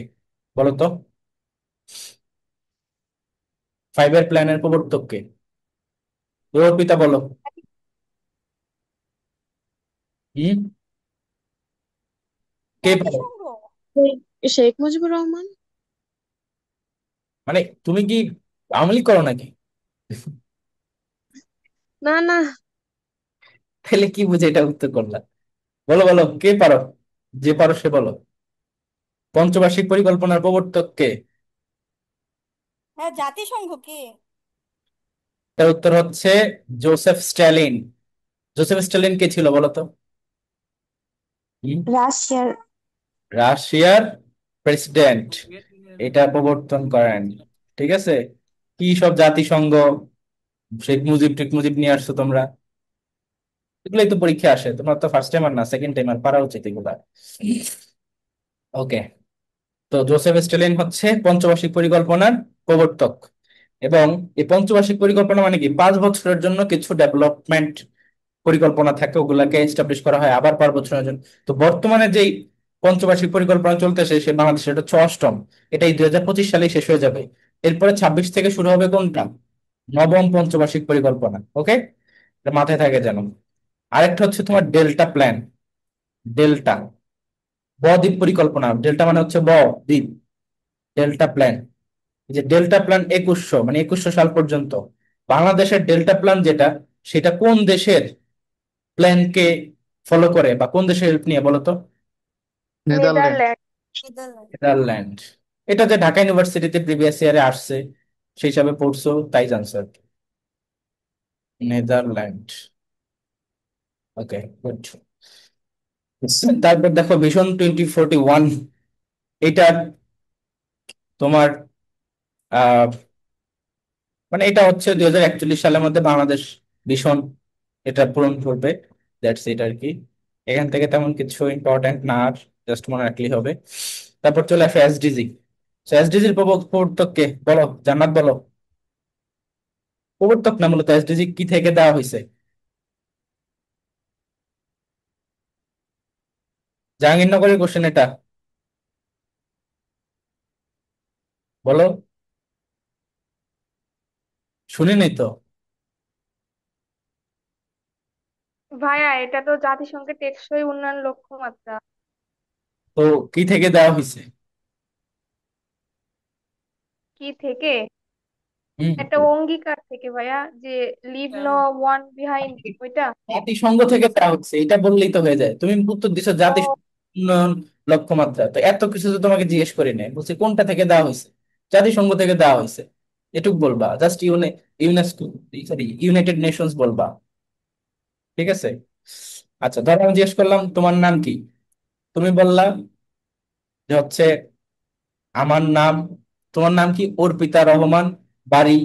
বলতো? 5 ইয়ার প্ল্যানের প্রবর্তক কে? অর্পিতা বলো। হম, কে পারো? জাতিসংঘ। শেখ মুজিবুর রহমান। মানে তুমি কি আওয়ামী লীগ করো নাকি? না না, তাহলে কি বুঝে এটা উত্তর করলা? বলো বলো, কে পারো? যে পারো সে বলো। পঞ্চবার্ষিক পরিকল্পনার প্রবর্তক কে? হ্যাঁ, জাতিসংঘ কি? তার উত্তর হচ্ছে জোসেফ স্ট্যালিন। জোসেফ স্ট্যালিন কে ছিল বলো তো? হুম? রাশিয়ার। রাশিয়ার প্রেসিডেন্ট এটা প্রবর্তন করেন। ঠিক আছে। কি সব জাতিসংঘ, শেখ মুজিব টেক মুজিব নিয়ে আসছো তোমরা, এগুলোই তো পরীক্ষা আসে। তোমার তো ফার্স্ট টাইমার না, সেকেন্ড টাইমার, পারা উচিত এগুলা। ওকে। তো জোসেফ স্ট্যালিন হচ্ছে পঞ্চবার্ষিক পরিকল্পনার প্রবর্তক। এবং এই পঞ্চবার্ষিক পরিকল্পনা মানে কি, 5 বছরের জন্য কিছু ডেভেলপমেন্ট পরিকল্পনা থাকে, ওগুলাকে এস্টাবলিশ করা হয় আবার 5 বছরের জন্য। তো বর্তমানে যেই পঞ্চবার্ষিক পরিকল্পনা চলতেছে সে বাংলাদেশের, এটা হচ্ছে অষ্টম। এটাই 2025 সালে শেষ হয়ে যাবে। এরপরে 26 থেকে শুরু হবে কোনটা? নবম পঞ্চবার্ষিক পরিকল্পনা। ওকে, এটা মাথায় থাকে যেন। আরেকটা হচ্ছে তোমার ডেল্টা প্ল্যান, ডেল্টা দ্বীপ পরিকল্পনা। ডেল্টা মানে হচ্ছে দ্বীপ, ডেল্টা প্ল্যান। এই যে ডেল্টা প্ল্যান 2100, মানে 2100 সাল পর্যন্ত বাংলাদেশের ডেল্টা প্ল্যান যেটা, সেটা কোন দেশের প্ল্যানকে ফলো করে, বা কোন দেশের হেল্প নিয়ে বলতো? নেদারল্যান্ড। নেদারল্যান্ড। নেদারল্যান্ড। নেদারল্যান্ড। এটা যে ঢাকা ইউনিভার্সিটিতে প্রিভিয়াস ইয়ারে আসছে, সেই হিসাবে পড়ছো তাই জানছো আর কি। নেদারল্যান্ড। ওকে, গুড। তারপর দেখো ভিশন 2041, এটা তোমার আহ মানে এটা হচ্ছে 2041 সালের মধ্যে বাংলাদেশ ভিশন এটা পূরণ করবে। দ্যাটস ইট আর কি। এখান থেকে তেমন কিছু ইম্পর্টেন্ট না, আর জাস্ট মনে রাখলেই হবে। তারপর চলে আসে এসডিজি। এসডিজির প্রবর্তক কে বলো? জান্নাত বলো। প্রবর্তক না, মূলত এসডিজি কি থেকে দেওয়া হয়েছে? জাহাঙ্গীরনগরের কোশ্চেন এটা। বলো, শুনিনি তো। ভাইয়া এটা তো জাতিসংঘের টেকসই উন্নয়ন লক্ষ্যমাত্রা। তো কি থেকে দেওয়া হয়েছে? কি থেকে? হুম, একটা অঙ্গীকার থেকে ভাইয়া, যে লিভ নো ওয়ান বিহাইন্ড, ওইটা। জাতিসংঘ থেকে দেওয়া হচ্ছে, এটা বললেই তো হয়ে যায়। তুমি উত্তর দিছো ও, জাতিসংঘ উন্নয়ন লক্ষ্যমাত্রা, তো এত কিছু তো তোমাকে জিজ্ঞেস করি নাই, বলছি কোনটা থেকে দেওয়া হয়েছে। জাতিসংঘ থেকে দেওয়া হয়েছে, এটুক বলবা। Just UNESCO, sorry United Nations বলবা। ঠিক আছে। আচ্ছা, ধরো আমি জিজ্ঞেস করলাম তোমার নাম কি, তুমি বললা যে হচ্ছে আমার নাম, তোমার নাম কি অর্পিতা রহমান, বাড়ি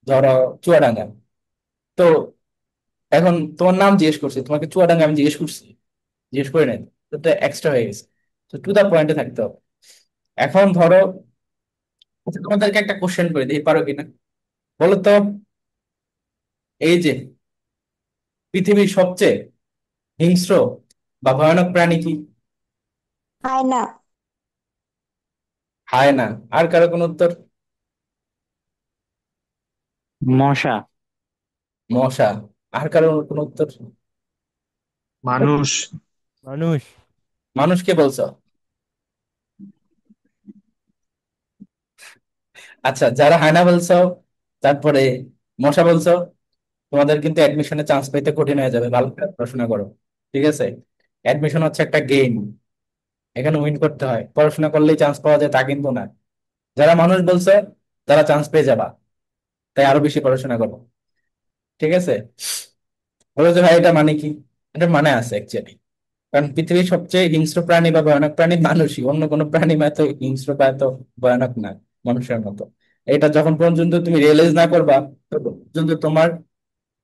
ধরো চুয়াডাঙ্গা। তো এখন তোমার নাম জিজ্ঞেস করছি, তোমাকে চুয়াডাঙ্গা আমি জিজ্ঞেস করছি? জিজ্ঞেস করে নাই। তো এক্সট্রা হয়ে গেছে। তো টু দা পয়েন্টে থাকতে হবে। এখন ধরো, আচ্ছা, তোমাদেরকে একটা কোশ্চেন করে দিই, পারো কিনা বলো তো। এই যে পৃথিবীর সবচেয়ে হিংস্র বা ভয়ানক প্রাণী কি? হয় না। হায়না। আর কারো কোনো উত্তর? মশা। মশা। আর কারো কোনো উত্তর? মানুষ। মানুষ। মানুষকে বলছো? আচ্ছা, যারা হায়না বলছো, তারপরে মশা বলছো, তোমাদের কিন্তু অ্যাডমিশনে চান্স পেতে কঠিন হয়ে যাবে, ভালো করে পড়াশোনা করো। ঠিক আছে। অ্যাডমিশন হচ্ছে একটা গেম, এখানে উইন করতে হয়, পড়াশোনা করলেই চান্স পাওয়া যায় তা কিন্তু না। যারা মানুষ বলছে তারা চান্স পেয়ে যাবা, তাই আরো বেশি পড়াশোনা করো। ঠিক আছে। বলো যে ভাই এটা মানে কি? এটা মানে আছে অ্যাকচুয়ালি। কারণ পৃথিবীর সবচেয়ে হিংস্র প্রাণী বা ভয়ানক প্রাণী মানুষই, অন্য কোনো প্রাণী বা এত হিংস্র বা এত ভয়ানক না মানুষের মতো। এটা যখন পর্যন্ত তুমি রিয়েলাইজ না করবা, ততক্ষণ পর্যন্ত তোমার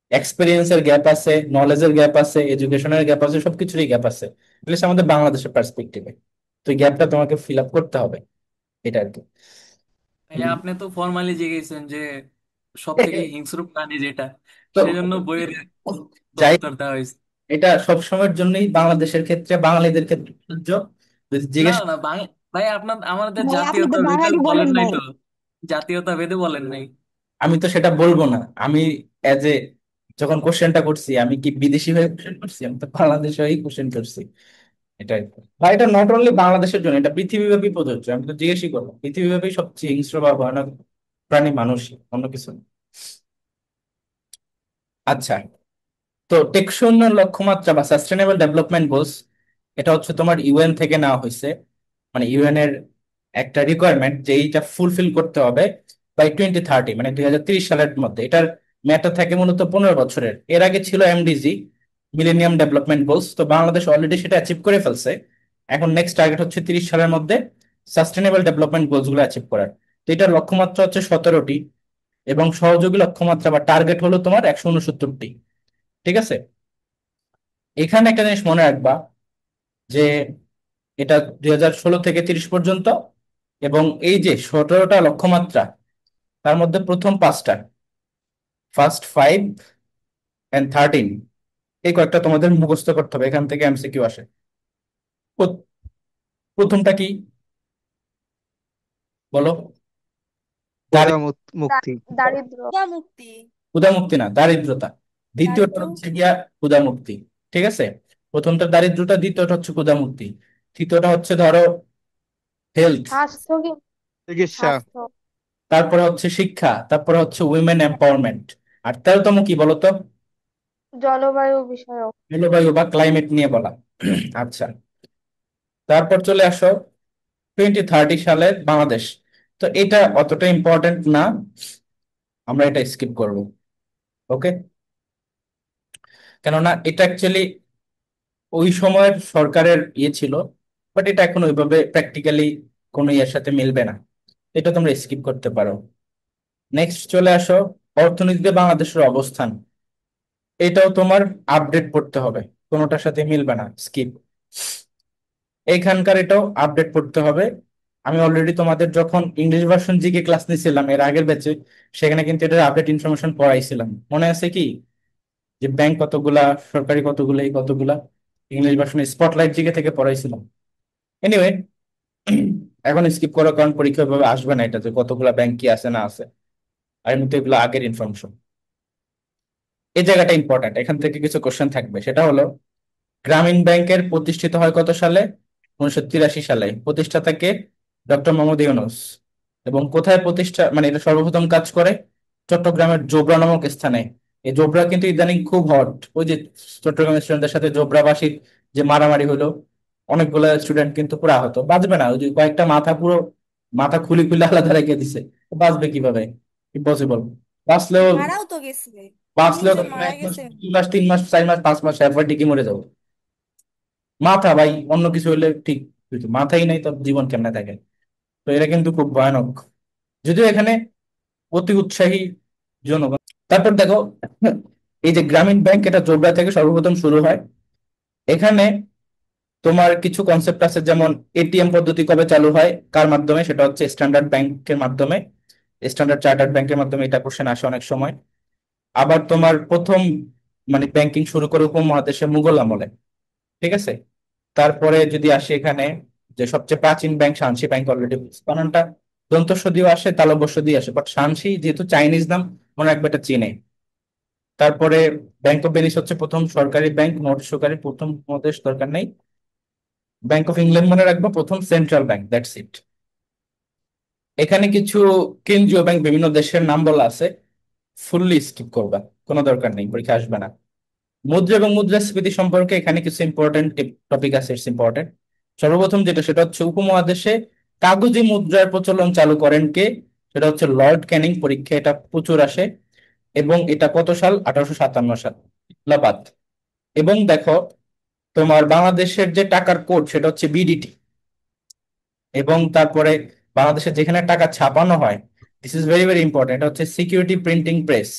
এক্সপিরিয়েন্সের গ্যাপ আছে, নলেজের গ্যাপ আছে, এডুকেশনের গ্যাপ আছে, সবকিছুরই গ্যাপ আছে, প্লাস আমাদের বাংলাদেশের পার্সপেক্টিভে। তো এই গ্যাপটা তোমাকে ফিল আপ করতে হবে, এটা আর কি। ভাইয়া আপনি তো ফর্মালি জিজ্ঞেসেন যে সব থেকে হিংস্র প্রাণী যেটা, তো সেজন্য বইয়ের তো যাই উত্তর দেওয়া হয়েছে। এটা সব সময়ের জন্যই বাংলাদেশের ক্ষেত্রে, বাঙালিদের ক্ষেত্রে প্রযোজ্য। যদি না জিজ্ঞেস, না ভাই আপনার আমাদের ভাই আপনি জাতীয়তা তো ভেদে বাঙালি বলেন বলেন নাই নাই। তো, জাতীয়তা ভেদে বলেন নাই। আমি তো সেটা বলবো না। আমি এজ এ, যখন কোশ্চেনটা করছি আমি কি বিদেশি হয়ে কোশ্চেন করছি? আমি তো বাংলাদেশে হয়েই কোশ্চেন করছি। এটাই। বা এটা নট অনলি বাংলাদেশের জন্য, এটা পৃথিবীব্যাপী প্রযোজ্য। আমি তো জিজ্ঞেসই করবো, পৃথিবীব্যাপী সবচেয়ে হিংস্র বা ভয়ানক প্রাণী মানুষই, অন্য কিছু না। আচ্ছা, তো টেকসই উন্নয়ন লক্ষ্যমাত্রা বা সাস্টেনেবল ডেভেলপমেন্ট গোলস, এটা হচ্ছে তোমার ইউএন থেকে নেওয়া হয়েছে। মানে ইউএন এর একটা রিকোয়ারমেন্ট যে এইটা ফুলফিল করতে হবে বাই 2030, মানে 2030 সালের মধ্যে। এটার মেয়াদটা থাকে মূলত 15 বছরের। এর আগে ছিল এমডিজি, মিলেনিয়াম ডেভেলপমেন্ট গোলস। তো বাংলাদেশ অলরেডি সেটা অ্যাচিভ করে ফেলছে। এখন নেক্সট টার্গেট হচ্ছে 30 সালের মধ্যে সাস্টেনেবল ডেভেলপমেন্ট গোলস গুলো অ্যাচিভ করার। তো এটার লক্ষ্যমাত্রা হচ্ছে 17টি, এবং সহযোগী লক্ষ্যমাত্রা বা টার্গেট হলো তোমার 169টি। ঠিক আছে। এখানে একটা জিনিস মনে রাখবা, যে এটা 2016 থেকে 30 পর্যন্ত, এবং এই যে 17টা লক্ষ্যমাত্রা, তার মধ্যে প্রথম পাঁচটা, ফার্স্ট 5 and 13, এই কয়েকটা তোমাদের মুখস্থ করতে হবে, এখান থেকে এমসিকিউ আসে। প্র- প্রথমটা কি বলো? ক্ষুধা দারিদ্র। মুক্তি। দারিদ্র। মুক্তি। ক্ষুধামুক্তি না, দারিদ্রতা। দ্বিতীয়টা দারিদ্র। হচ্ছে গিয়া ক্ষুধামুক্তি। ঠিক আছে। প্রথমটা দারিদ্রতা, দ্বিতীয়টা হচ্ছে ক্ষুধামুক্তি, তৃতীয়টা হচ্ছে ধরো হেলথ, স্বাস্থ্য কি? চিকিৎসা। স্বাস্থ্য। তারপরে হচ্ছে শিক্ষা, তারপরে হচ্ছে উইমেন এম্পাওয়ারমেন্ট। আর 13তম কি বলতো? জলবায়ু বিষয়ক। জলবায়ু বা ক্লাইমেট নিয়ে বলা। আচ্ছা, তারপর চলে আসো 2030 সালের বাংলাদেশ। তো এটা অতটা ইম্পর্টেন্ট না, আমরা এটা স্কিপ করব। ওকে। কেননা এটা অ্যাকচুয়ালি ওই সময়ের সরকারের ইয়ে ছিল, বাট এটা এখন ওইভাবে প্র্যাকটিক্যালি কোনো ইয়ের সাথে মিলবে না। এটা তোমরা স্কিপ করতে পারো। নেক্সট চলে আসো অর্থনীতিতে বাংলাদেশের অবস্থান। এটাও তোমার আপডেট পড়তে হবে, কোনোটার সাথে মিলবে না, স্কিপ। এইখানকার এটাও আপডেট পড়তে হবে। আমি অলরেডি তোমাদের যখন ইংলিশ ভার্সন জিকে ক্লাস নিয়েছিলাম এর আগের ব্যাচে, সেখানে কিন্তু এটার আপডেট ইনফরমেশন পড়াইছিলাম, মনে আছে কি? যে ব্যাংক কতগুলা, সরকারি কতগুলা, এই কতগুলা ইংলিশ ভার্সনে স্পটলাইট জিকে থেকে পড়াইছিলাম। এনিওয়ে, এখন স্কিপ করো, কারণ পরীক্ষা ভাবে আসবে না এটা যে কতগুলা ব্যাংক কি আছে না আছে, আর এমনিতে এগুলো আগের ইনফরমেশন। এই জায়গাটা ইম্পর্ট্যান্ট, এখান থেকে কিছু কোশ্চেন থাকবে। সেটা হলো গ্রামীণ ব্যাংকের প্রতিষ্ঠিত হয় কত সালে? 1983 সালে। প্রতিষ্ঠাতা কে? ডক্টর মোহাম্মদ ইউনূস। এবং কোথায় প্রতিষ্ঠা, মানে এটা সর্বপ্রথম কাজ করে? চট্টগ্রামের জোবরা নামক স্থানে। এই জোবরা কিন্তু ইদানিং খুব হট। ওই যে চট্টগ্রামের স্টুডেন্টদের সাথে জোবরাবাসীর যে মারামারি হলো, অনেকগুলো স্টুডেন্ট কিন্তু পুরো আহত। বাঁচবে না, ওই যে কয়েকটা মাথা পুরো মাথা খুলি খুলে আলাদা রেখে দিছে। বাঁচবে কিভাবে? ইম্পসিবল। বাঁচলেও মারাও তো গেছে, বাঁচলেও তিনজন তুমি মারা 1 মাস, গেছে। 2 মাস, 3 মাস, 4 মাস, 5 মাস এরপর ঠিকই মরে যাবো। মাথা ভাই, অন্য কিছু হলে ঠিক, কিন্তু মাথাই নাই তো জীবন কেমনে থাকে? তো এটা কিন্তু খুব ভয়ানক, যদিও এখানে অতি উৎসাহী জনগণ। তারপর দেখো, এই যে গ্রামীণ ব্যাংক, এটা জোবরা থেকে সর্বপ্রথম শুরু হয়। এখানে তোমার কিছু কনসেপ্ট আছে, যেমন এটিএম পদ্ধতি কবে চালু হয়, কার মাধ্যমে? সেটা হচ্ছে স্ট্যান্ডার্ড ব্যাংকের মাধ্যমে, স্ট্যান্ডার্ড চার্টার্ড ব্যাংকের মাধ্যমে। এটা কোশ্চেন আসে অনেক সময়। আবার তোমার প্রথম মানে ব্যাংকিং শুরু করে উপমহাদেশে মুঘল আমলে, ঠিক আছে। তারপরে যদি আসি এখানে, যে সবচেয়ে প্রাচীন ব্যাংক শানসি ব্যাংক, অলরেডি বানানটা দন্তস্ব দিয়ে আসে, তালব্য দিয়ে আসে, বাট শানসি যেহেতু চাইনিজ নাম, মনে রাখবে এটা চীনে। তারপরে ব্যাংক অফ ভেনিস হচ্ছে প্রথম সরকারি ব্যাংক, নোট সরকারি প্রথম মহাদেশ দরকার নেই। ব্যাংক অফ ইংল্যান্ড মনে রাখবো প্রথম সেন্ট্রাল ব্যাংক, দ্যাটস ইট। এখানে কিছু কেন্দ্রীয় ব্যাংক বিভিন্ন দেশের নাম বলা আছে, ফুললি স্কিপ করবা, কোনো দরকার নেই, পরীক্ষা আসবে না। মুদ্রা এবং মুদ্রাস্ফীতি সম্পর্কে এখানে কিছু ইম্পর্টেন্ট টপিক আছে, ইটস ইম্পর্টেন্ট। সর্বপ্রথম যেটা, সেটা হচ্ছে উপমহাদেশে কাগজি মুদ্রার প্রচলন চালু করেন কে? সেটা হচ্ছে লর্ড ক্যানিং। পরীক্ষা এটা প্রচুর আসে। এবং এটা কত সাল? 1857 সাল। ইলাহাবাদ। এবং দেখো, তোমার বাংলাদেশের যে টাকার কোড, সেটা হচ্ছে বিডিটি। এবং তারপরে বাংলাদেশে যেখানে টাকা ছাপানো হয়, this is very very important, এটা হচ্ছে সিকিউরিটি প্রিন্টিং প্রেস।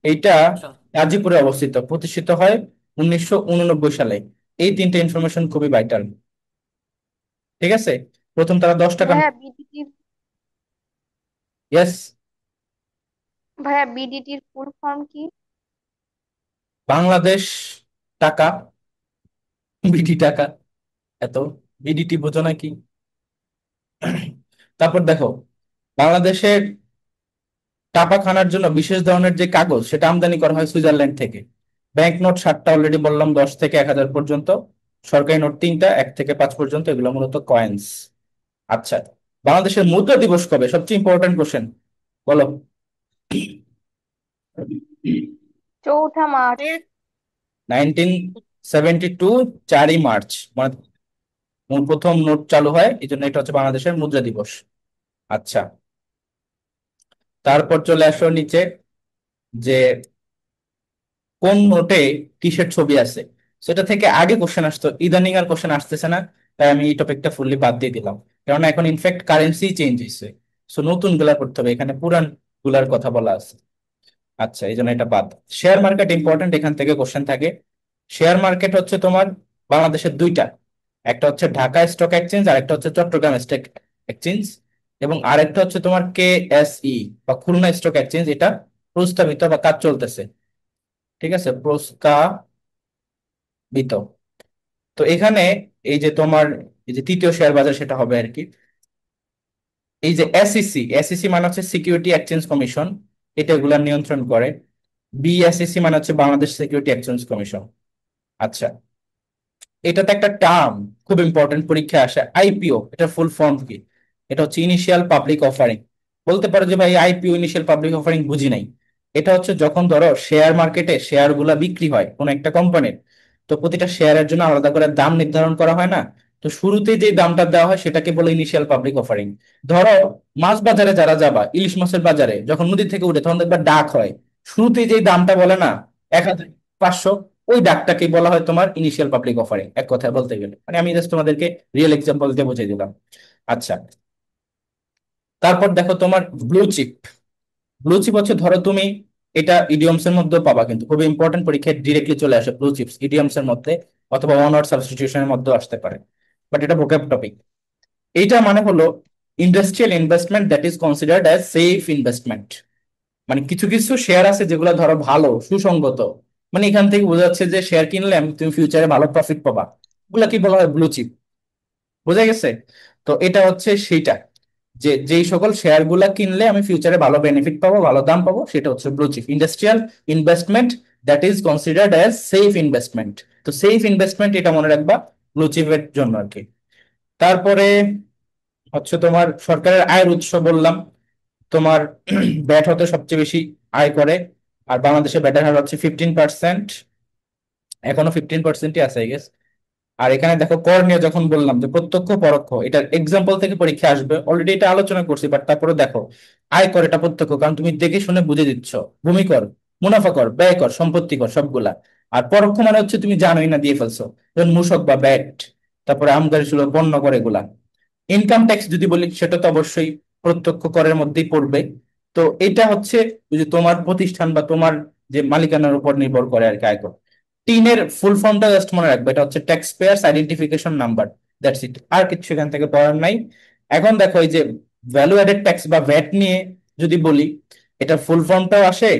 এইটা আচ্ছা। গাজীপুরে অবস্থিত, প্রতিষ্ঠিত হয় 1989 সালে। এই তিনটে ইনফরমেশন খুবই ভাইটাল, ঠিক আছে। প্রথম তারা 10 টাকা। ভাইয়া বিডিটির ইয়েস। ভাইয়া বিডিটির ফুল ফর্ম কি? বাংলাদেশ টাকা, বিডি টাকা, এত বিডিটি বোঝো নাকি? তারপর দেখো, বাংলাদেশের ছাপাখানার জন্য বিশেষ ধরনের যে কাগজ, সেটা আমদানি করা হয় সুইজারল্যান্ড থেকে। ব্যাংক নোট 7টা অলরেডি বললাম, 10 থেকে 1000 পর্যন্ত। সরকারি নোট 3টা, 1 থেকে 5 পর্যন্ত, এগুলো মূলত কয়েন্স। আচ্ছা, বাংলাদেশের মুদ্রা দিবস কবে? সবচেয়ে ইম্পর্টেন্ট কোশ্চেন, বলো। 4 মার্চ। 1972, 4 মার্চ, মানে প্রথম নোট চালু হয়, এই জন্য এটা হচ্ছে বাংলাদেশের মুদ্রা দিবস। আচ্ছা, তারপর চলে আসো নিচে, যে কোন নোটে কিসের ছবি আছে। সেটা থেকে আগে কোশ্চেন আসতো, ইদানিং আর কোশ্চেন আসতেছে না, তাই আমি এই টপিকটা ফুললি বাদ দিয়ে দিলাম। কারণ এখন ইনফ্যাক্ট কারেন্সি চেঞ্জ হয়েছে, সো নতুন গুলা করতে হবে, এখানে পুরান গুলার কথা বলা আছে। আচ্ছা, এই জন্য এটা বাদ। শেয়ার মার্কেট ইম্পর্টেন্ট, এখান থেকে কোশ্চেন থাকে। শেয়ার মার্কেট হচ্ছে তোমার বাংলাদেশের দুইটা, একটা হচ্ছে ঢাকা স্টক এক্সচেঞ্জ, আর একটা হচ্ছে চট্টগ্রাম স্টক এক্সচেঞ্জ। এবং আরেকটা হচ্ছে তোমার কেএসই বা খুলনা স্টক এক্সচেঞ্জ, এটা প্রস্তাবিত বা কাজ চলতেছে, ঠিক আছে, প্রস্তাবিত। তো এখানে এই যে তোমার এই যে তৃতীয় শেয়ার বাজার, সেটা হবে আর কি এই যে এসইসি। এসইসি মানে হচ্ছে সিকিউরিটি এক্সচেঞ্জ কমিশন, এটা এগুলা নিয়ন্ত্রণ করে। বিএসইসি মানে হচ্ছে বাংলাদেশ সিকিউরিটি এক্সচেঞ্জ কমিশন। আচ্ছা, এটাতে একটা টার্ম খুব ইম্পর্টেন্ট, পরীক্ষা আসে, আইপিও। এটা ফুল ফর্ম কি? এটা হচ্ছে ইনিশিয়াল পাবলিক অফারিং। বলতে পারো যে ভাই আইপিও, ইনিশিয়াল পাবলিক অফারিং বুঝি নাই। এটা হচ্ছে যখন ধরো শেয়ার মার্কেটে শেয়ার গুলা বিক্রি হয় কোন একটা কোম্পানির, তো প্রতিটা শেয়ারের জন্য আলাদা করে দাম নির্ধারণ করা হয় না? তো শুরুতে যে দামটা দেওয়া হয় সেটাকে বলে ইনিশিয়াল পাবলিক অফারিং। ধরো মাছ বাজারে যারা যাবা, ইলিশ মাছের বাজারে যখন নদী থেকে উঠে, তখন দেখবা ডাক হয়, শুরুতে যে দামটা বলে না, 1000, 500, ওই ডাকটাকে বলা হয় তোমার ইনিশিয়াল পাবলিক অফারিং, এক কথায় বলতে গেলে। মানে আমি জাস্ট তোমাদেরকে রিয়েল এক্সাম্পল দিয়ে বুঝিয়ে দিলাম। আচ্ছা, তারপর দেখো তোমার ব্লু চিপ। ব্লু চিপ হচ্ছে, ধরো তুমি এটা ইডিয়মস এর মধ্যে পাবা, কিন্তু খুবই ইম্পর্টেন্ট, পরীক্ষায় ডিরেক্টলি চলে আসে ব্লু চিপস ইডিয়মস এর মধ্যে, অথবা ওয়ান ওয়ার্ড সাবস্টিটিউশনের মধ্যে আসতে পারে, বাট এটা ভোকাব টপিক। এইটা মানে হলো industrial investment that is considered as safe investment. মানে কিছু কিছু শেয়ার আছে যেগুলো ধরো ভালো, সুসংগত, মানে এখান থেকে বোঝা যাচ্ছে যে শেয়ার কিনলে তুমি ফিউচারে ভালো প্রফিট পাবা, ওগুলা কি বলা হয়? Blue chip. বোঝা গেছে? তো এটা হচ্ছে সেইটা, যে যেই সকল শেয়ার গুলা কিনলে আমি ফিউচারে ভালো বেনিফিট পাবো, ভালো দাম পাবো, সেটা হচ্ছে blue chip industrial investment, that is considered as safe investment. তো সেফ ইনভেস্টমেন্ট এটা মনে রাখবা ব্লু চিপের জন্য আর কি। তারপরে হচ্ছে তোমার সরকারের আয়ের উৎস বললাম, তোমার ব্যাট হতে সবচেয়ে বেশি আয় করে, আর বাংলাদেশে ব্যাটের হার হচ্ছে 15%, এখনো 15%ই আছে আই গেস। আর এখানে দেখো কর নিয়ে যখন বললাম যে প্রত্যক্ষ পরোক্ষ, এটার এক্সাম্পল থেকে পরীক্ষা আসবে, অলরেডি এটা আলোচনা করছি, বাট তারপরে দেখো আয় কর এটা প্রত্যক্ষ, কারণ তুমি দেখে শুনে বুঝে দিচ্ছ। ভূমি কর, মুনাফা কর, ব্যয় কর, সম্পত্তি কর, সবগুলা। আর পরোক্ষ মানে হচ্ছে তুমি জানোই না দিয়ে ফেলছো, যেমন মূসক বা ব্যাট, তারপরে আমদানি শুল্ক, পণ্য কর, এগুলা। ইনকাম ট্যাক্স যদি বলি সেটা তো অবশ্যই প্রত্যক্ষ করের মধ্যেই পড়বে। তো এটা হচ্ছে ওই যে তোমার প্রতিষ্ঠান বা তোমার যে মালিকানার উপর নির্ভর করে আর কি আয়কর। টিনের ফুল ফর্মটা জাস্ট মনে রাখবে, এটা হচ্ছে taxpayers identification number, that's it, আর কিছু এখান থেকে পড়ার নাই। এখন দেখো এই যে ভ্যালু অ্যাডেড ট্যাক্স বা ভ্যাট নিয়ে যদি বলি, এটা ফুল ফর্মটাও আসে।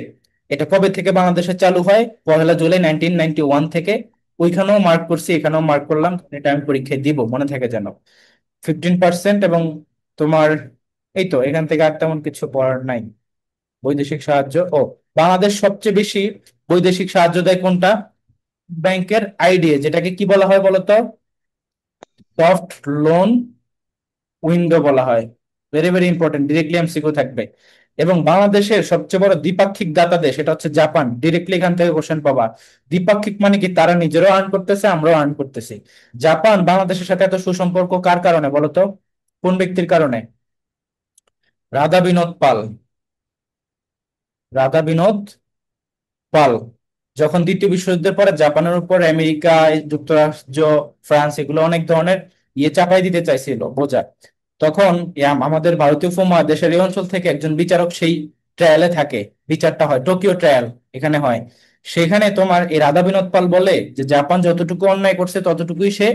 এটা কবে থেকে বাংলাদেশে চালু হয়? 1 জুলাই 1991 থেকে। ওইখানেও মার্ক করছি, এখানেও মার্ক করলাম, এটা আমি পরীক্ষায় দিব, মনে থাকে যেন। 15%। এবং তোমার এই তো এখান থেকে আর তেমন কিছু পড়ার নাই। বৈদেশিক সাহায্য, ও বাংলাদেশ সবচেয়ে বেশি বৈদেশিক সাহায্য দেয় কোনটা? ব্যাংকের আইডিএ, যেটাকে কি বলা হয় বলতো? সফট লোন উইন্ডো বলা হয়। Very very important, directly MCQ থাকবে। এবং বাংলাদেশের সবচেয়ে বড় দ্বিপাক্ষিক দাতা দেশ এটা হচ্ছে জাপান, ডিরেক্টলি এখান থেকে কোশ্চেন পাবা। দ্বিপাক্ষিক মানে কি? তারা নিজেরাও আর্ন করতেছে, আমরাও আর্ন করতেছি। জাপান বাংলাদেশের সাথে এত সুসম্পর্ক কার কারণে বলতো? কোন ব্যক্তির কারণে? রাধা বিনোদ পাল। রাধা বিনোদ পাল যখন দ্বিতীয় বিশ্বযুদ্ধের পরে জাপানের উপর আমেরিকা, যুক্তরাষ্ট্র, ফ্রান্স এগুলো অনেক ধরনের চাপাই দিতে চাইছিল বোঝা, তখন আমাদের ভারতীয় উপমহাদেশের এই অঞ্চল থেকে একজন বিচারক সেই ট্রায়ালে থাকে, বিচারটা হয় টোকিও ট্রায়াল, এখানে হয়। সেখানে তোমার এই রাধা বিনোদ পাল বলে যে জাপান যতটুকু অন্যায় করছে ততটুকুই সে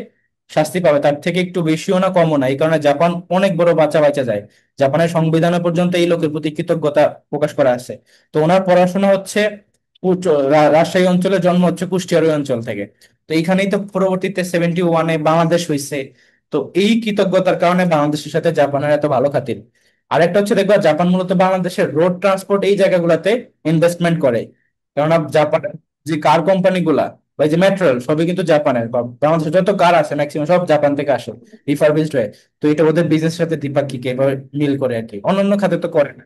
শাস্তি পাবে, তার থেকে একটু বেশিও না কমও না। এই কারণে জাপান অনেক বড় বাঁচা বাঁচা যায়। জাপানের সংবিধানে পর্যন্ত এই লোকের প্রতি কৃতজ্ঞতা প্রকাশ করা আছে। তো ওনার পড়াশোনা হচ্ছে রাজশাহী অঞ্চলে, জন্ম হচ্ছে কুষ্টিয়ার ওই অঞ্চল থেকে। তো এইখানেই তো পরবর্তীতে 71-এ বাংলাদেশ হয়েছে। তো এই কৃতজ্ঞতার কারণে বাংলাদেশের সাথে জাপানের এত ভালো খাতির। আরেকটা হচ্ছে দেখবা জাপান মূলত বাংলাদেশের রোড ট্রান্সপোর্ট এই জায়গাগুলোতে ইনভেস্টমেন্ট করে, কেননা জাপান যে কার কোম্পানি গুলা বা এই যে মেট্রো রেল সবই কিন্তু জাপানের, বা বাংলাদেশের যত কার আছে ম্যাক্সিমাম সব জাপান থেকে আসে, রিফারবিশড হয়ে। তো এটা ওদের বিজনেস সাথে দ্বিপাক্ষিক এভাবে মিল করে আর কি, অন্যান্য খাতে তো করে না।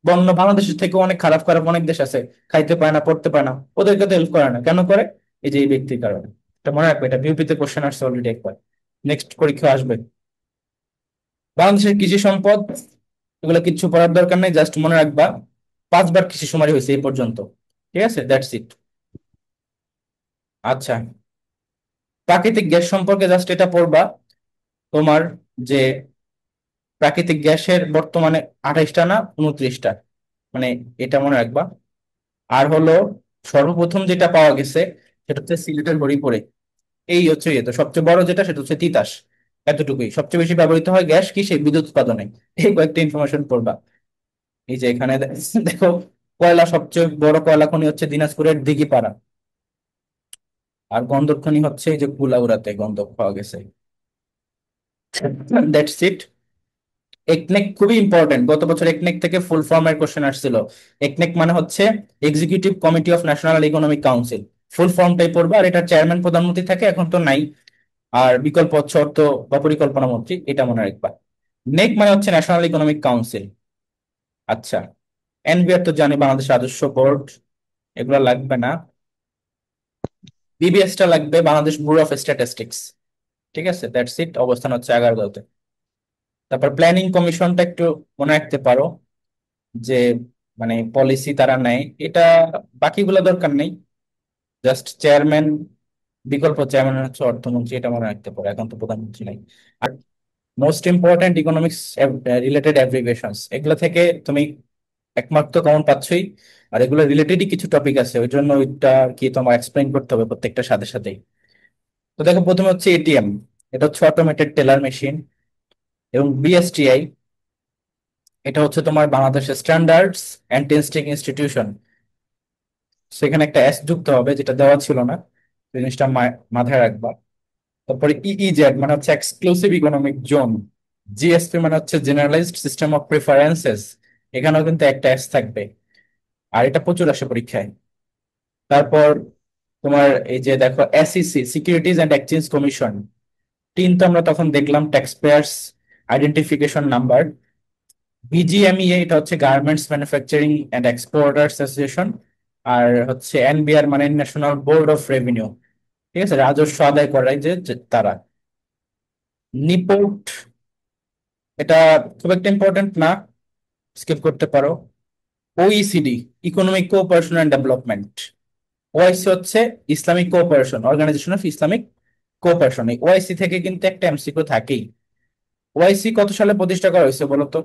বন্য বাংলাদেশের থেকে অনেক খারাপ খারাপ অনেক দেশ আছে, খাইতে পায় না, পড়তে পায় না, ওদেরকে তো হেল্প করে না, কেন করে? এই যে এই ব্যক্তির কারণে। এটা মনে রাখবে, এটা বিউপিতে কোশ্চেন আসছে অলরেডি একবার, নেক্সট পরীক্ষা আসবে। বাংলাদেশের কৃষি সম্পদ, এগুলো কিচ্ছু পড়ার দরকার নেই, জাস্ট মনে রাখবা 5বার কৃষি শুমারি হয়েছে এই পর্যন্ত। ঠিক আছে, দ্যাটস ইট। আচ্ছা, প্রাকৃতিক গ্যাস সম্পর্কে জাস্ট এটা পড়বা, তোমার যে প্রাকৃতিক গ্যাসের বর্তমানে 28টা না 29টা, মানে এটা মনে রাখবা। আর হলো সর্বপ্রথম যেটা পাওয়া গেছে সেটা হচ্ছে সিলেটের হরিপুরে। এই হচ্ছে তো সবচেয়ে বড় যেটা সেটা হচ্ছে তিতাস। এতটুকুই, সবচেয়ে বেশি ব্যবহৃত হয় গ্যাস কিসে? বিদ্যুৎ উৎপাদনে। এই কয়েকটা ইনফরমেশন পড়বা। এই যে এখানে দেখো, কয়লা, সবচেয়ে বড় কয়লা খনি হচ্ছে দিনাজপুরের দিঘিপাড়া। আর গন্ধক খনি হচ্ছে এই যে কুলাউড়াতে গন্ধক পাওয়া গেছে। That's it. একনেক খুবই ইম্পর্টেন্ট, গত বছর একনেক থেকে ফুল ফর্মের কোশ্চেন আসছিল। একনেক মানে হচ্ছে executive committee of national economic council, full ফর্মটাই পড়বা। আর এটার চেয়ারম্যান প্রধানমন্ত্রী থাকে, এখন তো নাই। আর বিকল্প হচ্ছে অর্থ বা পরিকল্পনা মন্ত্রী, এটা মনে রাখবা। নেক মানে হচ্ছে ন্যাশনাল ইকোনমিক কাউন্সিল। আচ্ছা, এনবিআর তো জানি, বাংলাদেশ রাজস্ব বোর্ড, এগুলো লাগবে না। বিবিএস টা লাগবে, বাংলাদেশ ব্যুরো অফ স্ট্যাটিস্টিক্স। ঠিক আছে, দ্যাটস ইট। অবস্থান হচ্ছে 11 তারপর প্ল্যানিং কমিশনটা একটু মনে রাখতে পারো, যে মানে পলিসি তারা নেয় এটা। বাকিগুলো দরকার নেই, জাস্ট চেয়ারম্যান, বিকল্প চেয়ারম্যান হচ্ছে অর্থমন্ত্রী, এটা মনে রাখতে পারো, এখন তো প্রধানমন্ত্রী নাই। আর মোস্ট ইম্পর্টেন্ট ইকোনমিক্স রিলেটেড অ্যাব্রিভিয়েশনস, এগুলো থেকে তুমি 1 মার্ক তো কমন পাচ্ছই। আর এগুলো রিলেটেডই কিছু টপিক আছে, ওই জন্য ওইটা কি তোমার এক্সপ্লেইন করতে হবে প্রত্যেকটার সাথে সাথেই। তো দেখো, প্রথমে হচ্ছে এটিএম, এটা হচ্ছে অটোমেটেড টেলার মেশিন। এবং বিএসটিআই, এটা হচ্ছে তোমার বাংলাদেশের স্ট্যান্ডার্ডস অ্যান্ড টেস্টিং ইনস্টিটিউশন। সেখানে একটা এস যুক্ত হবে, যেটা দেওয়া ছিল না, এই জিনিসটা মাথায় রাখবা। তারপরে ইইজেড মানে হচ্ছে এক্সক্লুসিভ ইকোনমিক জোন, জিএসপি মানে হচ্ছে জেনারেলাইজড সিস্টেম অফ প্রিফারেন্সেস, এখানেও কিন্তু একটা এস থাকবে, আর এটা প্রচুর আসে পরীক্ষায়। তারপর তোমার এই যে দেখো SEC, securities and exchange commission, তিন তো আমরা তখন দেখলাম taxpayers identification number. BGMEA এটা হচ্ছে garments manufacturing and exporters association. আর হচ্ছে এনবিআর মানে ন্যাশনাল বোর্ড অফ রেভিনিউ, ঠিক আছে, রাজস্ব আদায় করে যে তারা। নিপোর্ট এটা খুব একটা ইম্পর্টেন্ট না, স্কিপ করতে পারো। OECD, economic cooperation and development. OIC হচ্ছে Islamic cooperation, organisation of Islamic cooperation. এই ওআইসি থেকে কিন্তু একটা এমসিকিউ থাকেই। ওআইসি কত সালে প্রতিষ্ঠা করা হয়েছে বলো তো?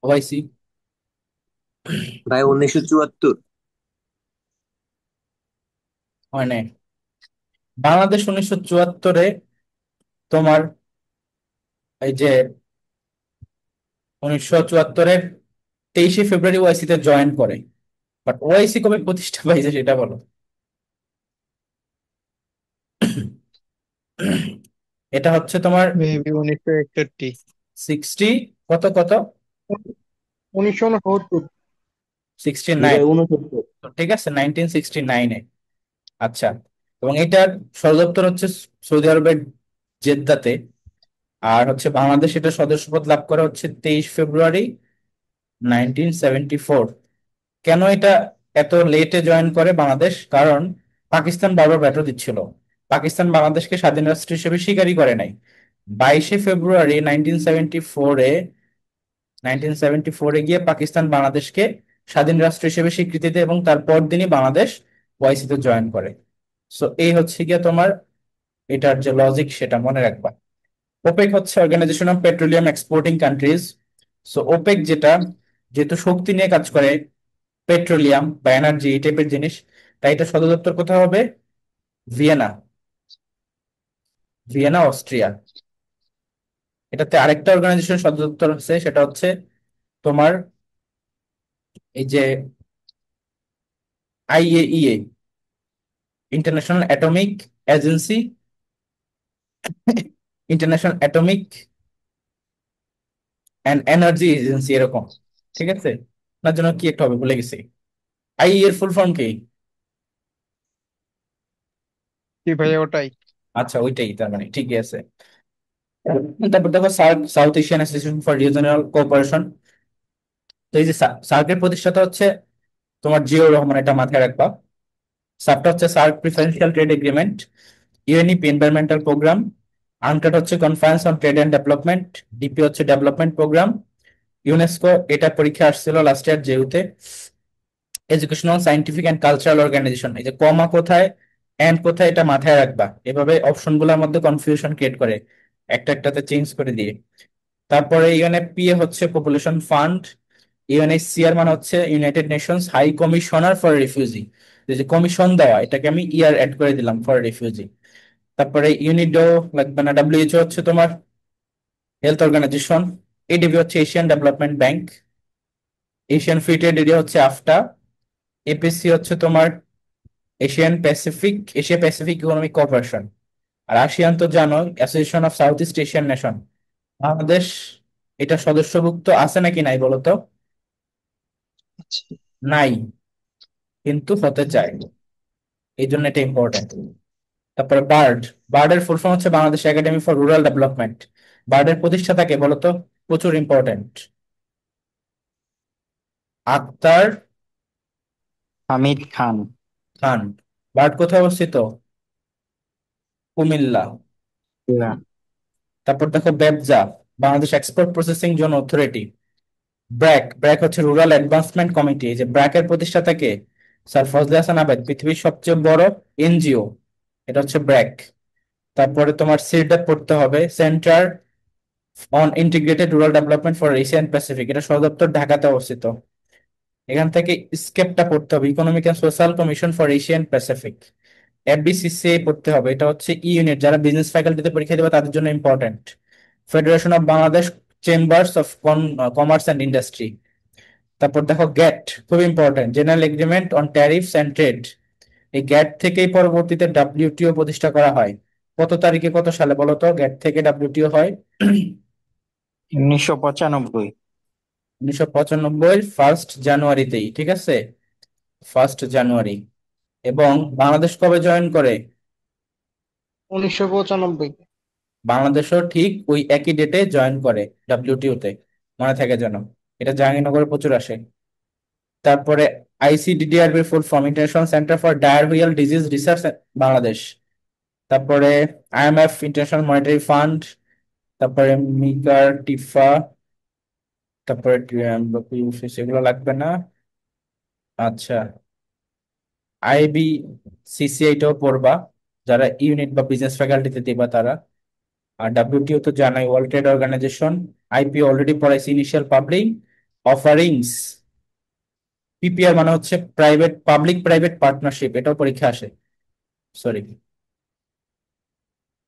ওআইসি ভাই 1974। মানে বাংলাদেশ 1974-এ তোমার এই যে 1974-এর 23শে ফেব্রুয়ারি ওআইসি তে জয়েন করে, বাট ওআইসি কবে প্রতিষ্ঠা পাইছে সেটা বলো। এটা হচ্ছে তোমার মেবি 1961। 60 কত কত 1969। সিক্সটি জি নাইন ভাই 69। ঠিক আছে, 1969-এ। আচ্ছা, এবং এটার সদর দপ্তর হচ্ছে সৌদি আরবের জেদ্দাতে। আর হচ্ছে বাংলাদেশ এটা সদস্যপদ লাভ করে হচ্ছে 23 ফেব্রুয়ারি 1974। কেন এটা এত লেটে জয়েন করে বাংলাদেশ? কারণ পাকিস্তান বারবার ভেটো দিচ্ছিল। পাকিস্তান বাংলাদেশকে স্বাধীন রাষ্ট্র হিসেবে স্বীকারই করে নাই। 22শে ফেব্রুয়ারি 1974-এ গিয়ে পাকিস্তান বাংলাদেশকে স্বাধীন রাষ্ট্র হিসেবে স্বীকৃতি দেয়, এবং তারপর দিনই বাংলাদেশ ওআইসিতে জয়েন করে। সো এই হচ্ছে গিয়ে তোমার এটার যে লজিক সেটা মনে রাখবা। ওপেক হচ্ছে Organization of Petroleum Exporting Countries. So OPEC যেটা, যেহেতু শক্তি নিয়ে কাজ করে, পেট্রোলিয়াম বা এনার্জি এই টাইপের জিনিস, তাই এটা সদর দপ্তর কোথায় হবে? Vienna, Vienna Austria. এটাতে আরেকটা অর্গানাইজেশন সদর দপ্তর আছে, সেটা হচ্ছে তোমার এই যে IAEA, international atomic agency, international atomic and energy agency, এরকম। ঠিক আছে, আপনার জন্য কি একটা হবে ভুলে গেছি। আইএ এর ফুল ফর্ম কি? কি ভাইয়া ওটাই। আচ্ছা, ওইটাই তার মানে, ঠিকই আছে। তারপর দেখো SAARC, south Asian association for regional cooperation. তো এই যে সার্কের প্রতিষ্ঠাতা হচ্ছে তোমার জিয়াউর রহমান, এটা মাথায় রাখবা। সাবটা হচ্ছে SAARC preferential trade agreement, UNEP environmental programme, UNCTAD হচ্ছে conference on trade and development, DP হচ্ছে ডেভেলপমেন্ট প্রোগ্রাম, ইউনেস্কো এটা পরীক্ষা আসছিল লাস্ট ইয়ার যেহেতু। Educational scientific and cultural organisation, এই যে কমা কোথায় এন্ড কোথায় এটা মাথায় রাখবা, এভাবে অপশন গুলোর মধ্যে কনফিউশন ক্রিয়েট করে একটা একটাতে চেঞ্জ করে দিয়ে। তারপরে ইউএনএফপিএ হচ্ছে পপুলেশন ফান্ড, ইউএনএইচসিআর মানে হচ্ছে United Nations High Commissioner for Refugee, যে কমিশন দেওয়া, এটাকে আমি ইয়ার অ্যাড করে দিলাম ফর রিফিউজি। তারপরে ইউনিডো লাগবে না, ডাব্লিউএইচও হচ্ছে তোমার হেলথ অর্গানাইজেশন, এডিবি হচ্ছে Asian development bank, Asian free trade area হচ্ছে আফটা, এপিসি হচ্ছে তোমার এশিয়া প্যাসিফিক ইকোনমিক কোঅপারেশন। আর আসিয়ান তো জানো, association of south east Asian nation. Bangladesh এটা সদস্যভুক্ত আছে নাকি নাই বলো তো? নাই, কিন্তু হতে চায়, এই জন্য এটা ইম্পর্টেন্ট। তারপরে বার্ড, বার্ডের ফুল ফর্ম হচ্ছে Bangladesh academy for rural development. বার্ডের প্রতিষ্ঠাতাকে বলো তো, প্রচুর ইম্পর্টেন্ট। আক্তার হামিদ খান। খান। বার্ড কোথায় অবস্থিত? কুমিল্লা। না। তারপর দেখো ব্যবজা, Bangladesh export processing zone authority. BRAC, BRAC হচ্ছে রুরাল অ্যাডভান্সমেন্ট কমিটি। এই যে ব্র্যাকের প্রতিষ্ঠাতাকে স্যার ফজলে হাসান আবেদ, পৃথিবীর সবচেয়ে বড় এনজিও, এটা হচ্ছে ব্র্যাক। তারপরে তোমার সিরডাপ পড়তে হবে, centre on integrated rural development for Asian Pacific, এটা সদর দপ্তর ঢাকাতে অবস্থিত। এখান থেকে স্কেপটা পড়তে হবে, economic and social commission for Asian Pacific. FBCCI পড়তে হবে, এটা হচ্ছে ইউনিট, যারা বিজনেস ফ্যাকাল্টিতে পরীক্ষা দেবে তাদের জন্য important. Federation of Bangladesh chambers of commerce and industry. তারপর দেখো গ্যাট, খুব important, general agreement on tariffs and trade. এই গ্যাট থেকেই পরবর্তীতে ডাব্লিউটিও প্রতিষ্ঠা করা হয়। কত তারিখে কত সালে বলো তো গ্যাট থেকে ডাব্লিউটিও হয়? 1995। 1995 1 জানুয়ারিতেই, ঠিক আছে, 1 জানুয়ারি। এবং বাংলাদেশ কবে জয়েন করে? 1995। বাংলাদেশও ঠিক ওই একই ডেটে জয়েন করে ডাব্লিউটিও তে, মনে থাকে যেন। এটা জাহাঙ্গীরনগরে প্রচুর আসে। তারপরে ICDDRB full form international centre for diarrhoeal disease research Bangladesh. তারপরে আইএমএফ ইন্টারন্যাশনাল মনিটারি ফান্ড। তারপরে মিগার টিফা। তারপরে সেগুলো লাগবে না। আচ্ছা, আইবি সিসিআইটাও পড়বা, যারা ইউনিট বা বিজনেস ফ্যাকাল্টিতে দিবা তারা। আর ডাব্লিউটিও তো জানাই, world trade organisation. IPO already পড়াইছি, ইনিশিয়াল পাবলিক অফারিংস। পিপিআর মানে হচ্ছে প্রাইভেট পাবলিক প্রাইভেট পার্টনারশিপ, এটাও পরীক্ষা আসে, সরি।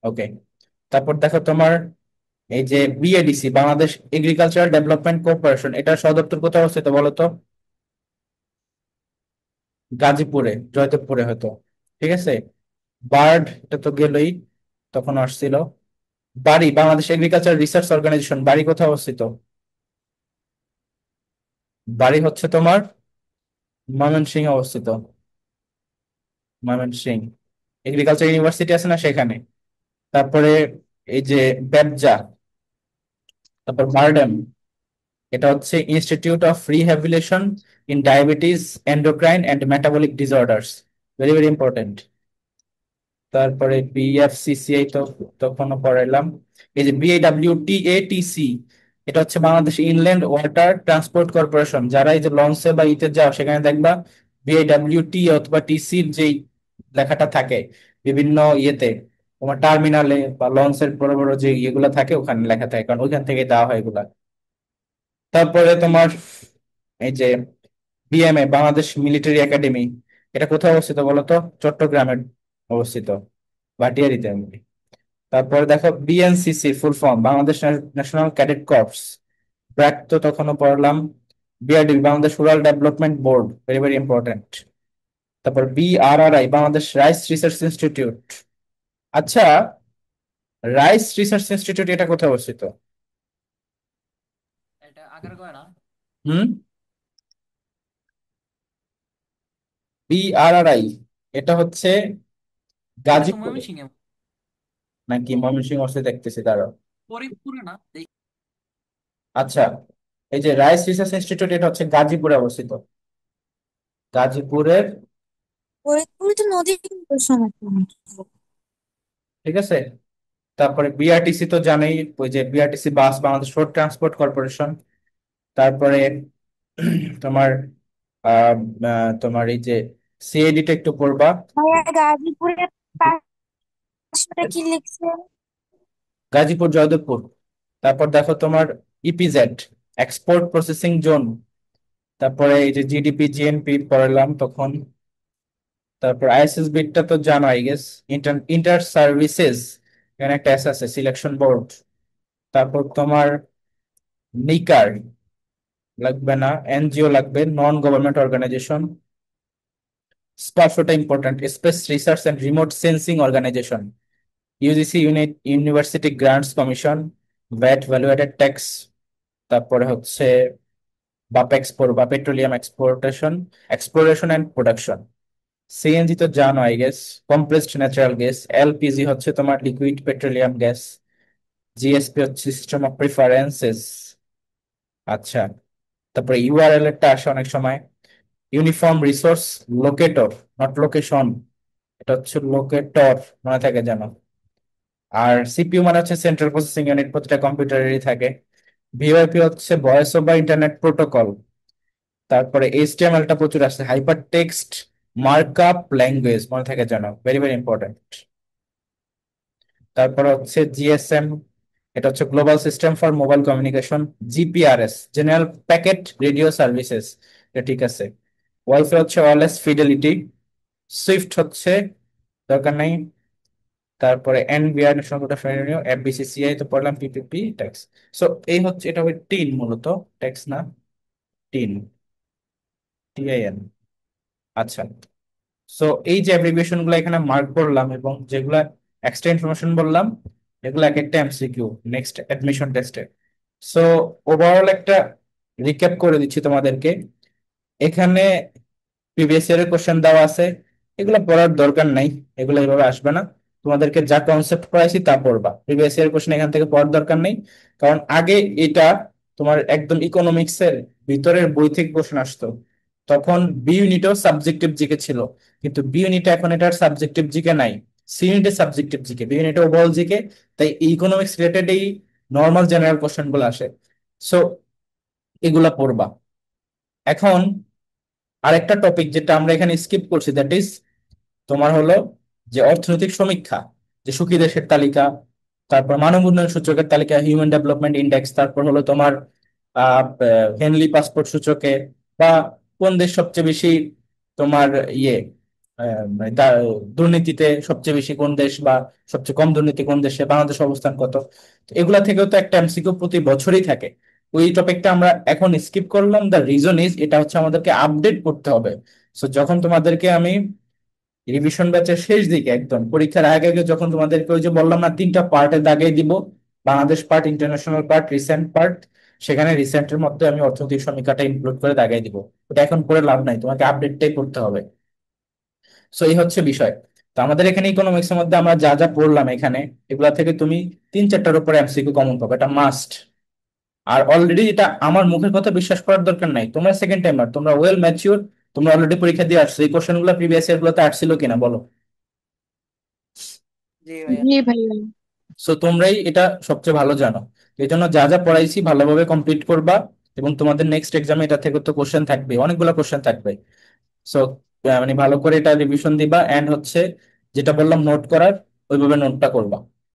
ওকে, তারপর দেখো তোমার এই যে BADC, Bangladesh agricultural development corporation, এটার সদর দপ্তর কোথায় অবস্থিত বলো তো? গাজীপুরে, জয়দেবপুরে হয়তো, ঠিক আছে। বার্ড, এটা তো গেলই, তখন আসছিল। বাড়ি, বাংলাদেশ এগ্রিকালচার রিসার্চ অর্গানাইজেশন, বাড়ি কোথায় অবস্থিত? বাড়ি হচ্ছে তোমার ময়মনসিংহে অবস্থিত, ময়মনসিংহ। এগ্রিকালচার ইউনিভার্সিটি আছে না সেখানে। তারপরে এই যে ব্যবজা, তারপর বারডেম, এটা হচ্ছে Institute of Rehabilitation in Diabetes, Endocrine and Metabolic Disorders, very very important. তারপরে বিএফসিসিআই তো তখনও পড়াইলাম। এই যে বিএডব্লিউটিএটিসি, এটা হচ্ছে Bangladesh inland water transport corporation. যারা এই যে লঞ্চে বা ইতে যাও সেখানে দেখবা বিএডব্লিউটি অথবা টিসির যেই লেখাটা থাকে বিভিন্ন ইয়েতে, তোমার টার্মিনালে বা লঞ্চের বড় বড় যে ইয়েগুলো থাকে ওখানে লেখা থাকে, কারণ ওইখান থেকে দেওয়া হয় এগুলা। তারপরে তোমার এই যে বিএমএ, বাংলাদেশ মিলিটারি একাডেমি, এটা কোথায় অবস্থিত বলতো? চট্টগ্রামে অবস্থিত, ভাটিয়ারিতে। তারপরে দেখো BNCC full form, Bangladesh national cadet corps, BRAC তো তখনও পড়লাম। BRD, Bangladesh rural development board, very very important. তারপর BRRI, Bangladesh rice research institute. আচ্ছা, রাইস রিসার্চ ইনস্টিটিউট এটা কোথায় অবস্থিত? এটা আগারগাঁও না? হুম, বিআরআরআই এটা হচ্ছে এটা তো গাজীপুরে, ময়মনসিংহে। নাকি ময়মনসিংহ অবস্থিত দেখতেছি তারা। ফরিদপুরে না আচ্ছা, এই যে রাইস রিসার্চ ইনস্টিটিউট এটা হচ্ছে গাজীপুরে অবস্থিত, গাজীপুরের, ফরিদপুরে তো নদীর সমস্যা নেই। ঠিক আছে। তারপরে বিআরটিসি তো জানেই, ওই যে বিআরটিসি বাস, বাংলাদেশ রোড ট্রান্সপোর্ট কর্পোরেশন। তারপরে তোমার আহ তোমার এই যে সিআইডিটা একটু পড়বা। ভাইয়া গাজীপুরের পাঁচশোটা কি লিখছে? গাজীপুর, জয়দেবপুর। তারপর দেখো তোমার ইপিজেড, এক্সপোর্ট প্রসেসিং জোন। তারপরে এই যে জিডিপি জিএনপি পড়লাম তখন। তারপর আইএসএসবি টা তো জানো I guess, inter inter services, এখানে একটা এস আছে, সিলেকশন বোর্ড। তারপর তোমার নিকার লাগবে না, এনজিও লাগবে, নন গভর্নমেন্ট অর্গানাইজেশন। স্পার্শোটা important, space research and remote sensing organisation. UGC university grants commission, VAT value added tax. তারপরে হচ্ছে বাপেক্সপোর বা petroleum exportation, exploration and production. CNG তো জানো I guess, compressed natural gas. LPG হচ্ছে তোমার লিকুইড পেট্রোলিয়াম গ্যাস। জিএসপি হচ্ছে system of preferences. আচ্ছা, তারপরে ইউআরএল এরটা আসে অনেক সময়, uniform resource locator, not location, এটা হচ্ছে লোকেটর, মনে থাকে যেন। আর সিপিইউ মানে হচ্ছে সেন্ট্রাল প্রসেসিং ইউনিট, প্রতিটা কম্পিউটারেরই থাকে। ভিওআইপি হচ্ছে ভয়েস ওভার ইন্টারনেট প্রোটোকল। তারপরে এইচটিএমএল টা প্রচুর আছে, হাইপার টেক্সট মার্কআপ ল্যাঙ্গুয়েজ, মনে থাকে যেন, ভেরি ভেরি ইম্পর্টেন্ট। তারপরে হচ্ছে জিএসএম, এটা হচ্ছে global system for mobile communication. GPRS, general packet radio services, এটা ঠিক আছে। ওয়াইফাই হচ্ছে ওয়্যারলেস ফিডেলিটি। সুইফট হচ্ছে দরকার নাই। তারপরে NBR, national quota for revenue, FBCCI তো পড়লাম, পিপিপি ট্যাক্স। সো এই হচ্ছে, এটা হবে টিন, মূলত ট্যাক্স না, টিন, টিআইএন। আচ্ছা, সো এই যে অ্যাব্রিভিয়েশন গুলো এখানে মার্ক করলাম এবং যেগুলা এক্সট্রা ইনফরমেশন বললাম, এগুলো এক একটা এমসিকিউ নেক্সট অ্যাডমিশন টেস্টে। সো ওভারঅল একটা রিক্যাপ করে দিচ্ছি তোমাদেরকে। এখানে প্রিভিয়াস ইয়ারের কোশ্চেন দেওয়া আছে, এগুলো পড়ার দরকার নাই, এগুলো এইভাবে আসবে না। তোমাদেরকে যা কনসেপ্ট পড়াইছি তা পড়বা, প্রিভিয়াস ইয়ারের কোশ্চেন এখান থেকে পড়ার দরকার নেই। কারণ আগে এটা তোমার একদম ইকোনমিক্স এর ভিতরের বই থেকে কোশ্চেন আসতো, তখন বি ইউনিটেও সাবজেক্টিভ জিকে ছিল, কিন্তু বি ইউনিটে এখন এটার সাবজেক্টিভ জিকে নাই। সি ইউনিটে সাবজেক্টিভ জিকে, বি ইউনিটে ওভারঅল জিকে। তাই ইকোনমিক্স রিলেটেড এই নর্মাল জেনারেল কোশ্চেন গুলো আসে। সো এগুলা পড়বা। এখন আরেকটা টপিক যেটা আমরা এখানে স্কিপ করছি, দ্যাট ইজ তোমার হলো যে অর্থনৈতিক সমীক্ষা, যে সুখী দেশের তালিকা, তারপর মানব উন্নয়ন সূচকের তালিকা, হিউম্যান ডেভেলপমেন্ট ইন্ডেক্স, তারপর হলো তোমার হেনলি পাসপোর্ট সূচকে, বা কোন দেশ সবচেয়ে বেশি তোমার ইয়ে মানে দুর্নীতিতে সবচেয়ে বেশি কোন দেশ, বা সবচেয়ে কম দুর্নীতি কোন দেশে, বাংলাদেশ অবস্থান কত। তো এগুলা থেকেও তো একটা এমসিকিউ প্রতি বছরই থাকে। ওই টপিকটা আমরা এখন স্কিপ করলাম, দ্য রিজন ইজ এটা হচ্ছে আমাদেরকে আপডেট করতে হবে। সো যখন তোমাদেরকে আমি রিভিশন ব্যাচের শেষ দিকে একদম পরীক্ষার আগে আগে যখন তোমাদেরকে ওই যে বললাম না তিনটা পার্টে দাগিয়ে দিব, Bangladesh part, international part, recent part, সেখানে রিসেন্টের মধ্যে আমি অর্থনৈতিক সমীক্ষাটা ইনক্লুড করে দাগিয়ে দিব। ওটা এখন করে লাভ নাই, তোমাকে আপডেটটাই করতে হবে। সো এই হচ্ছে বিষয়। তো আমাদের এখানে ইকোনমিক্স এর মধ্যে আমরা যা যা পড়লাম এখানে, এগুলা থেকে তুমি 3-4টার উপরে এমসিকিউ কমন পাবে, এটা মাস্ট। আর অলরেডি এটা আমার মুখের কথা বিশ্বাস করার দরকার নাই, তোমরা সেকেন্ড টাইমার, তোমরা ওয়েল ম্যাচিউর, তোমরা অলরেডি পরীক্ষা দিয়ে আসছো, এই কোশ্চেন গুলো প্রিভিয়াস ইয়ার গুলোতে আসছিল কিনা বলো। জি ভাইয়া। জি ভাইয়া। সো তোমরাই এটা সবচেয়ে ভালো জানো। এই জন্য যা যা পড়াইছি ভালোভাবে কমপ্লিট করবা, এবং তোমাদের নেক্সট এক্সামে এটা থেকে তো কোশ্চেন থাকবে, অনেকগুলো কোশ্চেন থাকবে। সো মানে ভালো করে এটা রিভিশন দিবা, এন্ড হচ্ছে যেটা বললাম নোট করার, ওইভাবে নোটটা করবা।